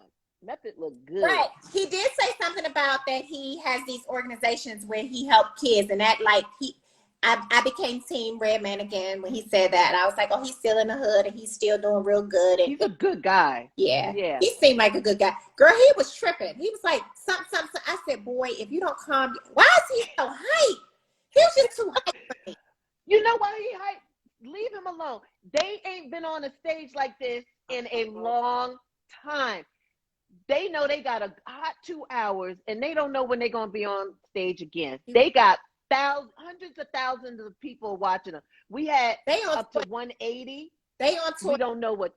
Method looked good. Right. He did say something about that he has these organizations where he helped kids and that I became Team Redman again when he said that. And I was like, oh, he's still in the hood and he's still doing real good. And he's a good guy. Yeah. Yeah. He seemed like a good guy. Girl, he was tripping. He was like, something. I said, boy, if you don't calm, why is he so hype? He was just too hype for me. You know why he hype? Leave him alone. They ain't been on a stage like this in a long time. They know they got a hot 2 hours and they don't know when they're going to be on stage again. They got hundreds of thousands of people watching them. We had up to 180. They on tour. We don't know what.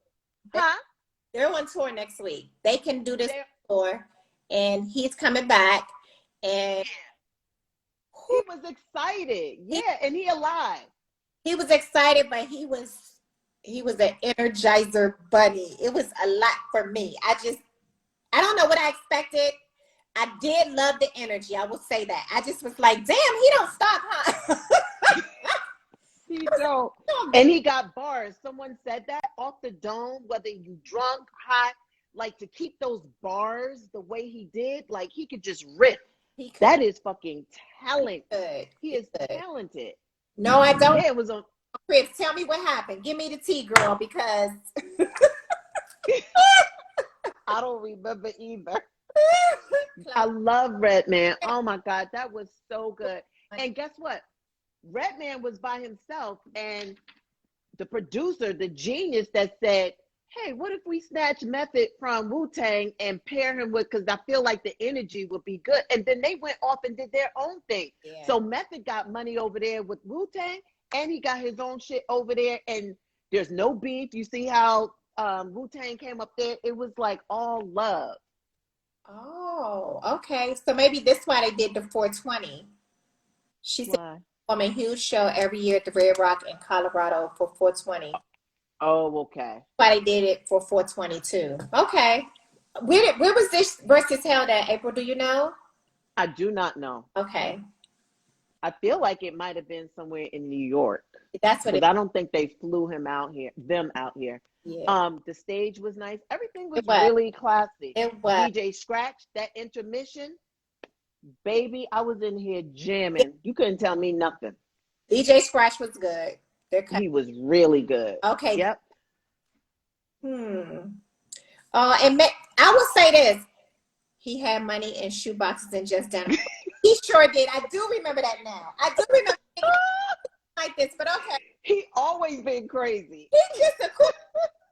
They're on tour next week. They can do this tour, and he's coming back. And he was excited. Yeah, and he alive. He was excited, but he was an Energizer bunny. It was a lot for me. I don't know what I expected. I did love the energy. I will say that. I just was like, damn, he don't stop, huh? He don't. And he got bars. Someone said that off the dome, whether you drunk, high, like to keep those bars the way he did, like he could just rip. That is fucking talent. He is talented. No, I don't. Yeah, it was on. Chris, tell me what happened. Give me the tea, girl, because I don't remember either. I love Redman. Oh my God, that was so good. And guess what? Redman was by himself, and the producer, the genius that said, hey, what if we snatch Method from Wu-Tang and pair him with, because I feel like the energy would be good. And then they went off and did their own thing. Yeah. So Method got money over there with Wu-Tang, and he got his own shit over there, and there's no beef. You see how Wu-Tang came up there? It was like all love. Oh, okay. So maybe that's why they did the 420. She said, I'm a huge show every year at the Red Rock in Colorado for 420. Oh, okay. Why they did it for 422. Okay. Where was this versus held at, April? Do you know? I do not know. Okay. I feel like it might have been somewhere in New York. That's what because I don't think they flew them out here. Yeah. The stage was nice. Everything was It was. really classy. It was. DJ Scratch, that intermission, baby, I was in here jamming. You couldn't tell me nothing. DJ Scratch was good. He was really good. Okay. Yep. And I will say this. He had money in shoe boxes and just done. He sure did. I do remember that now. I do remember like this, but okay. He always been crazy. He's just a cool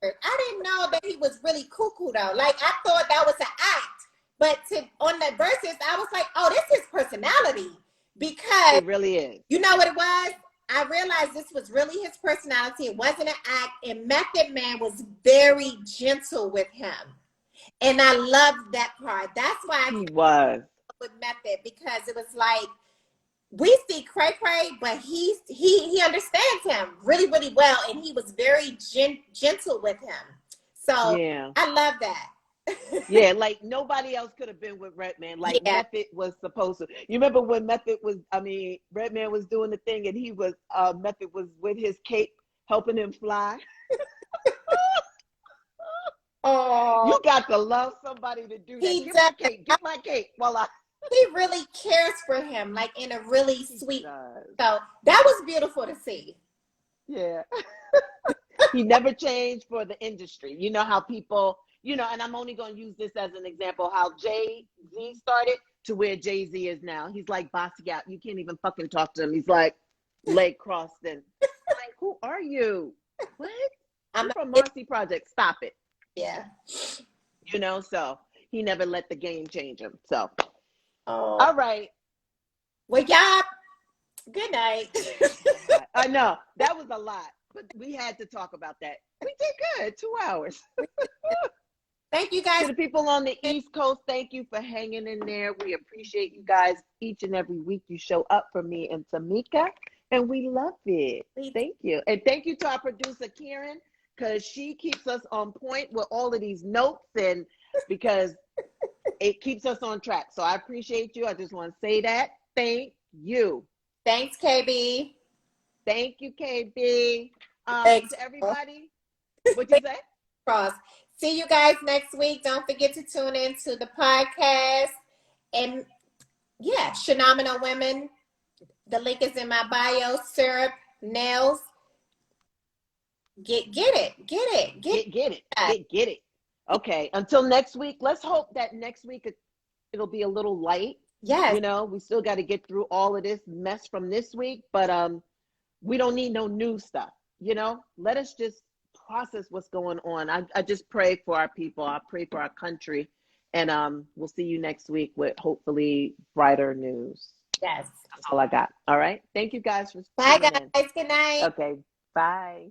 bird. I didn't know that he was really cuckoo though. Like I thought that was an act. But on the verses, I was like, oh, this is personality. Because it really is. You know what it was? I realized this was really his personality. It wasn't an act. And Method Man was very gentle with him. And I loved that part. That's why he was with Method, because it was like we see Cray Cray, but he understands him really, really well, and he was very gentle with him. So yeah. I love that. Yeah, like nobody else could have been with Redman. Like Method was supposed to. You remember when Redman was doing the thing, and he was Method was with his cape helping him fly. Oh, you got to love somebody to do that. Get my cape while I. He really cares for him, like in a really sweet. So that was beautiful to see. Yeah. He never changed for the industry. You know how people, and I'm only going to use this as an example, how Jay-Z started to where Jay-Z is now. He's like Basquiat. You can't even fucking talk to him. He's like leg crossed and like, who are you? What? I'm from Marcy Project. Stop it. Yeah. So he never let the game change him. So. All right. Well, y'all, good night. I know that was a lot, but we had to talk about that. We did good. 2 hours. Thank you guys. To the people on the East Coast, thank you for hanging in there. We appreciate you guys each and every week. You show up for me and Tomeeka, and we love it. Thank you. And thank you to our producer, Karen, because she keeps us on point with all of these notes, and because it keeps us on track. So I appreciate you. I just want to say that. Thank you. Thanks, KB. Thank you, KB. Thanks to everybody. What'd you say? Cross. See you guys next week. Don't forget to tune in to the podcast. And yeah, Phenomenal Women. The link is in my bio. Syrup, nails. Get it. Okay, until next week, let's hope that next week it'll be a little light. Yes. We still got to get through all of this mess from this week, but we don't need no new stuff. Let us just process what's going on. I just pray for our people. I pray for our country, and we'll see you next week with hopefully brighter news. Yes. That's all I got. All right. Thank you guys for bye, guys. In. Good night. Okay. Bye.